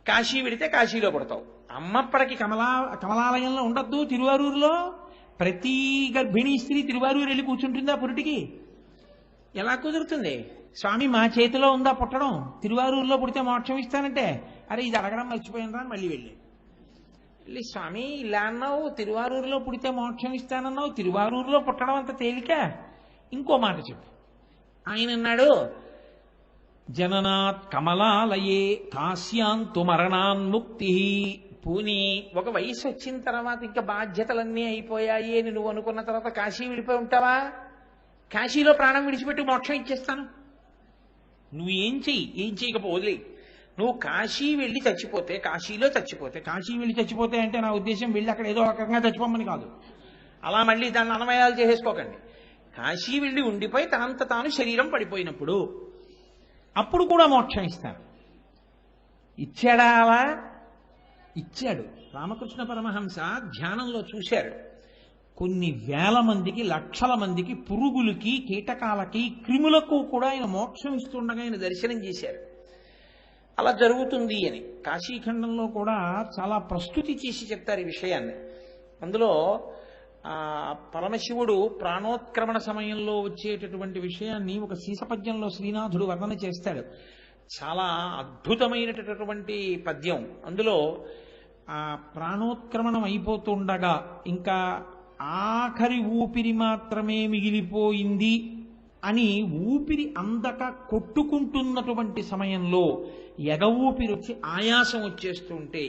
కాశీ వెడితే కాశీలో పుడతావు. అమ్మప్పటికి కమలాలయంలో ఉండద్దు తిరువారూరులో? ప్రతి గర్భిణీ స్త్రీ తిరువారూరు వెళ్ళి కూర్చుంటుందా పురిటికి? ఎలా కుదురుతుంది? స్వామి మా చేతిలో ఉందా పుట్టడం, తిరువారూరులో పుడితే మోక్షం ఇస్తానంటే, అరే ఇది అడగడం మర్చిపోయినరా అని మళ్ళీ వెళ్ళి స్వామి ఇలా అన్నావు, తిరువారూరులో పుడితే మోక్షం ఇస్తానన్నావు, తిరువారూరులో పుట్టడం అంత తేలిక? ఇంకో మాట చెప్పు. ఆయన అన్నాడు, జననాత్ కమలాలయే కాశ్యాంతు మరణాన్ముక్తి. పూని ఒక వయసు వచ్చిన తర్వాత ఇంకా బాధ్యతలన్నీ అయిపోయాయి అని నువ్వు అనుకున్న తర్వాత కాశీ విడిపోయి ఉంటావా? కాశీలో ప్రాణం విడిచిపెట్టి మోక్షం ఇచ్చేస్తాను. నువ్వు ఏం చేయకపోలే. నువ్వు కాశీ వెళ్ళి చచ్చిపోతే, కాశీలో చచ్చిపోతే, కాశీ వెళ్ళి చచ్చిపోతే అంటే నా ఉద్దేశం వెళ్ళి అక్కడ ఏదో రకంగా చచ్చిపోమని కాదు, అలా మళ్ళీ దాన్ని అన్వయాలు చేసేసుకోకండి. కాశీ వెళ్ళి ఉండిపోయి తనంత తాను శరీరం పడిపోయినప్పుడు అప్పుడు కూడా మోక్షం ఇస్తాను. ఇచ్చాడా? అలా ఇచ్చాడు. రామకృష్ణ పరమహంస ధ్యానంలో చూశారు, కొన్ని వేల మందికి, లక్షల మందికి, పురుగులకి, కీటకాలకి, క్రిములకు కూడా ఆయన మోక్షం ఇస్తుండగా ఆయన దర్శనం చేశారు. అలా జరుగుతుంది అని కాశీఖండంలో కూడా చాలా ప్రస్తుతి చేసి చెప్తారు ఈ విషయాన్ని. అందులో పరమశివుడు ప్రాణోత్క్రమణ సమయంలో వచ్చేటటువంటి విషయాన్ని ఒక సీసపద్యంలో శ్రీనాథుడు వర్ణన చేస్తాడు. చాలా అద్భుతమైనటువంటి పద్యం. అందులో ఆ ప్రాణోత్క్రమణం అయిపోతుండగా ఇంకా ఆఖరి ఊపిరి మాత్రమే మిగిలిపోయింది అని ఊపిరి అందక కొట్టుకుంటున్నటువంటి సమయంలో ఎగ ఊపిరి వచ్చి ఆయాసం వచ్చేస్తుంటే,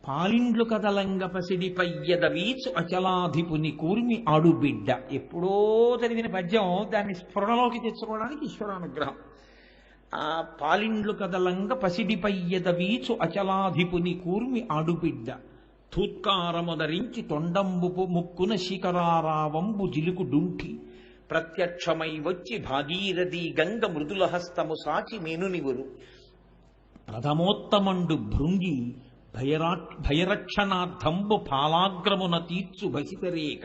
పాలిండ్లు కదలంగ పసిడి పయ్యద వీచు అచలాధిపుని కూర్మి ఆడుబిడ్డ. ఎప్పుడో చదివిన పద్యం, దాన్ని స్ఫురణలోకి తెచ్చుకోవడానికి ఈశ్వరానుగ్రహం. ఆ పాలిండ్లు కదలంగ పసిడి పయ్యద వీచు అచలాధిపుని కూర్మి ఆడుబిడ్డ, తూత్కారముదరించి తొండంబు ముక్కున శిఖరారావంబు జిలుకు డుంఠి, ప్రత్యక్షమై వచ్చి భాగీరథి గంగ మృదుల హస్తము సాచి మేనునివురు, ప్రథమోత్తమండు భృంగి భయరక్షణార్థంబు పాలాగ్రమున తీర్చు భసితరేక,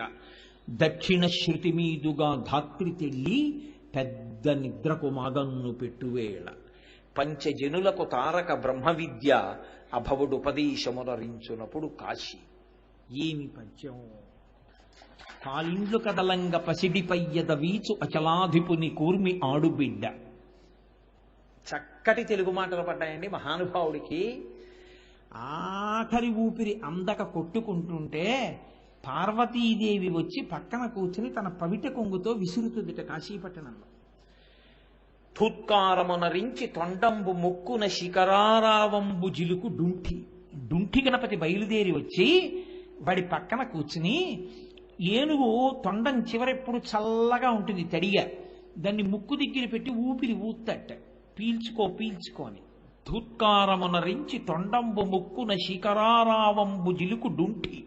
దక్షిణ శృతి మీదుగా ధాత్రి తెల్లి పెద్ద నిద్రకు మాగన్ను పెట్టువేళ, పంచజనులకు తారక బ్రహ్మ విద్య అభవుడుపదేశమునరించునప్పుడు కాశీ. ఏమి పద్యం! కాలిండ్లు కదలంగ పసిడి పయ్యద వీచు అచలాధిపుని కూర్మి ఆడుబిడ్డ. చక్కటి తెలుగు మాటలు పడ్డాయండి మహానుభావుడికి. ఆఖరి ఊపిరి అందక కొట్టుకుంటుంటే పార్వతీదేవి వచ్చి పక్కన కూర్చుని తన పవిట కొంగుతో విసురుతుందిట కాశీపట్టణంలో. తుత్కారమునరించి తొండంబు ముక్కున శిఖరారావంబు జిలుకు డుంఠి. డుంఠి గణపతి బయలుదేరి వచ్చి వాడి పక్కన కూర్చుని, ఏనుగు తొండం చివరెప్పుడు చల్లగా ఉంటుంది తడిగా, దాన్ని ముక్కు దగ్గర పెట్టి ఊపిరి ఊత్తట, పీల్చుకో అని. ధూత్కారమునరించి తొండంబు ముక్కున శిఖరారావంబు జిలుకు డుంఠి,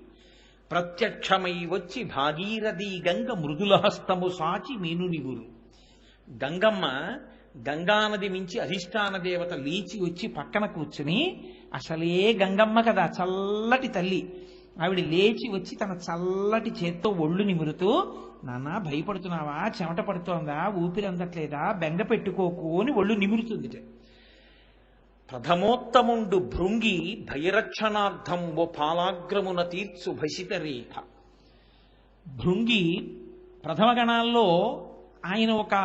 ప్రత్యక్షమై వచ్చి భాగీరథి గంగ మృదుల హస్తము సాచి మేనునివురు. గంగమ్మ, గంగానది మించి అధిష్టాన దేవత లేచి వచ్చి పక్కన కూర్చుని, అసలే గంగమ్మ కదా చల్లటి తల్లి, ఆవిడ లేచి వచ్చి తన చల్లటి చేత్తో ఒళ్ళు నిమురుతూ, నాన్న భయపడుతున్నావా, చెమట పడుతోందా, ఊపిరి అందట్లేదా, బెంగ పెట్టుకోకు అని ఒళ్ళు నిమురుతుంది. ప్రథమోత్తముండు భృంగి భయరక్షణార్థం ఓ పాలాగ్రమున తీర్చు భసిత రేఖ. భృంగి ప్రథమ గణాల్లో ఆయన ఒక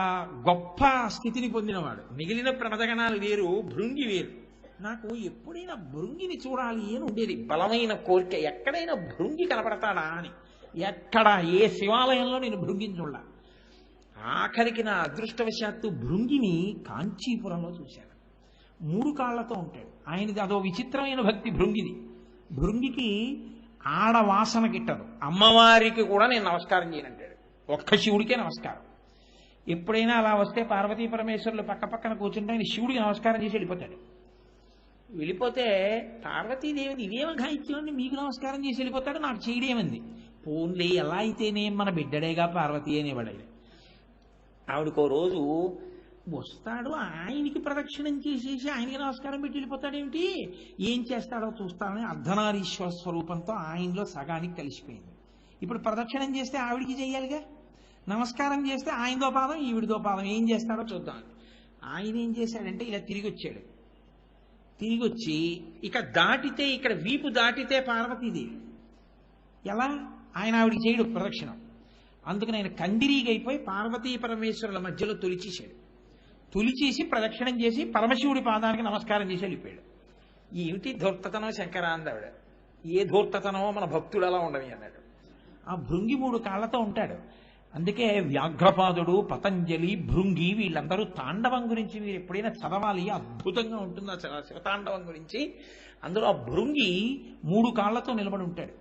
గొప్ప స్థితిని పొందినవాడు. మిగిలిన ప్రమదగణాలు వేరు, భృంగి వేరు. నాకు ఎప్పుడైనా భృంగిని చూడాలి అని ఉండేది బలమైన కోరిక. ఎక్కడైనా భృంగి కనపడతాడా అని. ఎక్కడ ఏ శివాలయంలో నేను భృంగిని చూడాల. ఆఖరికి నా అదృష్టవశాత్తు భృంగిని కాంచీపురంలో చూశాను. 3 కాళ్లతో ఉంటాడు. ఆయనది అదో విచిత్రమైన భక్తి భృంగిది. భృంగికి ఆడవాసన గిట్టదు. అమ్మవారికి కూడా నేను నమస్కారం చేయనంటాడు. ఒక్క శివుడికే నమస్కారం. ఎప్పుడైనా అలా వస్తే పార్వతీ పరమేశ్వరులు పక్క పక్కన కూర్చుంటే ఆయన శివుడికి నమస్కారం చేసి వెళ్ళిపోతాడు. వెళ్ళిపోతే పార్వతీదేవిని ఇదేమ ఘాయిత్యం మీకు నమస్కారం చేసి వెళ్ళిపోతాడు, నాకు చేయడేమంది. పోన్లే ఎలా అయితేనే మన బిడ్డడేగా పార్వతీ అనేవాడు. ఆవిడకో రోజు వస్తాడు, ఆయనకి ప్రదక్షిణం చేసేసి ఆయనకి నమస్కారం పెట్టి వెళ్ళిపోతాడేమిటి? ఏం చేస్తాడో చూస్తానని అర్ధనారీశ్వర స్వరూపంతో ఆయనలో సగానికి కలిసిపోయింది. ఇప్పుడు ప్రదక్షిణం చేస్తే ఆవిడికి చేయాలిగా, నమస్కారం చేస్తే ఆయనదో పాదం ఈవిడిదో పాదం, ఏం చేస్తాడో చూద్దాం. ఆయన ఏం చేశాడంటే ఇలా తిరిగి వచ్చాడు. తిరిగి వచ్చి ఇక దాటితే, ఇక్కడ వీపు దాటితే పార్వతీదేవి. ఎలా? ఆయన ఆవిడికి చేయడు ప్రదక్షిణం. అందుకని ఆయన కందిరీగైపోయి పార్వతీ పరమేశ్వరుల మధ్యలో తొలిచేశాడు. తొలిచేసి ప్రదక్షిణం చేసి పరమశివుడి పాదానికి నమస్కారం చేసి వెళ్ళిపోయాడు. ఏమిటి ధూర్తతనం శంకరా అందావిడ. ఏ ధూర్తతనమో మన భక్తుడు అలా ఉండని అన్నాడు. ఆ భృంగి 3 కాళ్లతో ఉంటాడు. అందుకే వ్యాఘ్రపాదుడు, పతంజలి, భృంగి వీళ్ళందరూ తాండవం గురించి మీరు ఎప్పుడైనా చదవాలి, అద్భుతంగా ఉంటుంది ఆ శివతాండవం గురించి. అందులో ఆ భృంగి 3 కాళ్లతో నిలబడి ఉంటాడు.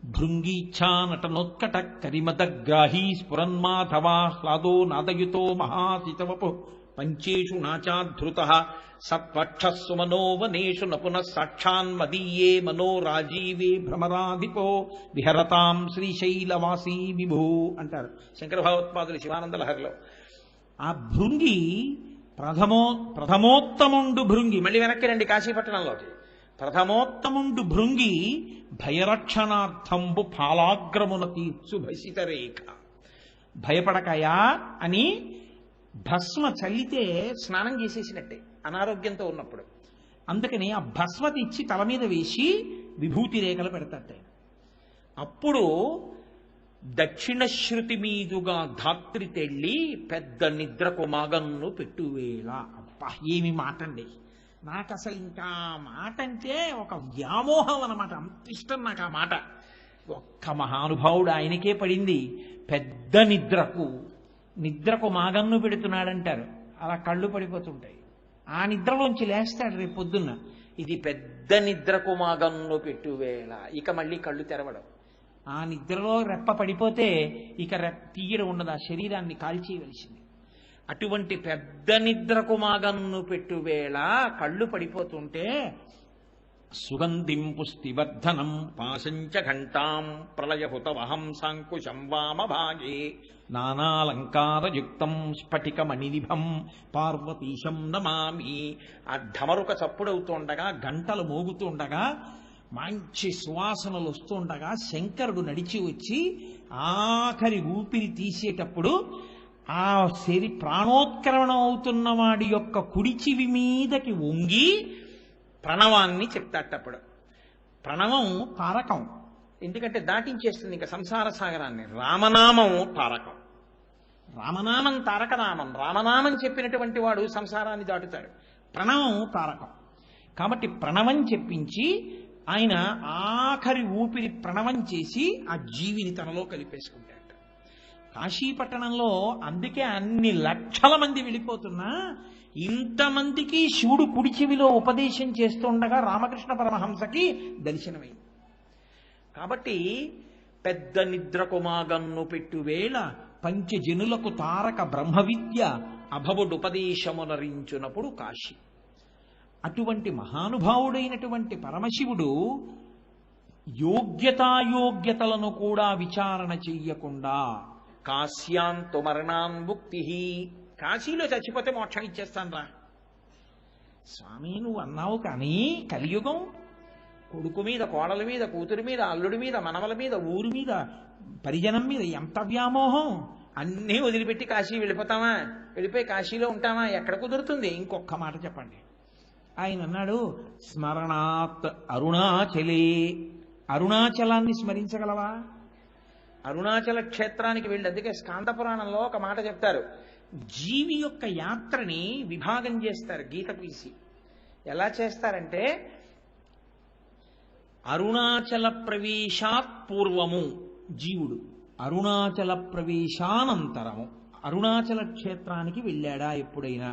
భృంగీచ్ఛా నటనోత్కట కరిమదగ్రాహీ స్ఫురన్మాధవాహ్లాదో నాదయుతో మహాసితవపు పంచేషు నాచాధృత సత్వక్షస్సు మనోవనేషు నపున సాక్షాన్మదీయే మనో రాజీవే భ్రమరాధిపో విహరతాం శ్రీశైలవాసీ విభూ అంటారు శంకర భగవత్పాదులు శివానంద లహరిలో. ఆ భృంగి ప్రథమోత్తముండు భృంగి, మళ్ళీ వెనక్కి రండి కాశీపట్టణంలోకి. ప్రథమోత్తముండు భృంగి భయరక్షణార్థంబు ఫాలాగ్రమున తీర్చు భసిత రేఖ. భయపడకయా అని భస్మ చల్లితే స్నానం చేసేసినట్టే అనారోగ్యంతో ఉన్నప్పుడు. అందుకని ఆ భస్మ తెచ్చి తల మీద వేసి విభూతి రేఖలు పెడతాడు. అప్పుడు దక్షిణ శృతి మీదుగా ధాత్రి తెళ్ళి పెద్ద నిద్రకు మగన్ను పెట్టువేళ. అబ్బా ఏమి మాట అండి! నాకు అసలు ఇంకా మాట అంటే ఒక వ్యామోహం అన్నమాట. అంత ఇష్టం నాకు ఆ మాట. ఒక్క మహానుభావుడు ఆయనకే పడింది. పెద్ద నిద్రకు మాగన్ను పెడుతున్నాడంటారు. అలా కళ్ళు పడిపోతుంటాయి. ఆ నిద్రలోంచి లేస్తాడు రేపు పొద్దున్న. ఇది పెద్ద నిద్రకు మాగన్ను పెట్టువేళ. ఇక మళ్ళీ కళ్ళు తెరవడం. ఆ నిద్రలో రెప్ప పడిపోతే ఇక తీయడం ఉండదు, ఆ శరీరాన్ని కాల్చేయవలసింది. అటువంటి పెద్ద నిద్రకు మాగన్ను పెట్టువేళ కళ్ళు పడిపోతుంటే సుగంధిం పుష్టివర్ధనం పాశంచ ఘంటాం ప్రళయహుతవహం సాంకుశం వామభాగే నానాలంకారయుక్తం స్ఫటికమణినిభం పార్వతీశం నమామి. ఆ ఢమరుక చప్పుడవుతుండగా, గంటలు మోగుతుండగా, మంచి సువాసనలు వస్తుండగా శంకరుడు నడిచి వచ్చి ఆఖరి ఊపిరి తీసేటప్పుడు ఆ ప్రాణోత్కరణం అవుతున్న వాడి యొక్క కుడి చెవి మీదకి వంగి ప్రణవాన్ని చెప్తాటప్పుడు. ప్రణవం తారకం, ఎందుకంటే దాటించేస్తుంది ఇంకా సంసార సాగరాన్ని. రామనామం తారకం. రామనామం తారకనామం. రామనామం చెప్పినటువంటి వాడు సంసారాన్ని దాటుతాడు. ప్రణవం తారకం. కాబట్టి ప్రణవం చెప్పించి ఆయన ఆఖరి ఊపిరి ప్రణవం చేసి ఆ జీవిని తనలో కలిపేసుకుంటాడు. కాశీపట్టణంలో అందుకే అన్ని లక్షల మంది వెళ్ళిపోతున్నా ఇంతమందికి శివుడు కుడి చెవిలో ఉపదేశం చేస్తుండగా రామకృష్ణ పరమహంసకి దర్శనమైంది. కాబట్టి పెద్ద నిద్రకు మాగన్ను పెట్టువేళ పంచజనులకు తారక బ్రహ్మ విద్య అభవుడుపదేశమునరించునప్పుడు కాశీ. అటువంటి మహానుభావుడైనటువంటి పరమశివుడు యోగ్యతాయోగ్యతలను కూడా విచారణ చెయ్యకుండా కాశ్యాంతు మరణాన్ముక్తి, కాశీలో చచ్చిపోతే మోక్షం ఇచ్చేస్తాను రా స్వామి నువ్వు అన్నావు, కానీ కలియుగం కొడుకు మీద, కోడల మీద, కూతురి మీద, అల్లుడి మీద, మనవల మీద, ఊరి మీద, పరిజనం మీద ఎంత వ్యామోహం. అన్నీ వదిలిపెట్టి కాశీ వెళ్ళిపోతామా? వెళ్ళిపోయి కాశీలో ఉంటామా? ఎక్కడ కుదురుతుంది? ఇంకొక మాట చెప్పండి. ఆయన అన్నాడు స్మరణాత్ అరుణాచలే. అరుణాచలాన్ని స్మరించగలవా? అరుణాచల క్షేత్రానికి వెళ్ళి, అందుకే స్కాంద పురాణంలో ఒక మాట చెప్తారు, జీవి యొక్క యాత్రని విభాగం చేస్తారు గీత తీసి. ఎలా చేస్తారంటే అరుణాచల ప్రవేశాత్ పూర్వము జీవుడు, అరుణాచల ప్రవేశానంతరము. అరుణాచల క్షేత్రానికి వెళ్ళాడా ఎప్పుడైనా?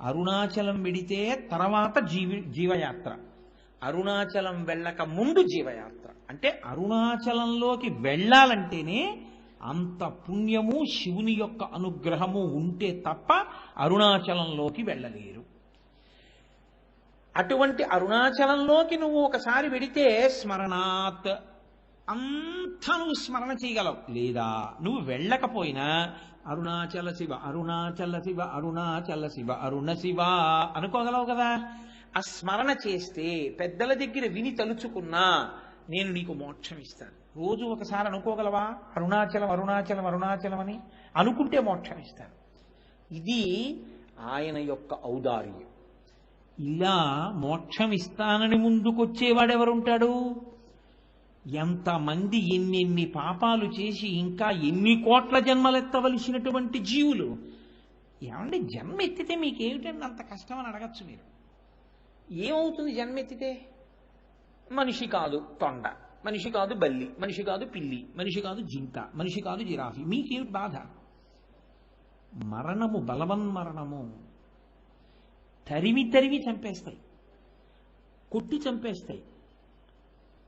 అరుణాచలం వెడితే తర్వాత జీవయాత్ర, అరుణాచలం వెళ్ళక ముందు జీవయాత్ర. అంటే అరుణాచలంలోకి వెళ్ళాలంటేనే అంత పుణ్యము, శివుని యొక్క అనుగ్రహము ఉంటే తప్ప అరుణాచలంలోకి వెళ్ళలేరు. అటువంటి అరుణాచలంలోకి నువ్వు ఒకసారి వెడితే స్మరణాత్ అంతా నువ్వు స్మరణ చేయగలవు. లేదా నువ్వు వెళ్ళకపోయినా అరుణాచల శివ అరుణాచల శివ అరుణాచల శివ అరుణ శివ అనుకోగలవు కదా. ఆ స్మరణ చేస్తే పెద్దల దగ్గర విని తలుచుకున్నా నేను నీకు మోక్షం ఇస్తాను. రోజు ఒకసారి అనుకోగలవా అరుణాచలం అరుణాచలం అరుణాచలం అని? అనుకుంటే మోక్షం ఇస్తాను. ఇది ఆయన యొక్క ఔదార్యం. ఇలా మోక్షం ఇస్తానని ముందుకొచ్చేవాడెవరుంటాడు? ఎంతమంది ఎన్నెన్ని పాపాలు చేసి ఇంకా ఎన్ని కోట్ల జన్మలెత్తవలసినటువంటి జీవులు. ఏమండి జన్మ ఎత్తితే మీకేమిటండి అంత కష్టం అని అడగచ్చు మీరు. ఏమవుతుంది జన్మ ఎత్తితే? మనిషి కాదు తొండ, మనిషి కాదు బల్లి, మనిషి కాదు పిల్లి, మనిషి కాదు జింక, మనిషి కాదు జిరాఫీ. మీకేమిటి బాధ? మరణము బలవన్మరణము. తరిమి తరిమి చంపేస్తాయి, కొట్టి చంపేస్తాయి,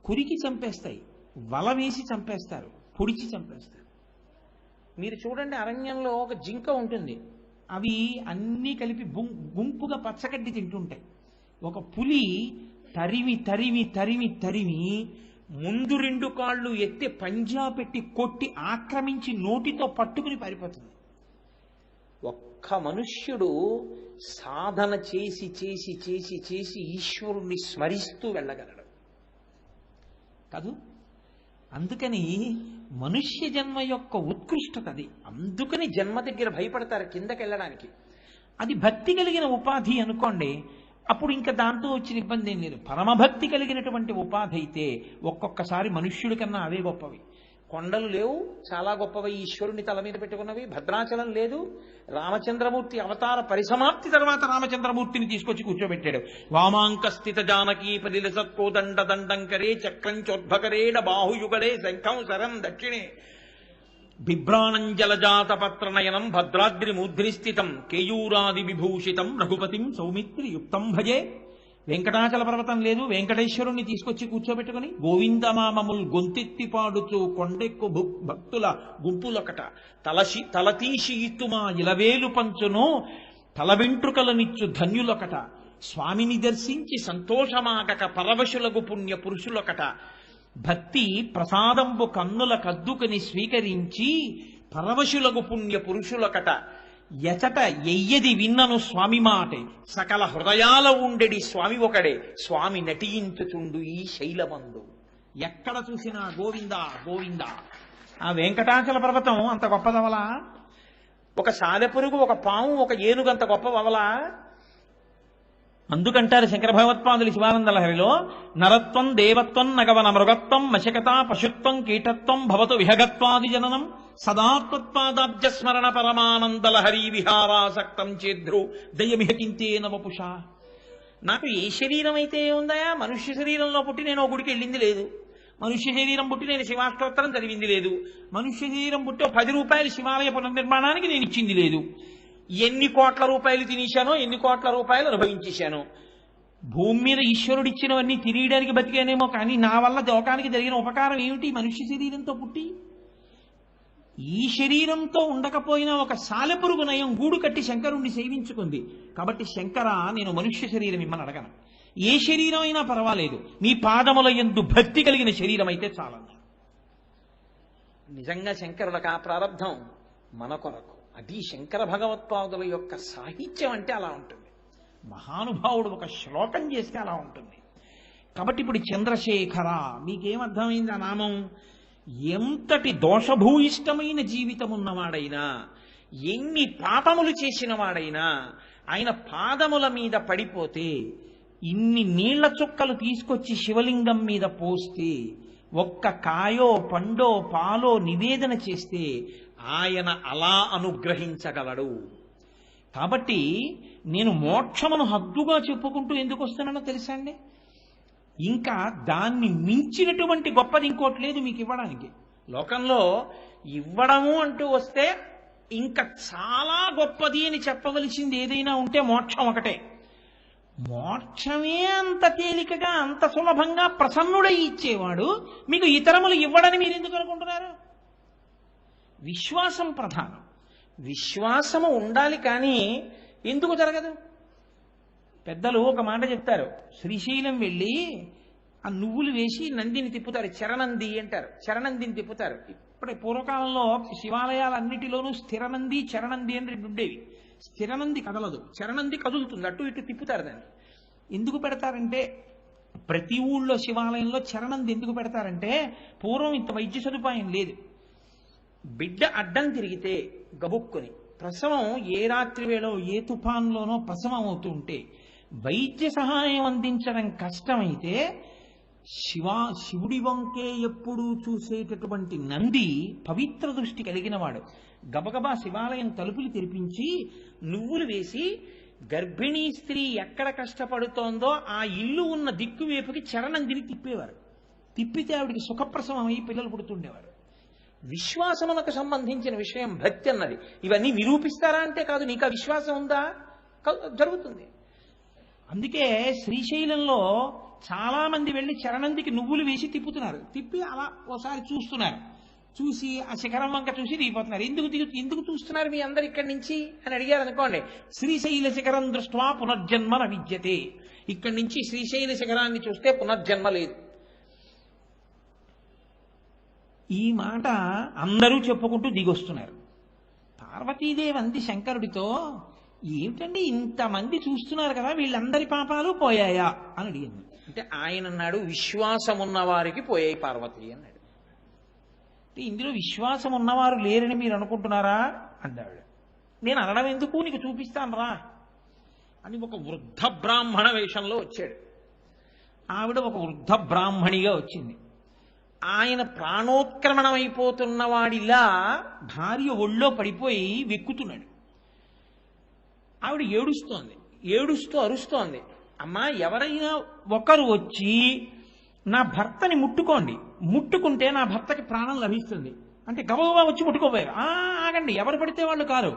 కురికి చంపేస్తాయి, వల వేసి చంపేస్తారు, పొడిచి చంపేస్తారు. మీరు చూడండి అరణ్యంలో ఒక జింక ఉంటుంది, అవి అన్నీ కలిపి గుంపుగా పచ్చగడ్డి తింటుంటాయి. ఒక పులి తరిమి తరిమి తరిమి తరిమి ముందు రెండు కాళ్ళు ఎత్తి పంజా పెట్టి కొట్టి ఆక్రమించి నోటితో పట్టుకుని పారిపోతుంది. ఒక్క మనుష్యుడు సాధన చేసి చేసి చేసి చేసి ఈశ్వరుణ్ణి స్మరిస్తూ వెళ్ళగలడు కాదు. అందుకని మనుష్య జన్మ యొక్క ఉత్కృష్టత అది. అందుకని జన్మ దగ్గర భయపడతారు కిందకి వెళ్ళడానికి. అది భక్తి కలిగిన ఉపాధి అనుకోండి, అప్పుడు ఇంకా దాంతో వచ్చిన ఇబ్బంది ఏం లేదు. పరమభక్తి కలిగినటువంటి ఉపాధి అయితే ఒక్కొక్కసారి మనుష్యుడి కన్నా అవే గొప్పవి. కొండలు లేవు, చాలా గొప్పవి ఈశ్వరుని తల మీద పెట్టుకున్నవి. భద్రాచలం లేదు, రామచంద్రమూర్తి అవతార పరిసమాప్తి తర్వాత రామచంద్రమూర్తిని తీసుకొచ్చి కూర్చోబెట్టాడు. వామాంక స్థిత జానకీ పరిలసత్కోదండ దండంకరే చక్రం చోద్భకరేణ బాహుయుగలే శంఖం శరం దక్షిణే బిభ్రాణంజలజాత పత్రనయనం భద్రాద్రి మూర్ధ్నిస్థితం కేయూరాది విభూషితం రఘుపతిం సౌమిత్రియుక్తం భజే. వెంకటాచల పర్వతం లేదు, వెంకటేశ్వరుణ్ణి తీసుకొచ్చి కూర్చోబెట్టుకుని గోవిందమామముల్ గొంతెత్తి పాడుచు కొండెక్కు భక్తుల గుంపులొకట తలతీసి ఇత్తుమా ఇలవేలు పంచును తల వెంట్రుకలనిచ్చు ధన్యులొకట స్వామిని దర్శించి సంతోషమాగక పరవశులగు పుణ్య పురుషులొకట భక్తి ప్రసాదంబు కన్నుల కద్దుకుని స్వీకరించి పరవశులగు పుణ్య పురుషులొకట ఎచట ఎయ్యది విన్నను స్వామి మాటే సకల హృదయాల ఉండెడి స్వామి ఒకడే స్వామి నటించుచుండు ఈ శైలమందు. ఎక్కడ చూసినా గోవింద గోవింద. ఆ వెంకటాచల పర్వతం అంత గొప్పదవలా? ఒక సాలెపురుగు, ఒక పాము, ఒక ఏనుగంత గొప్పవలా? అందుకంటారు శంకర భగవత్పాదులు శివానంద లహరిలో, నరత్వం దేవత్వం నగవన మృగత్వం మశకత పశుత్వం కీటత్వం భవతు విహగత్వాది జననం సదాత్మత్పాదాబ్జస్మరణ పరమానంద లహరీ విహారాసక్తం చేద్రు దయమిహ కింతే నవపుష. నాకు ఏ శరీరం అయితే ఉందాయా? మనుష్య శరీరంలో పుట్టి నేను ఒక గుడికి వెళ్ళింది లేదు, మనుష్య శరీరం పుట్టి నేను శివాష్టోత్తరం చదివింది లేదు, మనుష్య శరీరం పుట్టి 10 రూపాయలు శివాలయ పునర్నిర్మాణానికి నేను ఇచ్చింది లేదు. ఎన్ని కోట్ల రూపాయలు తినేశానో, ఎన్ని కోట్ల రూపాయలు అనుభవించేశానో. భూమి మీద ఈశ్వరుడు ఇచ్చినవన్నీ తిరిగడానికి బతికానేమో, కానీ నా వల్ల లోకానికి జరిగిన ఉపకారం ఏమిటి? మనుష్య శరీరంతో పుట్టి ఈ శరీరంతో ఉండకపోయినా ఒక సాలెపురుగు నయం గూడు కట్టి శంకరుణ్ణి సేవించుకుంది. కాబట్టి శంకర నేను మనుష్య శరీరం ఇమ్మని అడగను, ఏ శరీరం అయినా పర్వాలేదు, నీ పాదముల యందు భక్తి కలిగిన శరీరం అయితే చాలన్నా. నిజంగా శంకరులకు ఆ ప్రారంధం మన కొరకు. అది శంకర భగవత్పాదుల యొక్క సాహిత్యం అంటే అలా ఉంటుంది. మహానుభావుడు ఒక శ్లోకం చేస్తే అలా ఉంటుంది. కాబట్టి ఇప్పుడు చంద్రశేఖర మీకేమర్థమైంది ఆ నామం? ఎంతటి దోషభూయిష్టమైన జీవితం ఉన్నవాడైనా, ఎన్ని పాపములు చేసిన వాడైనా ఆయన పాదముల మీద పడిపోతే ఇన్ని నీళ్ల చుక్కలు తీసుకొచ్చి శివలింగం మీద పోస్తే ఒక్క కాయో పండో పాలో నివేదన చేస్తే ఆయన అలా అనుగ్రహించగలడు. కాబట్టి నేను మోక్షమును హద్దుగా చెప్పుకుంటూ ఎందుకు వస్తున్నానో తెలుసా అండి? ఇంకా దాన్ని మించినటువంటి గొప్పది ఇంకోటి లేదు మీకు ఇవ్వడానికి. లోకంలో ఇవ్వడము అంటూ వస్తే ఇంకా చాలా గొప్పది అని చెప్పవలసింది ఏదైనా ఉంటే మోక్షం ఒకటే. మోక్షమే అంత తేలికగా అంత సులభంగా ప్రసన్నుడై ఇచ్చేవాడు మీకు ఇతరములు ఇవ్వడని మీరు ఎందుకు అనుకుంటున్నారు? విశ్వాసం ప్రధానం. విశ్వాసము ఉండాలి, కానీ ఎందుకు జరగదు? పెద్దలు ఒక మాట చెప్తారు. శ్రీశైలం వెళ్ళి ఆ నువ్వులు వేసి నందిని తిప్పుతారు, చరణంది అంటారు, చరణందిని తిప్పుతారు. ఇప్పుడే పూర్వకాలంలో శివాలయాలన్నిటిలోనూ స్థిరనంది చరణంది అని రెండు ఉండేవి. స్థిరనంది కదలదు, చరణంది కదులుతుంది, అటు ఇటు తిప్పుతారు దాన్ని. ఎందుకు పెడతారంటే, ప్రతి ఊళ్ళో శివాలయంలో చరణంది ఎందుకు పెడతారంటే, పూర్వం ఇంత వైద్య సదుపాయం లేదు. బిడ్డ అడ్డం తిరిగితే గబుక్కుని ప్రసవం ఏ రాత్రి వేళో ఏ తుఫాన్లోనో ప్రసవం అవుతూ ఉంటే వైద్య సహాయం అందించడం కష్టమైతే శివుడి వంకే ఎప్పుడూ చూసేటటువంటి నంది పవిత్ర దృష్టి కలిగిన వాడు గబగబా శివాలయం తలుపులు తెరిపించి నువ్వులు వేసి గర్భిణీ స్త్రీ ఎక్కడ కష్టపడుతోందో ఆ ఇల్లు ఉన్న దిక్కు వైపుకి చరణందిని తిప్పేవారు. తిప్పితే ఆవిడికి సుఖప్రసవం అయ్యి పిల్లలు పుడుతుండేవారు. విశ్వాసమునకు సంబంధించిన విషయం భక్తి అన్నది. ఇవన్నీ నిరూపిస్తారా అంటే కాదు, నీకు ఆ విశ్వాసం ఉందా, జరుగుతుంది. అందుకే శ్రీశైలంలో చాలా మంది వెళ్ళి చరణందికి నువ్వులు వేసి తిప్పుతున్నారు. తిప్పి అలా ఒకసారి చూస్తున్నారు, చూసి ఆ శిఖరం వంక చూసి దిగిపోతున్నారు. ఎందుకు చూస్తున్నారు మీ అందరు ఇక్కడి నుంచి అని అడిగారు అనుకోండి. శ్రీశైల శిఖరం దృష్ట్వా పునర్జన్మ న విద్యతే. ఇక్కడి నుంచి శ్రీశైల శిఖరాన్ని చూస్తే పునర్జన్మ లేదు. ఈ మాట అందరూ చెప్పుకుంటూ దిగొస్తున్నారు. పార్వతీదేవి అంది శంకరుడితో, ఏమిటండి ఇంతమంది చూస్తున్నారు కదా, వీళ్ళందరి పాపాలు పోయాయా అని అడిగింది. అంటే ఆయన అన్నాడు, విశ్వాసం ఉన్న వారికి పోయాయి పార్వతి అన్నాడు. ఇందులో విశ్వాసం ఉన్నవారు లేరని మీరు అనుకుంటున్నారా అన్నాడు. నేను అనడం ఎందుకు, నీకు చూపిస్తాను రా అని ఒక వృద్ధ బ్రాహ్మణ వేషంలో వచ్చాడు. ఆవిడ ఒక వృద్ధ బ్రాహ్మణిగా వచ్చింది. ఆయన ప్రాణోత్క్రమణం అయిపోతున్న వాడిలా భార్య ఒళ్ళో పడిపోయి వెక్కుతున్నాడు. ఆవిడ ఏడుస్తోంది, ఏడుస్తూ అరుస్తోంది, అమ్మా ఎవరైనా ఒకరు వచ్చి నా భర్తని ముట్టుకోండి, ముట్టుకుంటే నా భర్తకి ప్రాణం లభిస్తుంది అంటే గబగబా వచ్చి ముట్టుకోపోయారు. ఆగండి, ఎవరు పడితే వాళ్ళు కాదు,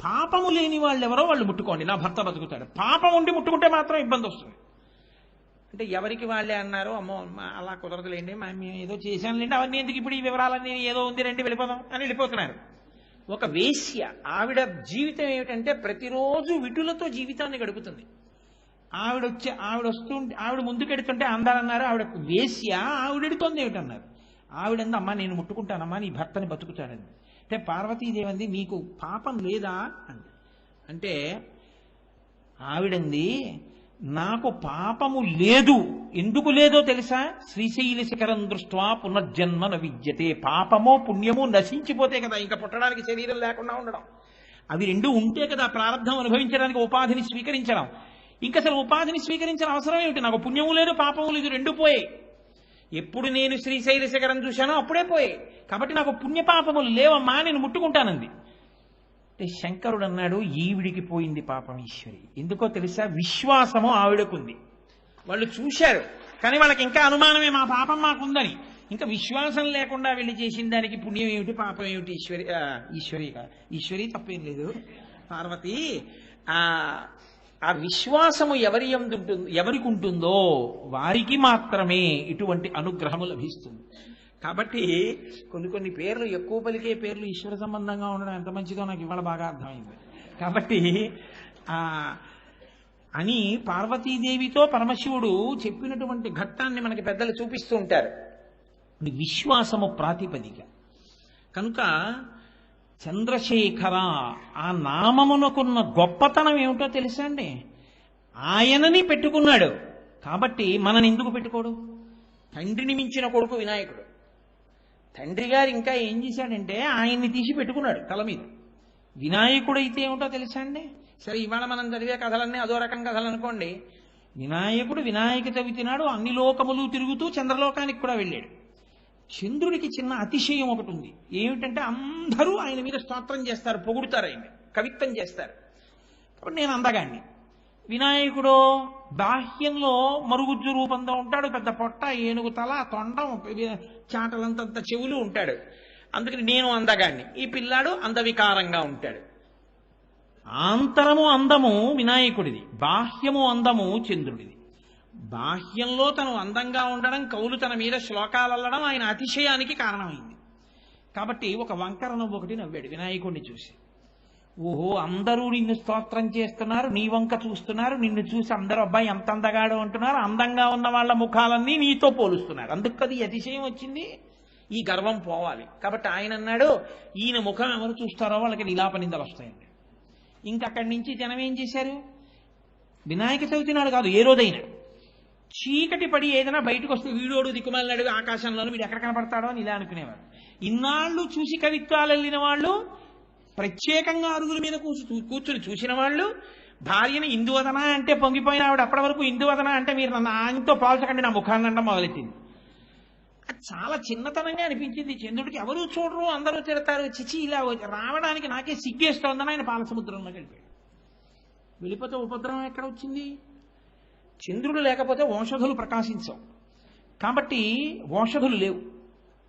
పాపము లేని వాళ్ళు ఎవరో వాళ్ళు ముట్టుకోండి, నా భర్త బతుకుతాడు. పాపం ఉండి ముట్టుకుంటే మాత్రం ఇబ్బంది వస్తుంది. అంటే ఎవరికి వాళ్ళే అన్నారు, అమ్మో అలా కుదరదులేండి, మేము ఏదో చేశానులేండి, అవన్నీ ఎందుకు ఇప్పుడు ఈ వివరాలన్నీ, ఏదో ఉంది రండి వెళ్ళిపోదాం అని వెళ్ళిపోతున్నారు. ఒక వేశ్య, ఆవిడ జీవితం ఏమిటంటే ప్రతిరోజు విటులతో జీవితాన్ని గడుపుతుంది. ఆవిడ ముందుకెడుతుంటే అందరూ అన్నారు ఆవిడ వేశ్య, ఆవిడెడుతోంది ఏమిటన్నారు. ఆవిడంది, అమ్మా నేను ముట్టుకుంటానమ్మా, నీ భర్తని బతుకుతాడండి. అంటే పార్వతీదేవి అంది, నీకు పాపం లేదా అంది. అంటే ఆవిడంది, నాకు పాపము లేదు. ఎందుకు లేదో తెలుసా, శ్రీశైల శిఖరం దృష్ట్వా పునర్జన్మ న విద్యతే. పాపమో పుణ్యమో నశించిపోతే కదా ఇంకా పుట్టడానికి శరీరం లేకుండా ఉండడం. అవి రెండు ఉంటే కదా ప్రారంధం అనుభవించడానికి ఉపాధిని స్వీకరించడం. ఇంకా అసలు ఉపాధిని స్వీకరించిన అవసరం ఏమిటి, నాకు పుణ్యము లేదు పాపము లేదు, రెండు పోయాయి. ఎప్పుడు నేను శ్రీశైల శిఖరం చూశానో అప్పుడే పోయాయి. కాబట్టి నాకు పుణ్యపాపములు లేవమ్మా, నేను ముట్టుకుంటానంది. అంటే శంకరుడు అన్నాడు, ఈవిడికి పోయింది పాపం ఈశ్వరి. ఎందుకో తెలుసా, విశ్వాసము ఆవిడకుంది. వాళ్ళు చూశారు కానీ వాళ్ళకి ఇంకా అనుమానమే, మా పాపం మాకుందని. ఇంకా విశ్వాసం లేకుండా వెళ్ళి చేసిన దానికి పుణ్యం ఏమిటి పాపం ఏమిటి. ఈశ్వరి తప్పేం లేదు, పార్వతి ఆ విశ్వాసము ఎవరికి ఉంటుందో వారికి మాత్రమే ఇటువంటి అనుగ్రహము లభిస్తుంది. కాబట్టి కొన్ని పేర్లు, ఎక్కువ పలికే పేర్లు ఈశ్వర సంబంధంగా ఉండడం ఎంత మంచిదో నాకు ఇవాళ బాగా అర్థమైంది. కాబట్టి అని పార్వతీదేవితో పరమశివుడు చెప్పినటువంటి ఘట్టాన్ని మనకి పెద్దలు చూపిస్తూ ఉంటారు. విశ్వాసము ప్రాతిపదిక కనుక చంద్రశేఖర ఆ నామమునకున్న గొప్పతనం ఏమిటో తెలుసా అండి. ఆయనని పెట్టుకున్నాడు కాబట్టి మనని ఎందుకు పెట్టుకోడు. తండ్రిని మించిన కొడుకు వినాయకుడు. తండ్రి గారు ఇంకా ఏం చేశాడంటే ఆయన్ని తీసి పెట్టుకున్నాడు తల మీద. వినాయకుడైతే ఏమిటో తెలుసా అండి. సరే ఇవాళ మనం చదివే కథలన్నీ అదో రకం కథలు అనుకోండి. వినాయకుడు వినాయక చవితి నాడు అన్ని లోకములు తిరుగుతూ చంద్రలోకానికి కూడా వెళ్ళాడు. చంద్రుడికి చిన్న అతిశయం ఒకటి ఉంది. ఏమిటంటే అందరూ ఆయన మీద స్తోత్రం చేస్తారు, పొగుడుతారు, ఆయన కవిత్వం చేస్తారు. కాబట్టి నేను అందగాన్ని. వినాయకుడు బాహ్యంలో మరుగుజ్జు రూపంతో ఉంటాడు, పెద్ద పొట్ట, ఏనుగు తల, తొండం, చాటలంతంత చెవులు ఉంటాడు. అందుకని నేను అందగాన్ని, ఈ పిల్లాడు అందవికారంగా ఉంటాడు. ఆంతరము అందము వినాయకుడిది, బాహ్యము అందము చంద్రుడిది. బాహ్యంలో తను అందంగా ఉండడం, కవులు తన మీద శ్లోకాలు అల్లడం ఆయన అతిశయానికి కారణమైంది. కాబట్టి ఒక వంకర నవ్వు ఒకటి నవ్వాడు వినాయకుడిని చూసి. ఓహో అందరూ నిన్ను స్తోత్రం చేస్తున్నారు, నీ వంక చూస్తున్నారు, నిన్ను చూసి అందరూ అబ్బాయి ఎంత అందగాడు అంటున్నారు, అందంగా ఉన్న వాళ్ళ ముఖాలన్నీ నీతో పోలుస్తున్నారు. అందుకు కదా ఈ అతిశయం వచ్చింది, ఈ గర్వం పోవాలి. కాబట్టి ఆయన అన్నాడు, ఈయన ముఖం ఎవరు చూస్తారో వాళ్ళకి నీలాప నిందలు వస్తాయండి. ఇంకక్కడి నుంచి జనం ఏం చేశారు, వినాయక చవితి నాడు కాదు ఏ రోజైనా చీకటి పడి ఏదైనా బయటకు వస్తే వీడోడు దిక్కుమాలినాడు ఆకాశంలోనూ వీడు ఎక్కడ కనపడతాడో అని ఇలా అనుకునేవారు. ఇన్నాళ్ళు చూసి కవిత్వాలు వెళ్ళిన వాళ్ళు, ప్రత్యేకంగా అరుగుల మీద కూర్చుని చూసిన వాళ్ళు, భార్యని ఇందువదన అంటే పొంగిపోయిన ఆవిడ అప్పటి వరకు ఇందువదన అంటే మీరు నన్ను ఆయనతో పోల్చకండి నా ముఖాన్ని అంట మొదలెట్టింది. అది చాలా చిన్నతనంగా అనిపించింది. చంద్రుడికి ఎవరు చూడరు, అందరూ తిడతారు, చిచి ఇలా రావడానికి నాకే సిగ్గేస్తోందని ఆయన పాలసముద్రంలోకి వెళ్ళిపోయాడు. వెళ్ళిపోతే ఉపద్రవం ఎక్కడ వచ్చింది? చంద్రుడు లేకపోతే ఓషధులు ప్రకాశించవు, కాబట్టి ఓషధులు లేవు.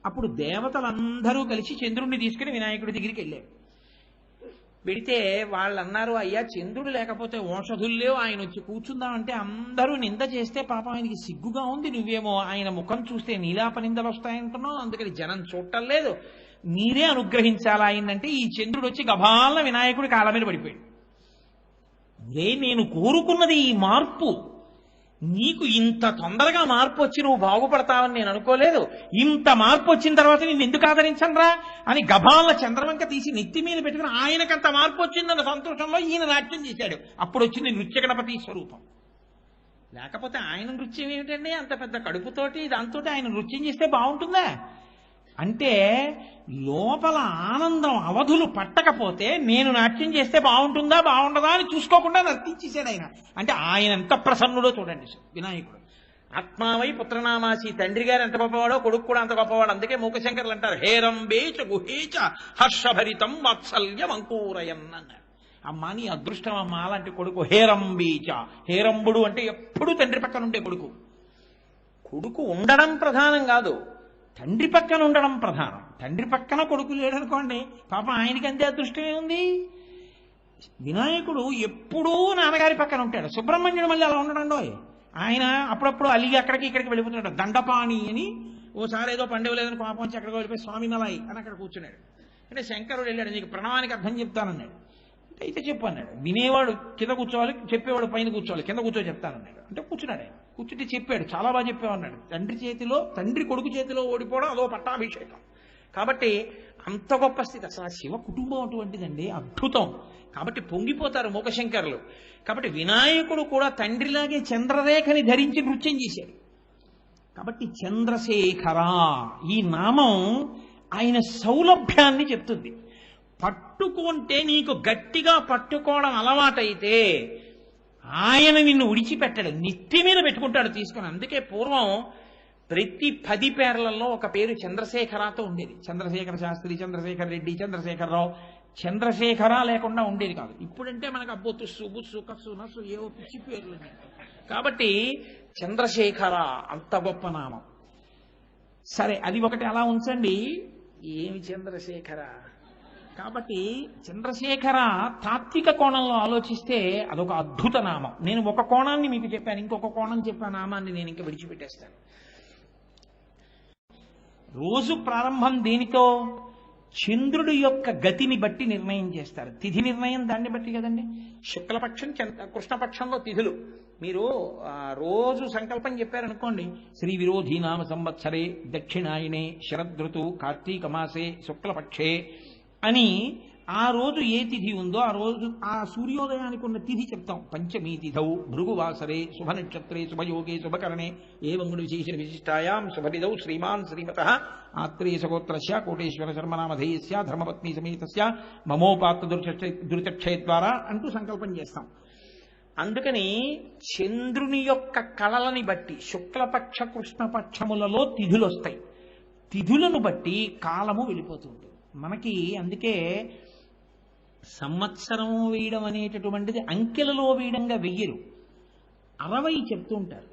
అప్పుడు దేవతలందరూ కలిసి చంద్రుడిని తీసుకుని వినాయకుడి దగ్గరికి వెళ్ళారు. వెడితే వాళ్ళు అన్నారు, అయ్యా చంద్రుడు లేకపోతే ఓషధులు లేవు, ఆయన వచ్చి కూర్చుందామంటే అందరూ నింద చేస్తే పాపం ఆయనకి సిగ్గుగా ఉంది, నువ్వేమో ఆయన ముఖం చూస్తే నీలాప నిందలు వస్తాయంటున్నావు, అందుకని జనం చూడటం లేదు, మీరే అనుగ్రహించాలా ఆయనంటే ఈ చంద్రుడు వచ్చి గభాల వినాయకుడి కాళ్ళ మీద పడిపోయాడు. నేను కోరుకున్నది ఈ మార్పు, నీకు ఇంత తొందరగా మార్పు వచ్చి నువ్వు బాగుపడతావని నేను అనుకోలేదు, ఇంత మార్పు వచ్చిన తర్వాత నేను ఎందుకు ఆదరించనరా అని గభాల చంద్రవంక తీసి నెత్తి మీద పెట్టుకుని ఆయనకంత మార్పు వచ్చిందన్న సంతోషంలో ఈయన నాట్యం చేశాడు. అప్పుడు వచ్చింది నృత్య గణపతి స్వరూపం. లేకపోతే ఆయన నృత్యం ఏమిటండి, అంత పెద్ద కడుపుతోటి దాంతో ఆయన నృత్యం చేస్తే బాగుంటుందా అంటే, లోపల ఆనందం అవధులు పట్టకపోతే నేను నాట్యం చేస్తే బాగుంటుందా బాగుండదా అని చూసుకోకుండా నర్తించేశాడు ఆయన. అంటే ఆయన ఎంత ప్రసన్నుడో చూడండి వినాయకుడు. ఆత్మావై పుత్రనామాసి, తండ్రి గారు ఎంత గొప్పవాడో కొడుకు కూడా అంత గొప్పవాడు. అందుకే మూకశంకర్లు అంటారు హేరంబేచ గుహేచ హర్షభరితం వాత్సల్యం అంకూరయన్ అన్నారు. అమ్మా నీ అదృష్టం అమ్మా అలాంటి కొడుకు. హేరంబీచ, హేరంబుడు అంటే ఎప్పుడూ తండ్రి పక్కన ఉండే కొడుకు. కొడుకు ఉండడం ప్రధానం కాదు, తండ్రి పక్కన ఉండడం ప్రధానం. తండ్రి పక్కన కొడుకు లేడనుకోండి, పాపం ఆయనకి అంతే అదృష్టమే ఉంది. వినాయకుడు ఎప్పుడూ నాన్నగారి పక్కన ఉంటాడు. సుబ్రహ్మణ్యుడు మళ్ళీ అలా ఉండడండో, ఆయన అప్పుడప్పుడు అలిగి అక్కడికి ఇక్కడికి వెళ్ళిపోతున్నాడు. దండపాణి అని ఓసారి ఏదో పండుగ లేదని కోపం వచ్చి అక్కడికి వెళ్ళిపోయి స్వామి నలాయి అని అక్కడ కూర్చున్నాడు. అంటే శంకరుడు వెళ్ళాడు, నీకు ప్రణవానికి అర్థం చెప్తానన్నాడు. అయితే చెప్పు అన్నాడు. వినేవాడు కింద కూర్చోవాలి, చెప్పేవాడు పైన కూర్చోవాలి, కింద కూర్చో చెప్తానన్నాడు. అంటే కూర్చున్నాడు. ఆయన కూర్చుంటే చెప్పాడు, చాలా బాగా చెప్పామన్నాడు. తండ్రి కొడుకు చేతిలో ఓడిపోవడం అదో పట్టాభిషేకం. కాబట్టి అంత గొప్ప స్థితి. అసలు ఆ శివ కుటుంబం అటువంటిదండి, అద్భుతం. కాబట్టి పొంగిపోతారు మూకశంకరులు. కాబట్టి వినాయకుడు కూడా తండ్రిలాగే చంద్రరేఖని ధరించి నృత్యం చేశాడు. కాబట్టి చంద్రశేఖర ఈ నామం ఆయన సౌలభ్యాన్ని చెప్తుంది. పట్టుకుంటే నీకు గట్టిగా పట్టుకోవడం అలవాటైతే ఆయన నిన్ను విడిచిపెట్టాడు, నెత్తి మీద పెట్టుకుంటాడు తీసుకుని. అందుకే పూర్వం ప్రతి 10 పేర్లలో ఒక పేరు చంద్రశేఖరతో ఉండేది. చంద్రశేఖర శాస్త్రి, చంద్రశేఖర్ రెడ్డి, చంద్రశేఖరరావు. చంద్రశేఖర లేకుండా ఉండేది కాదు. ఇప్పుడంటే మనకు అబ్బో తుస్సు బుస్సు కస్సు నస్సు ఏవో పిచ్చి పేర్లు. కాబట్టి చంద్రశేఖర అంత గొప్ప నామం. సరే అది ఒకటి అలా ఉంచండి. ఏమి చంద్రశేఖర? కాబట్టి చంద్రశేఖర తాత్విక కోణంలో ఆలోచిస్తే అదొక అద్భుత నామం. నేను ఒక కోణాన్ని మీకు చెప్పాను, ఇంకొక కోణం చెప్పాను, నామాన్ని నేను ఇంకా విడిచిపెట్టేస్తాను. రోజు ప్రారంభం దేనితో? చంద్రుడి యొక్క గతిని బట్టి నిర్ణయం చేస్తారు. తిథి నిర్ణయం దాన్ని బట్టి కదండి. శుక్లపక్షం, కృష్ణపక్షంలో తిథులు. మీరు రోజు సంకల్పం చెప్పారనుకోండి, శ్రీ విరోధీ నామ సంవత్సరే దక్షిణాయనే శరదృతు కార్తీక మాసే శుక్లపక్షే అని ఆ రోజు ఏ తిథి ఉందో ఆ రోజు ఆ సూర్యోదయానికి ఉన్న తిథి చెప్తాం. పంచమీ తిథౌ భృగువాసరే శుభ నక్షత్రే శుభయోగే శుభకరణే ఏవంగుడు విశేష విశిష్టాయాం శుభనిధౌ శ్రీమాన్ శ్రీమతః ఆత్రేయ సగోత్రస్య కోటేశ్వర శర్మనామధేయస్య ధర్మపత్ని సమేతస్య మమోపాత్త దుర్చక్షయ ద్వారా అంటూ సంకల్పం చేస్తాం. అందుకని చంద్రుని యొక్క కళలని బట్టి శుక్లపక్ష కృష్ణపక్షములలో తిథులు వస్తాయి. తిథులను బట్టి కాలము వెళ్ళిపోతుంది మనకి. అందుకే సంవత్సరం వేయడం అనేటటువంటిది అంకెలలో వేయడంగా వెయ్యరు, 60 చెప్తూ ఉంటారు.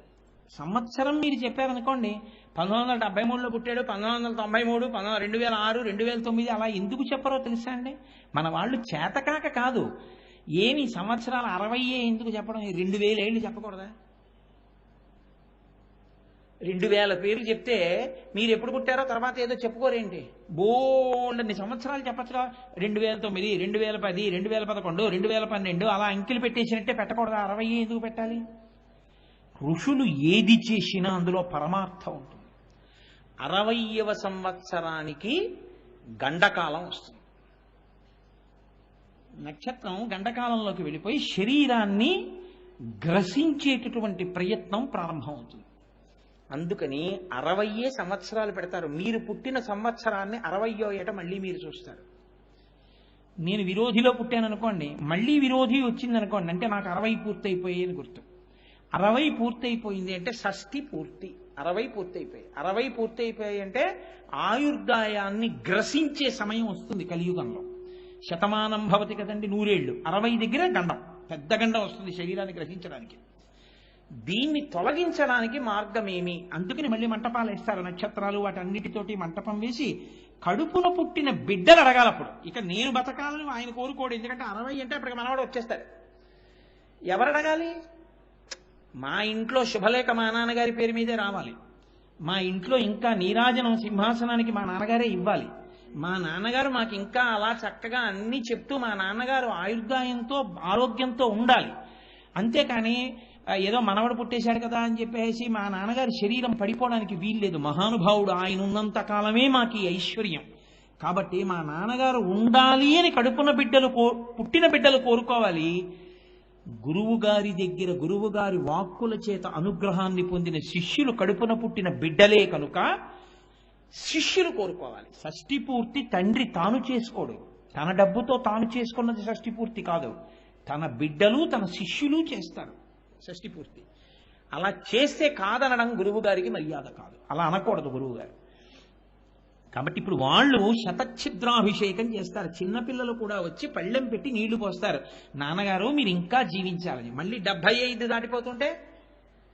సంవత్సరం మీరు చెప్పారనుకోండి, 1973లో పుట్టాడు, 1993, 2006, 2009 అలా ఎందుకు చెప్పరో తెలుసా అండి? మన వాళ్ళు చేతకాక కాదు. ఏమి సంవత్సరాలు 60 ఎందుకు చెప్పడం? 2000 ఏళ్ళు చెప్పకూడదా? 2000 పేర్లు చెప్తే మీరు ఎప్పుడు పుట్టారో తర్వాత ఏదో చెప్పుకోరేంటి? బోల్డన్ని సంవత్సరాలు చెప్పచ్చుగా. 2009, 2010, 2011, 2012 అలా అంకెలు పెట్టేసినట్టే పెట్టకూడదు. 60 ఎందుకు పెట్టాలి? ఋషులు ఏది చేసినా అందులో పరమార్థం ఉంటుంది. 60వ సంవత్సరానికి గండకాలం వస్తుంది. నక్షత్రం గండకాలంలోకి వెళ్ళిపోయి శరీరాన్ని గ్రసించేటటువంటి ప్రయత్నం ప్రారంభమవుతుంది. అందుకని 60 సంవత్సరాలు పెడతారు. మీరు పుట్టిన సంవత్సరాన్ని 60వ ఏట మళ్ళీ మీరు చూస్తారు. నేను విరోధిలో పుట్టాను అనుకోండి, మళ్ళీ విరోధి వచ్చింది అనుకోండి, అంటే నాకు 60 పూర్తయిపోయాయి అని గుర్తు. 60 పూర్తయిపోయింది అంటే షష్ఠి పూర్తి. 60 పూర్తయిపోయాయి. 60 పూర్తయిపోయాయి అంటే ఆయుర్దాయాన్ని గ్రసించే సమయం వస్తుంది కలియుగంలో. శతమానం భవతి కదండి, 100 ఏళ్ళు. 60 దగ్గర గండం, పెద్ద గండం వస్తుంది శరీరాన్ని గ్రహించడానికి. దీన్ని తొలగించడానికి మార్గం ఏమి? అందుకని మళ్ళీ మంటపాలు వేస్తారు. నక్షత్రాలు వాటన్నిటితోటి మంటపం వేసి కడుపున పుట్టిన బిడ్డలు అడగాలప్పుడు. ఇక నేను బతకాలని ఆయన కోరుకోడు. ఎందుకంటే 60 అంటే అప్పటికి మనవాడు వచ్చేస్తాడు. ఎవరు అడగాలి? మా ఇంట్లో శుభలేఖ మా నాన్నగారి పేరు మీదే రావాలి. మా ఇంట్లో ఇంకా నీరాజనం సింహాసనానికి మా నాన్నగారే ఇవ్వాలి. మా నాన్నగారు మాకు ఇంకా అలా చక్కగా అన్నీ చెప్తూ మా నాన్నగారు ఆయుర్దాయంతో ఆరోగ్యంతో ఉండాలి. అంతేకాని ఏదో మనవడు పుట్టేశాడు కదా అని చెప్పేసి మా నాన్నగారి శరీరం పడిపోవడానికి వీల్లేదు. మహానుభావుడు, ఆయన ఉన్నంత కాలమే మాకు ఈ ఐశ్వర్యం. కాబట్టి మా నాన్నగారు ఉండాలి అని పుట్టిన బిడ్డలు కోరుకోవాలి. గురువు గారి దగ్గర గురువు గారి వాక్కుల చేత అనుగ్రహాన్ని పొందిన శిష్యులు కడుపున పుట్టిన బిడ్డలే కనుక శిష్యులు కోరుకోవాలి. షష్ఠి పూర్తి తండ్రి తాను చేసుకోడు. తన డబ్బుతో తాను చేసుకున్నది షష్ఠి పూర్తి కాదు. తన బిడ్డలు తన శిష్యులు చేస్తారు షష్ఠి పూర్తి. అలా చేస్తే కాదనడం గురువు గారికి మర్యాద కాదు. అలా అనకూడదు గురువు గారు. కాబట్టి ఇప్పుడు వాళ్ళు శతఛిద్రాభిషేకం చేస్తారు. చిన్నపిల్లలు కూడా వచ్చి పళ్ళెం పెట్టి నీళ్లు పోస్తారు. నాన్నగారు మీరు ఇంకా జీవించాలని. మళ్ళీ 75 దాటిపోతుంటే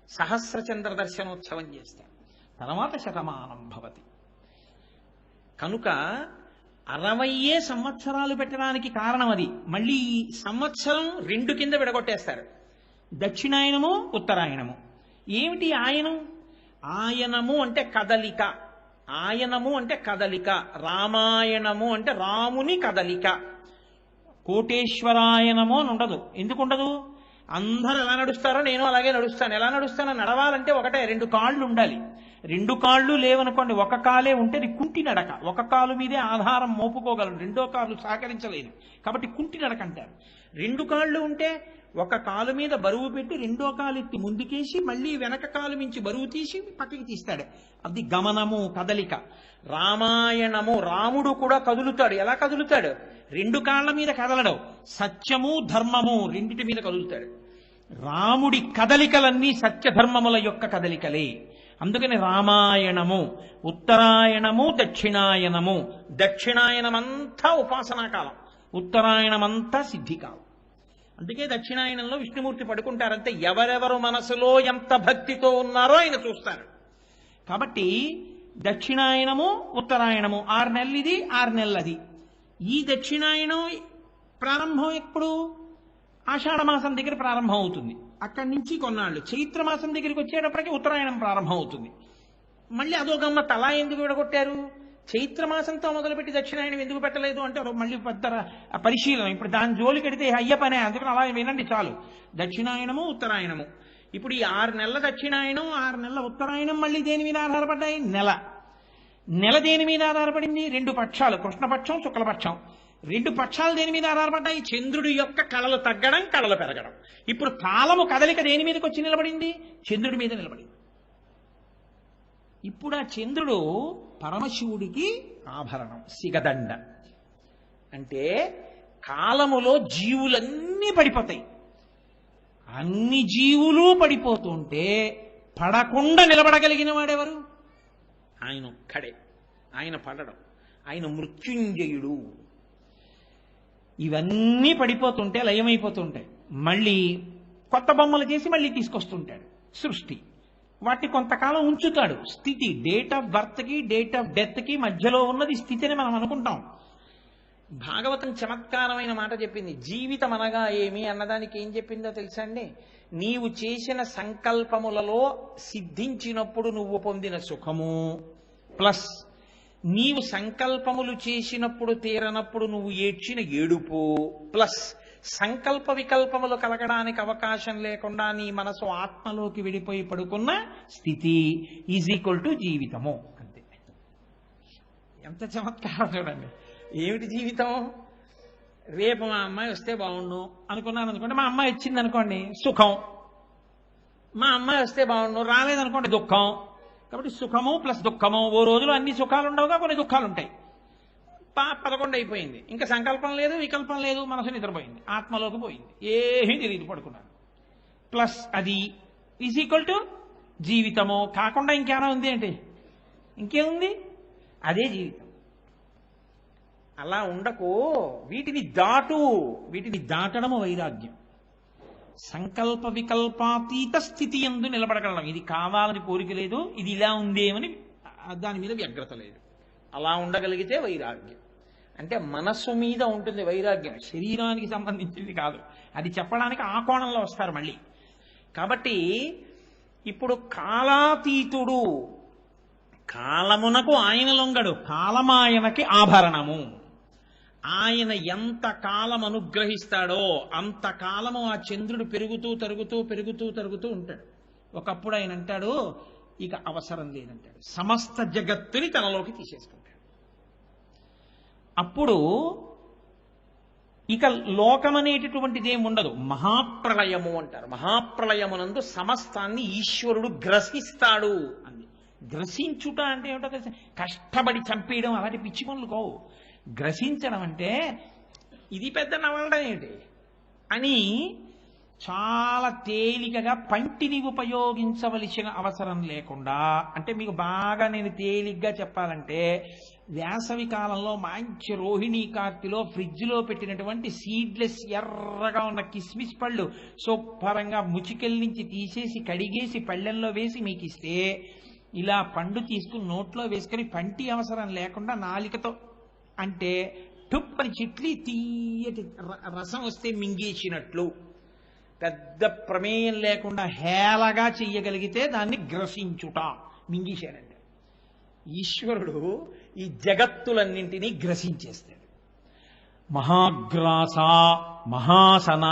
సహస్రచంద్ర దర్శనోత్సవం చేస్తారు. తర్వాత శతమానం భవతి. కనుక 60 సంవత్సరాలు పెట్టడానికి కారణం అది. మళ్ళీ సంవత్సరం 2 కింద విడగొట్టేస్తారు. దక్షిణాయనము, ఉత్తరాయణము. ఏమిటి ఆయనం? ఆయనము అంటే కదలిక. ఆయనము అంటే కదలిక. రామాయణము అంటే రాముని కదలిక. కోటేశ్వరాయనము అని ఉండదు. ఎందుకు ఉండదు? అందరూ ఎలా నడుస్తారో నేను అలాగే నడుస్తాను. ఎలా నడుస్తానో? నడవాలంటే ఒకటే, 2 కాళ్ళు ఉండాలి. 2 కాళ్ళు లేవనుకోండి, ఒక కాలే ఉంటే అది కుంటి నడక. ఒక కాలు మీదే ఆధారం మోపుకోగలరు, 2వ కాలు సహకరించలేదు. కాబట్టి కుంటి నడక అంటారు. 2 కాళ్ళు ఉంటే ఒక కాలు మీద బరువు పెట్టి 2వ కాలు ఎత్తి ముందుకేసి మళ్ళీ వెనక కాలు మించి బరువు తీసి పక్కకి తీస్తాడు. అది గమనము, కదలిక. రామాయణము, రాముడు కూడా కదులుతాడు. ఎలా కదులుతాడు? 2 కాళ్ళ మీద కదలడు. సత్యము ధర్మము రెండిటి మీద కదులుతాడు. రాముడి కదలికలన్నీ సత్యధర్మముల యొక్క కదలికలే. అందుకని రామాయణము, ఉత్తరాయణము, దక్షిణాయనము. దక్షిణాయనమంతా ఉపాసనా కాలం, ఉత్తరాయణమంతా సిద్ధికాలం. అందుకే దక్షిణాయనంలో విష్ణుమూర్తి పడుకుంటారంటే ఎవరెవరు మనసులో ఎంత భక్తితో ఉన్నారో ఆయన చూస్తారు. కాబట్టి దక్షిణాయనము, ఉత్తరాయణము 6 నెలలు ఇది, 6 నెలలు అది. ఈ దక్షిణాయనం ప్రారంభం ఎప్పుడు? ఆషాఢమాసం దగ్గర ప్రారంభం అవుతుంది. అక్కడి నుంచి కొన్నాళ్ళు చైత్రమాసం దగ్గరికి వచ్చేటప్పటికి ఉత్తరాయణం ప్రారంభం అవుతుంది. మళ్ళీ అదో గమ్మత్. అలా ఎందుకు విడగొట్టారు? చైత్రమాసంతో మొదలుపెట్టి దక్షిణాయనం ఎందుకు పెట్టలేదు అంటే మళ్ళీ పెద్ద పరిశీలన. ఇప్పుడు దాని జోలికి పెడితే అయ్య పనే. అందుకని అలా వినండి చాలు. దక్షిణాయనము, ఉత్తరాయణము. ఇప్పుడు ఈ 6 నెలల దక్షిణాయనం, 6 నెలల ఉత్తరాయణం మళ్ళీ దేని మీద ఆధారపడ్డాయి? నెల దేని మీద ఆధారపడింది? 2 పక్షాలు, కృష్ణపక్షం, శుక్లపక్షం. 2 పక్షాలు దేని మీద ఆధారపడ్డాయి? చంద్రుడి యొక్క కళలు తగ్గడం, కళలు పెరగడం. ఇప్పుడు కాలము కదలిక దేని మీదకి వచ్చి నిలబడింది? చంద్రుడి మీద నిలబడింది. ఇప్పుడు ఆ చంద్రుడు పరమశివుడికి ఆభరణం, సిగదండ. అంటే కాలములో జీవులన్నీ పడిపోతాయి. అన్ని జీవులు పడిపోతుంటే పడకుండా నిలబడగలిగిన వాడెవరు? ఆయన ఒక్కడే. ఆయన పడడం, ఆయన మృత్యుంజయుడు. ఇవన్నీ పడిపోతుంటే లయమైపోతుంటాయి. మళ్ళీ కొత్త బొమ్మలు చేసి మళ్ళీ తీసుకొస్తుంటాడు సృష్టి. వాటిని కొంతకాలం ఉంచుతాడు. స్థితి, డేట్ ఆఫ్ బర్త్కి డేట్ ఆఫ్ డెత్కి మధ్యలో ఉన్నది స్థితి అని మనం అనుకుంటాం. భాగవతం చమత్కారమైన మాట చెప్పింది. జీవితం అనగా ఏమి అన్నదానికి ఏం చెప్పిందో తెలుసా అండి? నీవు చేసిన సంకల్పములలో సిద్ధించినప్పుడు నువ్వు పొందిన సుఖము ప్లస్ నీవు సంకల్పములు చేసినప్పుడు తీరనప్పుడు నువ్వు ఏడ్చిన ఏడుపు ప్లస్ సంకల్ప వికల్పములు కలగడానికి అవకాశం లేకుండా నీ మనసు ఆత్మలోకి విడిపోయి పడుకున్న స్థితి ఈజ్ ఈక్వల్ టు జీవితము. అంతే. ఎంత చమత్కారం చూడండి. ఏమిటి జీవితం? రేపు మా అమ్మాయి వస్తే బాగుండు అనుకున్నాను అనుకోండి, మా అమ్మాయి ఇచ్చింది అనుకోండి సుఖం. మా అమ్మాయి వస్తే బాగుండు రాలేదనుకోండి దుఃఖం. కాబట్టి సుఖము ప్లస్ దుఃఖము. ఓ రోజులో అన్ని సుఖాలు ఉండవుగా, కొన్ని దుఃఖాలు ఉంటాయి. 11 అయిపోయింది, ఇంకా సంకల్పం లేదు వికల్పం లేదు, మనసు నిద్రపోయింది, ఆత్మలోకి పోయింది, ఏమీ తెలియదు, పడుకున్నాను. ప్లస్ అది ఈజ్ ఈక్వల్ టు జీవితము. కాకుండా ఇంకేమైనా ఉంది ఏంటి? ఇంకేముంది? అదే జీవితం. అలా ఉండకు, వీటిని దాటు. వీటిని దాటడము వైరాగ్యం. సంకల్ప వికల్పాతీత స్థితి యందు నిలబడగలడం. ఇది కావాలని కోరిక లేదు, ఇది ఇలా ఉందేమని దాని మీద వ్యగ్రత లేదు. అలా ఉండగలిగితే వైరాగ్యం. అంటే మనస్సు మీద ఉంటుంది వైరాగ్యం, శరీరానికి సంబంధించింది కాదు. అది చెప్పడానికి ఆ కోణంలో వస్తారు మళ్ళీ. కాబట్టి ఇప్పుడు కాలాతీతుడు, కాలమునకు ఆయన లొంగడు, కాలమాయనకి ఆభరణము. ఆయన ఎంత కాలం అనుగ్రహిస్తాడో అంత కాలము ఆ చంద్రుడు పెరుగుతూ తరుగుతూ ఉంటాడు. ఒకప్పుడు ఆయన అంటాడు ఇక అవసరం లేదంటాడు, సమస్త జగత్తుని తనలోకి తీసేసుకుంటాడు. అప్పుడు ఇక లోకమనేటటువంటిది ఏముండదు, మహాప్రళయము అంటారు. మహాప్రళయమునందు సమస్తాన్ని ఈశ్వరుడు గ్రసిస్తాడు అంది. గ్రసించుట అంటే ఏమిటో తెలుసు? కష్టపడి చంపేయడం అలాంటి పిచ్చి పనులు కావు. గ్రసించడం అంటే ఇది పెద్ద నవలడం ఏంటి అని చాలా తేలికగా పంటిని ఉపయోగించవలసిన అవసరం లేకుండా, అంటే మీకు బాగా నేను తేలిగ్గా చెప్పాలంటే, వేసవి కాలంలో మంచి రోహిణీ కార్తిలో ఫ్రిడ్జ్లో పెట్టినటువంటి సీడ్లెస్ ఎర్రగా ఉన్న కిస్మిస్ పళ్ళు శుభ్రంగా ముచికెళ్ళ నుంచి తీసేసి కడిగేసి పళ్ళెంలో వేసి మీకు ఇస్తే, ఇలా పండు తీసుకుని నోట్లో వేసుకొని పంటి అవసరం లేకుండా నాలికతో అంటే టుప్పని చిట్లి తీయటి రసం వస్తే మింగేసినట్లు పెద్ద ప్రమేయం లేకుండా హేళగా చెయ్యగలిగితే దాన్ని గ్రసించుట, మింగేశాడంటే. ఈశ్వరుడు ఈ జగత్తులన్నింటినీ గ్రసించేస్తాడు. మహాగ్రాస మహాసన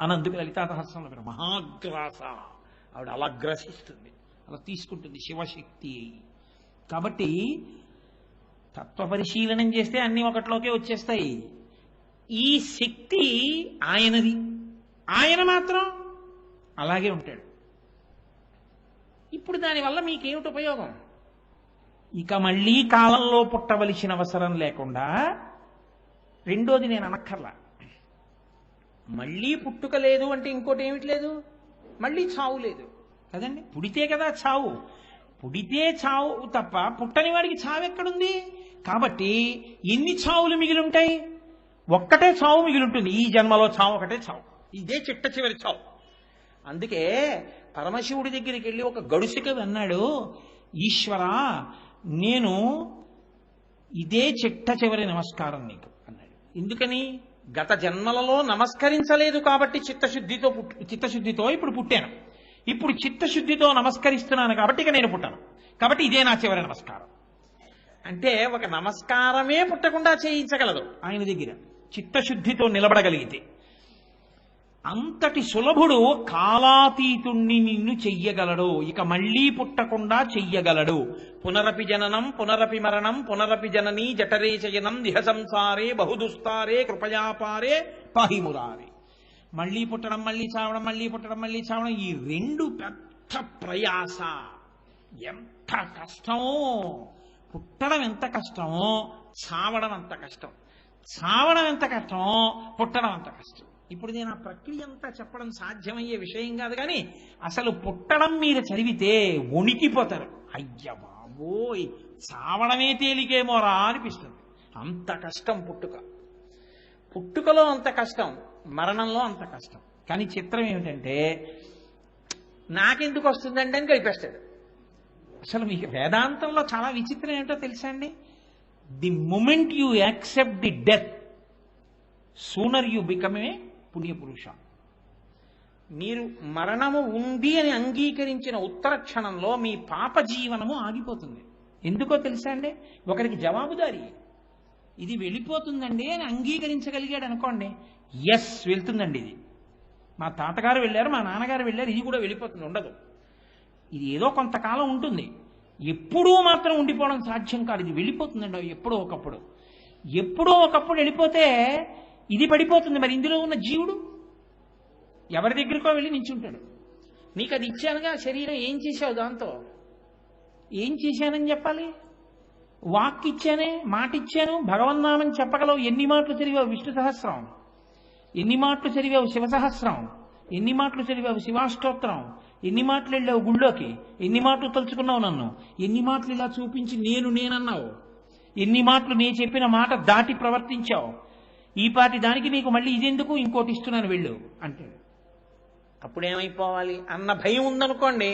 అని అందుకు లలితాసహస్రంలో పేరు. మహాగ్రాస, ఆవిడ అలా గ్రసిస్తుంది, అలా తీసుకుంటుంది శివశక్తి. కాబట్టి తత్వపరిశీలనం చేస్తే అన్ని ఒకటిలోకే వచ్చేస్తాయి. ఈ శక్తి ఆయనది, ఆయన మాత్రం అలాగే ఉంటాడు. ఇప్పుడు దానివల్ల మీకేమిటి ఉపయోగం? ఇక మళ్ళీ కాలంలో పుట్టవలసిన అవసరం లేకుండా, రెండోది నేను అనక్కర్లా, మళ్ళీ పుట్టుక లేదు అంటే ఇంకోటి ఏమిటి లేదు, మళ్ళీ చావు లేదు కదండి. పుడితే కదా చావు, పుడితే చావు తప్ప పుట్టని వాడికి చావు ఎక్కడుంది? కాబట్టి ఎన్ని చావులు మిగిలి ఉంటాయి? ఒక్కటే చావు మిగిలి ఉంటుంది. ఈ జన్మలో చావు ఒకటే చావు, ఇదే చిట్ట చివరి చావు. అందుకే పరమశివుడి దగ్గరికి వెళ్ళి ఒక గడుసుక అన్నాడు, ఈశ్వర నేను ఇదే చిట్ట చివరి నమస్కారం నీకు అన్నాడు. ఎందుకని? గత జన్మలలో నమస్కరించలేదు కాబట్టి చిత్తశుద్ధితో ఇప్పుడు పుట్టాను. ఇప్పుడు చిత్తశుద్ధితో నమస్కరిస్తున్నాను కాబట్టి ఇక నేను పుట్టాను. కాబట్టి ఇదే నా చివరి నమస్కారం. అంటే ఒక నమస్కారమే పుట్టకుండా చేయించగలదు ఆయన దగ్గర, చిత్తశుద్ధితో నిలబడగలిగితే. అంతటి సులభుడు కాలాతీతుణ్ణి నిన్ను చెయ్యగలడు, ఇక మళ్లీ పుట్టకుండా చెయ్యగలడు. పునరపి జననం పునరపి మరణం పునరపి జననీ జఠరే శయనం దిహ సంసారే బహుదుస్తారే కృపయాపారే పాహిమురారే. మళ్లీ పుట్టడం మళ్లీ చావడం, మళ్లీ పుట్టడం మళ్లీ చావడం, ఈ రెండు పెద్ద ప్రయాస. ఎంత కష్టమో! పుట్టడం ఎంత కష్టమో చావడం అంత కష్టం. చావడం ఎంత కష్టమో పుట్టడం అంత కష్టం. ఇప్పుడు నేను ఆ ప్రక్రియ అంతా చెప్పడం సాధ్యమయ్యే విషయం కాదు, కానీ అసలు పుట్టడం మీరు చదివితే వణికిపోతారు. అయ్య బాబోయ్, చావడమే తేలికేమోరా అనిపిస్తుంది. అంత కష్టం పుట్టుక. పుట్టుకలో అంత కష్టం, మరణంలో అంత కష్టం. కానీ చిత్రం ఏమిటంటే, నాకెందుకు వస్తుందండి అని కలిపేస్తాడు. అసలు మీకు వేదాంతంలో చాలా విచిత్రం ఏంటో తెలుసా అండి? The moment you accept the death sooner you become a పుణ్యపురుష. మీరు మరణము ఉంది అని అంగీకరించిన ఉత్తర క్షణంలో మీ పాప జీవనము ఆగిపోతుంది. ఎందుకో తెలుసా అండి? ఒకరికి జవాబుదారి ఇది వెళ్ళిపోతుందండి అని అంగీకరించగలిగాడు అనుకోండి, ఎస్ వెళ్తుందండి, ఇది మా తాతగారు వెళ్ళారు, మా నాన్నగారు వెళ్ళారు, ఇది కూడా వెళ్ళిపోతుంది, ఉండదు. ఇది ఏదో కొంతకాలం ఉంటుంది, ఎప్పుడూ మాత్రం ఉండిపోవడం సాధ్యం కాదు. ఇది వెళ్ళిపోతుందండి ఎప్పుడో ఒకప్పుడు. ఎప్పుడో ఒకప్పుడు వెళ్ళిపోతే ఇది పడిపోతుంది. మరి ఇందులో ఉన్న జీవుడు ఎవరి దగ్గరికో వెళ్ళి నించుంటాడు. నీకు అది ఇచ్చానుగా శరీరం, ఏం చేశావు దాంతో? ఏం చేశానని చెప్పాలి? వాక్ ఇచ్చానే, మాట ఇచ్చాను, భగవన్నామం చెప్పగలవు. ఎన్ని మాటలు చదివావు విష్ణు సహస్రం, ఎన్ని మాటలు చదివావు శివ సహస్రం, ఎన్ని మాటలు చదివావు శివాష్టోత్తరం, ఎన్ని మాటలు వెళ్ళావు గుళ్ళోకి, ఎన్ని మాటలు తలుచుకున్నావు నన్ను, ఎన్ని మాటలు ఇలా చూపించి నేనన్నావు, ఎన్ని మాటలు నేను చెప్పిన మాట దాటి ప్రవర్తించావు. ఈ పాటి దానికి నీకు మళ్ళీ ఇదెందుకు, ఇంకోటి ఇస్తున్నాను వెళ్ళు అంటాడు. అప్పుడేమైపోవాలి అన్న భయం ఉందనుకోండి,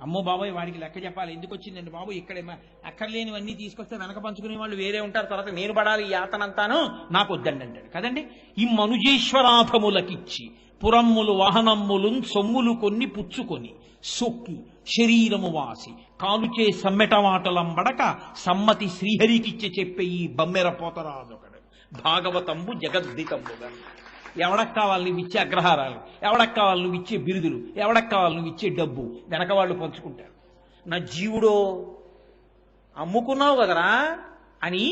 అమ్మో బాబాయ్ వాడికి లెక్క చెప్పాలి, ఎందుకు వచ్చిందండి బాబు, ఇక్కడే అక్కర్లేనివన్నీ తీసుకొస్తే వెనక పంచుకునే వాళ్ళు వేరే ఉంటారు, తర్వాత నేను పడాలి ఈ యాతనంతాను, నాకు వద్దండి అంటాడు కదండి. ఈ మనుజేశ్వరాభములకిచ్చి పురమ్ములు వాహనమ్ములు సొమ్ములు కొన్ని పుచ్చుకొని సొక్కి శరీరము వాసి కాలుచే సమ్మెటవాటలంబడక సమ్మతి శ్రీహరికిచ్చి చెప్పే ఈ బమ్మెర పోతరాదొకడు భాగవతంబు జగద్దితంబుగా. ఎవడకు కావాలి నువ్వు ఇచ్చే అగ్రహారాలు, ఎవడకు కావాలి నువ్వు ఇచ్చే బిరుదులు, ఎవడకు కావాలి నువ్వు ఇచ్చే డబ్బు, వెనక వాళ్ళు పంచుకుంటారు. నా జీవుడో అమ్ముకున్నావు కదరా అని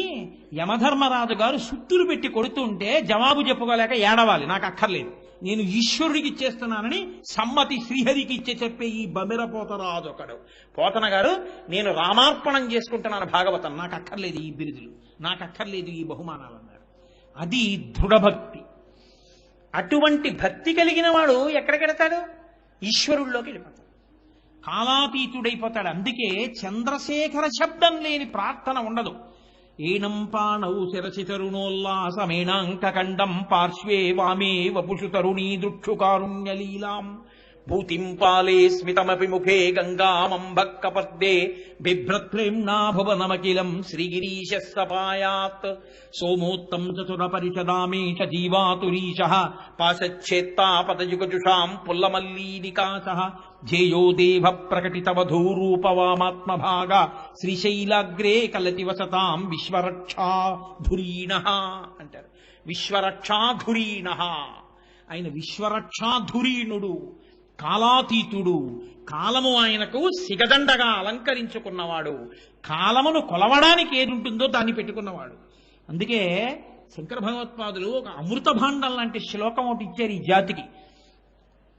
యమధర్మరాజు గారు సుత్తులు పెట్టి కొడుతుంటే జవాబు చెప్పుకోలేక ఏడవాలి, నాకు అక్కర్లేదు, నేను ఈశ్వరుడికి ఇచ్చేస్తున్నానని సమ్మతి శ్రీహరికి ఇచ్చే చెప్పే ఈ బమిర పోతరాజు ఒకడు. పోతన గారు నేను రామార్పణం చేసుకుంటున్నాను భాగవతం, నాకు అక్కర్లేదు ఈ బిరుదులు, నాకు అక్కర్లేదు ఈ బహుమానాలు అన్నారు. అది దృఢభక్తి. అటువంటి భక్తి కలిగిన వాడు ఎక్కడికెడతాడు? ఈశ్వరుల్లోకి వెళ్ళిపోతాడు, కాలాతీతుడైపోతాడు. అందుకే చంద్రశేఖర శబ్దం లేని ప్రార్థన ఉండదు. ఏనం పాణౌ శిరసి తరుణోల్లాసమేణాంకకండం పార్శ్వే వామే వపుషు తరుణీ దృక్షుకారుణ్యలీలాం భూతిం పాలే స్మితమపి ముఖే గంగామంభక్కపద్దే బిభ్రత్ప్రేమ్నా భువనమఖిలం శ్రీగిరీశ సపాయాత్ సోమోత్తం చతురపరిషదామేష జీవాతురీశ పాశచ్ఛేత్తాపతయుగజుషాం పుల్లమల్లీనికాశ ధ్యేయో దేవ ప్రకటితవధూరూపవామాత్మభాగ శ్రీశైలాగ్రే కలతి వసతాం విశ్వరక్షాధురీణ అంటారు. విశ్వరక్షాధురీణ, ఆయన విశ్వరక్షాధురీణుడు, కాలాతీతుడు, కాలము ఆయనకు సిగదండగా అలంకరించుకున్నవాడు, కాలమును కొలవడానికి ఏది ఉంటుందో దాన్ని పెట్టుకున్నవాడు. అందుకే శంకర భగవత్పాదులు ఒక అమృత భాండం లాంటి శ్లోకం ఒకటి ఇచ్చారు ఈ జాతికి.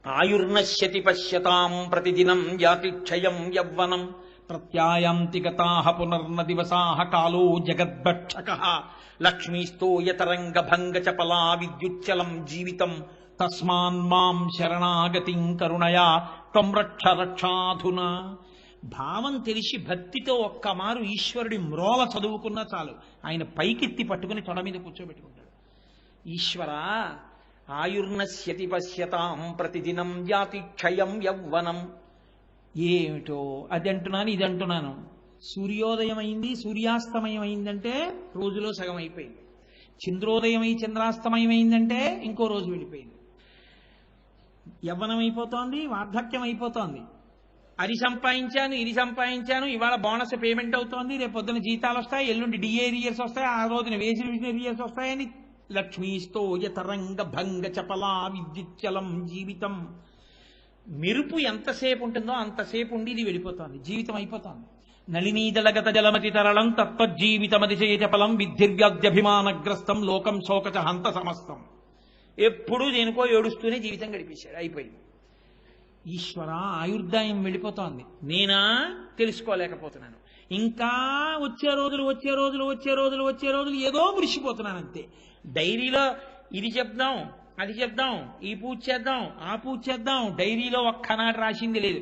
ఆయుర్నశ్యతి పశ్యతాం ప్రతిదినం యాతి క్షయం యవ్వనం ప్రత్యాయాంతి గతాః పునర్న దివసాః కాలో జగద్భక్షకః లక్ష్మీస్తో యతరంగ భంగ చపలా విద్యుచ్చలం జీవితం తస్మాన్ మాం శరణాగతిం కరుణయా త్వం రక్ష రక్షాధునా. భావం తెలిసి భక్తితో ఒక్క మారు ఈశ్వరుడి మ్రోల చదువుకున్నా చాలు, ఆయన పైకెత్తి పట్టుకుని తొడ మీద కూర్చోబెట్టుకుంటాడు. ఈశ్వర ఆయుర్నశ్యతి పశ్యతాం ప్రతిదినం యాతి క్షయం యవ్వనం. ఏమిటో అది అంటున్నాను ఇది అంటున్నాను, సూర్యోదయం అయింది సూర్యాస్తమయం అయిందంటే రోజులో సగం అయిపోయింది, చంద్రోదయం అయి చంద్రాస్తమయం అయిందంటే ఇంకో రోజు వెళ్ళిపోయింది. యవ్వనం అయిపోతోంది, వార్ధక్యం అయిపోతోంది. అది సంపాదించాను ఇది సంపాదించాను, ఇవాళ బోనస్ పేమెంట్ అవుతోంది, రేపు పొద్దున జీతాలు వస్తాయి, ఎల్లుండి డిఏ రియర్స్ వస్తాయి, ఆ రోజున వేసిన రియర్స్ వస్తాయని లక్ష్మీస్తో యతరంగ భంగ చపలా విద్యుచ్చలం జీవితం. మెరుపు ఎంతసేపు ఉంటుందో అంతసేపు ఉండి ఇది వెళ్ళిపోతోంది, జీవితం అయిపోతోంది. నళినీదళగత జలమతి తరళం తత్వజ్జీవితమతిశయ చపలం విద్ధిర్వ్యాధ్యభిమానగ్రస్తం లోకం శోకచ హంత సమస్తం. ఎప్పుడూ దేనికో ఏడుస్తూనే జీవితం గడిపేశాడు, అయిపోయింది. ఈశ్వర ఆయుర్దాయం వెళ్ళిపోతోంది, నేనా తెలుసుకోలేకపోతున్నాను. ఇంకా వచ్చే రోజులు వచ్చే రోజులు వచ్చే రోజులు వచ్చే రోజులు ఏదో మురిసిపోతున్నాను అంతే. డైరీలో ఇది చెప్దాం అది చెప్దాం, ఈ పూజ చేద్దాం ఆ పూజ చేద్దాం, డైరీలో ఒక్కనాడు రాసింది లేదు.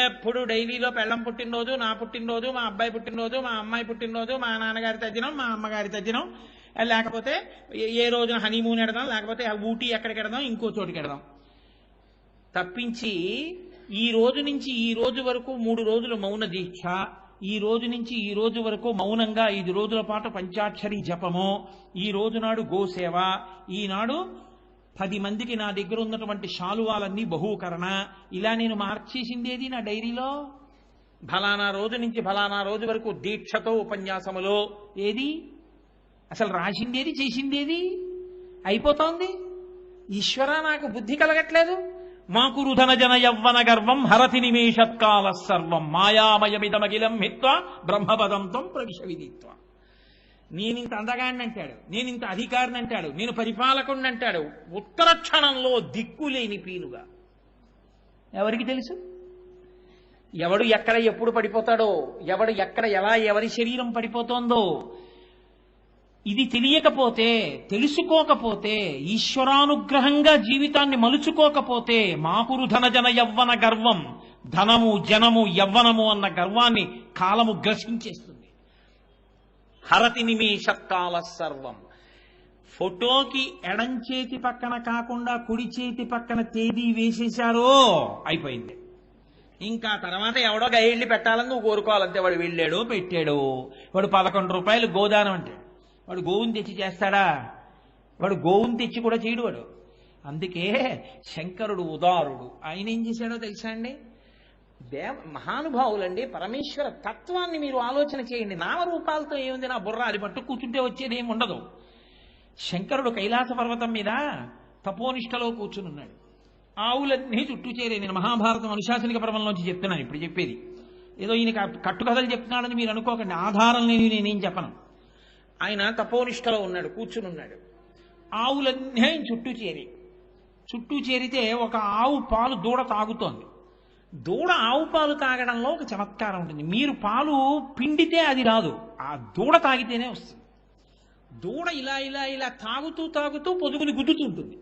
ఎప్పుడు డైరీలో పెళ్ళం పుట్టినరోజు, నా పుట్టినరోజు, మా అబ్బాయి పుట్టినరోజు, మా అమ్మాయి పుట్టినరోజు, మా నాన్నగారి తద్దినం, మా అమ్మగారి తద్దినం, లేకపోతే ఏ రోజున హనీమూన్ ఎడదాం, లేకపోతే ఊటీ ఎక్కడికి ఎడదాం, ఇంకో చోటుకి ఎడదాం తప్పించి ఈ రోజు నుంచి ఈ రోజు వరకు 3 రోజులు మౌన దీక్ష, ఈ రోజు నుంచి ఈ రోజు వరకు మౌనంగా 5 రోజుల పాటు పంచాక్షరి జపము, ఈ రోజు నాడు గోసేవ, ఈనాడు 10 మందికి నా దగ్గర ఉన్నటువంటి శాలువాలన్నీ బహూకరణ, ఇలా నేను మార్చేసిందేది నా డైరీలో. ఫలానా రోజు నుంచి ఫలానా రోజు వరకు దీక్షతో ఉపన్యాసములో ఏది అసలు రాసిందేది, చేసిందేది అయిపోతోంది. ఈశ్వర నాకు బుద్ధి కలగట్లేదు. మాకురు ధన జన యవ్వన గర్వం హరతి నిమేషత్కాల సర్వం మాయామయమిదమగిలం హిత్వా బ్రహ్మపదంతం ప్రవిశ విదిత్వ. నేనింత అందగాడిని అంటాడు, నేనింత అధికారిని అంటాడు, నేను పరిపాలకుడిని అంటాడు. ఉత్తర క్షణంలో దిక్కులేని పీనుగా. ఎవరికి తెలుసు ఎవడు ఎక్కడ ఎప్పుడు పడిపోతాడో, ఎవడు ఎక్కడ ఎలా ఎవరి శరీరం పడిపోతోందో. ఇది తెలియకపోతే, తెలుసుకోకపోతే, ఈశ్వరానుగ్రహంగా జీవితాన్ని మలుచుకోకపోతే మాకురు ధనజన యవ్వన గర్వం, ధనము జనము యవ్వనము అన్న గర్వాన్ని కాలము గ్రసించేస్తుంది. హరతి నిమేషత్కాల సర్వం. ఫోటోకి ఎడం చేతి పక్కన కాకుండా కుడి చేతి పక్కన తేదీ వేసేశారో అయిపోయింది. ఇంకా తర్వాత ఎవడో గైడ్లు పెట్టాలని నువ్వు కోరుకోవాలంతే. వాడు వెళ్ళాడో పెట్టాడో, వాడు 11 రూపాయలు గోదానం అంటాడు. వాడు గోవుని తెచ్చి చేస్తాడా? వాడు గోవుని తెచ్చి కూడా చేయడు వాడు. అందుకే శంకరుడు ఉదారుడు. ఆయన ఏం చేశాడో తెలుసా అండి? మహానుభావులండి. పరమేశ్వర తత్వాన్ని మీరు ఆలోచన చేయండి. నామరూపాలతో ఏముంది, నా బుర్ర అది పట్టు కూర్చుంటే వచ్చేది ఏమి ఉండదు. శంకరుడు కైలాస పర్వతం మీద తపోనిష్టలో కూర్చునున్నాడు. ఆవులన్నీ చుట్టూ చేరే. నేను మహాభారతం అనుశాసనిక పర్వంలోంచి చెప్తున్నాను ఇప్పుడు చెప్పేది. ఏదో ఈయన కట్టుకథలు చెప్తున్నాడని మీరు అనుకోకండి. ఆధారం లేని నేనేం చెప్పను. ఆయన తపోనిష్టలో ఉన్నాడు, కూర్చునున్నాడు. ఆవులన్నీ ఆయన చుట్టూ చేరితే ఒక ఆవు పాలు దూడ తాగుతోంది. దూడ ఆవు పాలు తాగడంలో ఒక చమత్కారం ఉంటుంది. మీరు పాలు పిండితే అది రాదు, ఆ దూడ తాగితేనే వస్తుంది. దూడ ఇలా ఇలా ఇలా తాగుతూ తాగుతూ పొదుగుని గుద్దుతుంటుంది.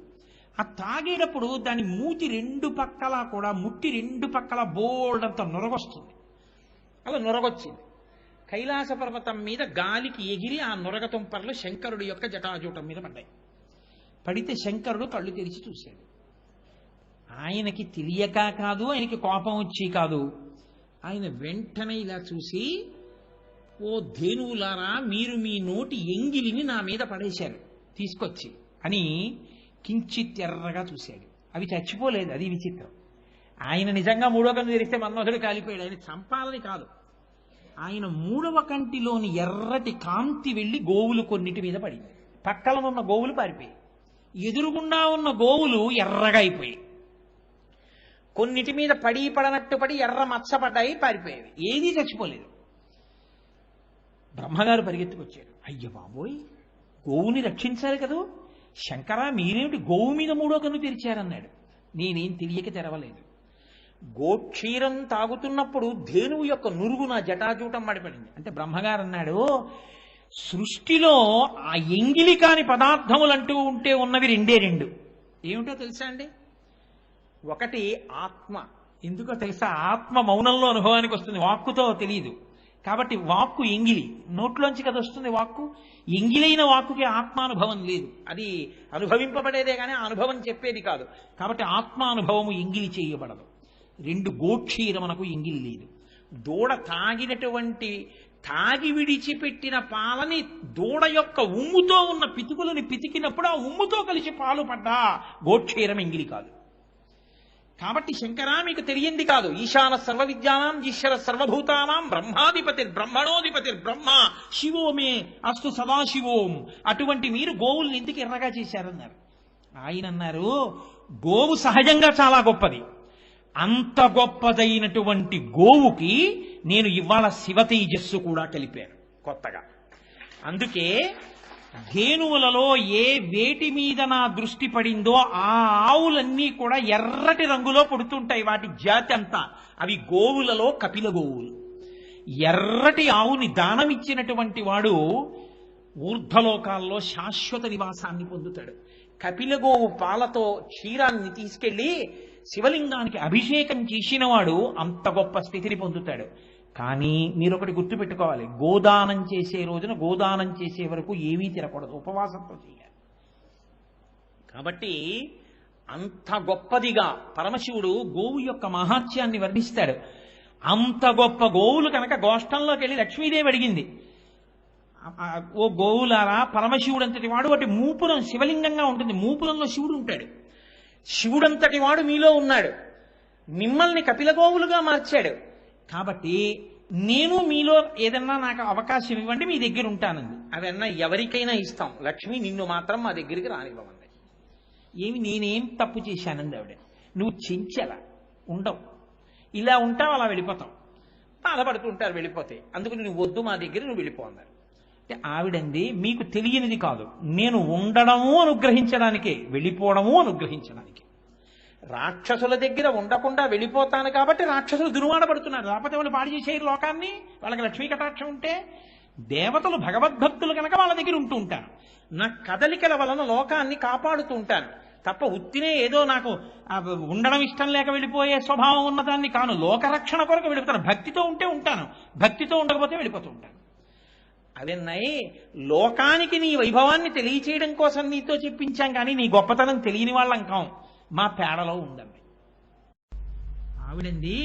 ఆ తాగేటప్పుడు దాని మూతి 2 పక్కలా కూడా ముట్టి 2 పక్కల బోల్డంత నొరగొస్తుంది. అలా నొరగొచ్చింది. కైలాస పర్వతం మీద గాలికి ఎగిరి ఆ నొరగ తుంపర్లు శంకరుడి యొక్క జటాజూటం మీద పడ్డాయి. పడితే శంకరుడు కళ్ళు తెరిచి చూశాడు. ఆయనకి తెలియక కాదు, ఆయనకి కోపం వచ్చి కాదు. ఆయన వెంటనే ఇలా చూసి, ఓ ధేనువులారా, మీరు మీ నోటి ఎంగిలిని నా మీద పడేశారు తీసుకొచ్చి అని కించిత్ ఎర్రగా చూశాడు. అవి చచ్చిపోలేదు, అది విచిత్రం. ఆయన నిజంగా 3వ కన్ను తెరిస్తే మన్మధుడు కాలిపోయాడు. ఆయన చంపాలని కాదు, ఆయన 3వ కంటిలోని ఎర్రటి కాంతి వెళ్ళి గోవులు కొన్నిటి మీద పడింది. పక్కన ఉన్న గోవులు పారిపోయాయి. ఎదురుగుండా ఉన్న గోవులు ఎర్రగా అయిపోయాయి. కొన్నిటి మీద పడనట్టు పడి ఎర్ర మచ్చపడ్డాయి, పారిపోయేవి. ఏదీ చచ్చిపోలేదు. బ్రహ్మగారు పరిగెత్తుకొచ్చాడు. అయ్య బాబోయ్, గోవుని రక్షించాలి కదా శంకరా, మీరేమిటి గోవు మీద 3వ కన్ను తెరిచారన్నాడు. నేనేం తెలియక తెరవలేదు. గోక్షీరం తాగుతున్నప్పుడు ధేనువు యొక్క నురుగు నా జటాజూటం మడిపడింది. అంటే బ్రహ్మగారు అన్నాడు, సృష్టిలో ఆ ఎంగిలి కాని పదార్థములంటూ ఉంటే ఉన్నవి 2. ఏమిటో తెలుసా అండి? ఒకటి ఆత్మ. ఎందుకో తెలుసా? ఆత్మ మౌనంలో అనుభవానికి వస్తుంది, వాక్కుతో తెలియదు. కాబట్టి వాక్కు ఎంగిలి, నోట్లోంచి కదా వస్తుంది వాక్కు. ఎంగిలైన వాక్కుకి ఆత్మానుభవం లేదు, అది అనుభవింపబడేదే కానీ అనుభవం చెప్పేది కాదు. కాబట్టి ఆత్మానుభవము ఎంగిలి చేయబడదు. 2 గోక్షీరమునకు ఎంగిలి లేదు. దూడ తాగి విడిచిపెట్టిన పాలని దూడ యొక్క ఉమ్ముతో ఉన్న పితుకులని పితికినప్పుడు ఆ ఉమ్ముతో కలిసి పాలు పడ్డా గోక్షీరం ఎంగిలి కాదు. కాబట్టి శంకరా, మీకు తెలియంది కాదు. ఈశాన సర్వ విద్యానాం ఈశ్వర సర్వభూతానాం బ్రహ్మాధిపతిర్ బ్రహ్మణోధిపతిర్ బ్రహ్మ శివోమే అస్తు సదాశివోం. అటువంటి మీరు గోవుల్ని ఎందుకు ఎర్రగా చేశారన్నారు. ఆయన అన్నారు, గోవు సహజంగా చాలా గొప్పది. అంత గొప్పదైనటువంటి గోవుకి నేను ఇవాళ శివ తేజస్సు కూడా కలిపాను కొత్తగా. అందుకే ధేనువులలో ఏ వేటి మీద నా దృష్టి పడిందో ఆ ఆవులన్నీ కూడా ఎర్రటి రంగులో పుడుతుంటాయి. వాటి జాతి అంతా అవి గోవులలో కపిల గోవులు. ఎర్రటి ఆవుని దానమిచ్చినటువంటి వాడు ఊర్ధ్వలోకాల్లో శాశ్వత నివాసాన్ని పొందుతాడు. కపిల గోవు పాలతో క్షీరాన్ని తీసుకెళ్లి శివలింగానికి అభిషేకం చేసినవాడు అంత గొప్ప స్థితిని పొందుతాడు. కానీ మీరు ఒకటి గుర్తుపెట్టుకోవాలి, గోదానం చేసే రోజున గోదానం చేసే వరకు ఏమీ తినకూడదు, ఉపవాసంతో చేయాలి. కాబట్టి అంత గొప్పదిగా పరమశివుడు గోవు యొక్క మహాత్యాన్ని వర్ణిస్తాడు. అంత గొప్ప గోవులు కనుక గోష్టంలోకి వెళ్ళి లక్ష్మీదేవి అడిగింది, ఓ గోవులారా, పరమశివుడు అంతటి వాడు వాటి మూపురం శివలింగంగా ఉంటుంది, మూపురంలో శివుడు ఉంటాడు, శివుడంతటి వాడు మీలో ఉన్నాడు, మిమ్మల్ని కపిల గోవులుగా మార్చాడు, కాబట్టి నేను మీలో ఏదన్నా నాకు అవకాశం ఇవ్వండి, మీ దగ్గర ఉంటానంది. అవన్నా ఎవరికైనా ఇస్తాం, లక్ష్మి నిన్ను మాత్రం మా దగ్గరికి రానివ్వమంది. ఏమి నేనేం తప్పు చేశానంది ఆవిడ. నువ్వు చెంచల ఉండవు, ఇలా ఉంటావు, అలా వెళ్ళిపోతావు, బాధపడుతుంటారు వెళ్ళిపోతే, అందుకు నువ్వు వద్దు మా దగ్గర, నువ్వు వెళ్ళిపో అన్నారు. అంటే ఆవిడంది మీకు తెలియనిది కాదు, నేను ఉండడము అనుగ్రహించడానికే, వెళ్ళిపోవడము అనుగ్రహించడానికి. రాక్షసుల దగ్గర ఉండకుండా వెళ్ళిపోతాను కాబట్టి రాక్షసులు దుర్వాడబడుతున్నారు, లేకపోతే వాళ్ళు పాడు చేసేరు లోకాన్ని, వాళ్ళకి లక్ష్మీ కటాక్షం ఉంటే. దేవతలు భగవద్భక్తులు కనుక వాళ్ళ దగ్గర ఉంటూ ఉంటారు, నా కదలికల వలన లోకాన్ని కాపాడుతూ ఉంటాను తప్ప ఉత్తినే ఏదో నాకు ఉండడం ఇష్టం లేక వెళ్ళిపోయే స్వభావం ఉన్నదాన్ని కాను, లోకరక్షణ కొరకు వెళ్ళిపోతాను. భక్తితో ఉంటే ఉంటాను, భక్తితో ఉండకపోతే వెళ్ళిపోతూ ఉంటాను. అవన్నీ లోకానికి నీ వైభవాన్ని తెలియచేయడం కోసం నీతో చెప్పించాం, కానీ నీ గొప్పతనం తెలియని వాళ్ళం కాం, మా పేడలో ఉండండి. ఆవిడంది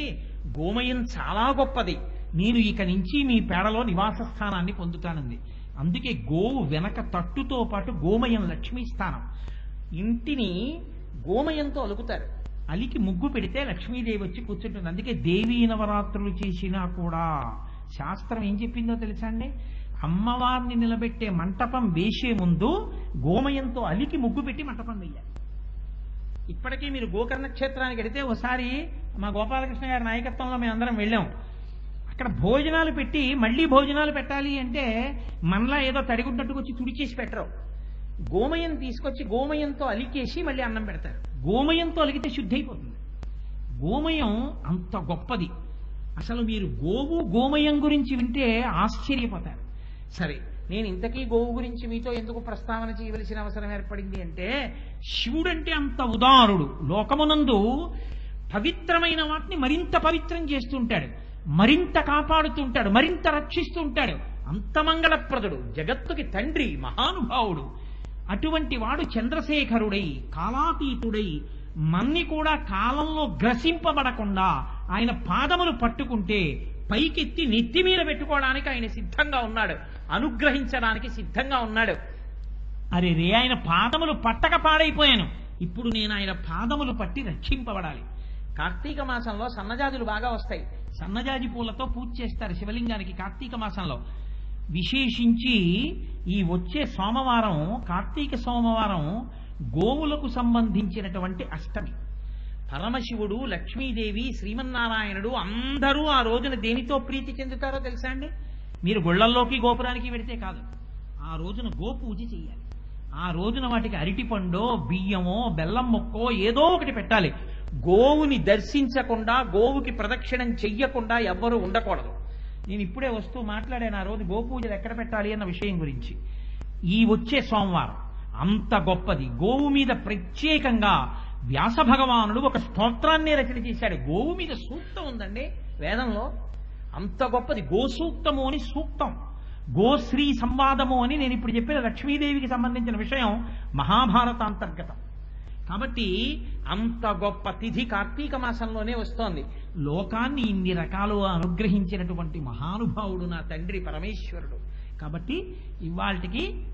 గోమయం చాలా గొప్పది, నేను ఇక నుంచి మీ పేడలో నివాస స్థానాన్ని పొందుతానంది. అందుకే గోవు వెనక తట్టుతో పాటు గోమయం లక్ష్మీ స్థానం. ఇంటిని గోమయంతో అలుకుతారు, అలికి ముగ్గు పెడితే లక్ష్మీదేవి వచ్చి కూర్చుంటుంది. అందుకే దేవీ నవరాత్రులు చేసినా కూడా శాస్త్రం ఏం చెప్పిందో తెలుసా అండి, అమ్మవారిని నిలబెట్టే మంటపం వేసే ముందు గోమయంతో అలికి ముగ్గు పెట్టి మంటపం వేయాలి. ఇప్పటికీ మీరు గోకర్ణ క్షేత్రానికి వెడితే ఒకసారి మా గోపాలకృష్ణ గారి నాయకత్వంలో మేము అందరం వెళ్ళాం. అక్కడ భోజనాలు పెట్టి మళ్ళీ భోజనాలు పెట్టాలి అంటే మనలా ఏదో తడిగుడ్డట్టుకు వచ్చి తుడిచేసి పెట్టరు, గోమయం తీసుకొచ్చి గోమయంతో అలికేసి మళ్ళీ అన్నం పెడతారు. గోమయంతో అలిగితే శుద్ధి అయిపోతుంది. గోమయం అంత గొప్పది. అసలు మీరు గోవు గోమయం గురించి వింటే ఆశ్చర్యపోతారు. సరే, నేను ఇంతకీ గోవు గురించి మీతో ఎందుకు ప్రస్తావన చేయవలసిన అవసరం ఏర్పడింది అంటే, శివుడంటే అంత ఉదారుడు, లోకమునందు పవిత్రమైన వాటిని మరింత పవిత్రం చేస్తుంటాడు, మరింత కాపాడుతుంటాడు, మరింత రక్షిస్తుంటాడు. అంత మంగళప్రదుడు, జగత్తుకి తండ్రి, మహానుభావుడు. అటువంటి వాడు చంద్రశేఖరుడై, కాలాతీతుడై, మన్ని కూడా కాలంలో గ్రసింపబడకుండా ఆయన పాదములు పట్టుకుంటే పైకెత్తి నెత్తి మీద పెట్టుకోవడానికి ఆయన సిద్ధంగా ఉన్నాడు, అనుగ్రహించడానికి సిద్ధంగా ఉన్నాడు. అరే రే, ఆయన పాదములు పట్టక పాడైపోయాను, ఇప్పుడు నేను ఆయన పాదములు పట్టి రక్షింపబడాలి. కార్తీక మాసంలో సన్నజాజులు బాగా వస్తాయి, సన్నజాజి పూలతో పూజ చేస్తారు శివలింగానికి కార్తీక మాసంలో. విశేషించి ఈ వచ్చే సోమవారం, కార్తీక సోమవారం గోవులకు సంబంధించినటువంటి అష్టమి. పరమశివుడు, లక్ష్మీదేవి, శ్రీమన్నారాయణుడు అందరూ ఆ రోజున దేనితో ప్రీతి చెందుతారో తెలుసా అండి? మీరు గుళ్లల్లోకి గోపురానికి వెడితే కాదు, ఆ రోజున గోపూజ చేయాలి. ఆ రోజున వాటికి అరటిపండో, బియ్యమో, బెల్లం మొక్కో ఏదో ఒకటి పెట్టాలి. గోవుని దర్శించకుండా, గోవుకి ప్రదక్షిణం చెయ్యకుండా ఎవ్వరూ ఉండకూడదు. నేను ఇప్పుడే వస్తూ మాట్లాడాను ఆ రోజు గోపూజలు ఎక్కడ పెట్టాలి అన్న విషయం గురించి. ఈ వచ్చే సోమవారం అంత గొప్పది. గోవు మీద ప్రత్యేకంగా వ్యాస భగవానుడు ఒక స్తోత్రాన్నే రచన చేశాడు. గోవు మీద సూక్తం ఉందండి వేదంలో, అంత గొప్పది. గోసూక్తము అని సూక్తం, గోశ్రీ సంవాదము అని నేను ఇప్పుడు చెప్పిన లక్ష్మీదేవికి సంబంధించిన విషయం మహాభారతాంతర్గతం. కాబట్టి అంత గొప్ప తిథి కార్తీక మాసంలోనే వస్తోంది. లోకాన్ని ఇన్ని రకాలుగా అనుగ్రహించినటువంటి మహానుభావుడు నా తండ్రి పరమేశ్వరుడు. కాబట్టి ఇవాళకి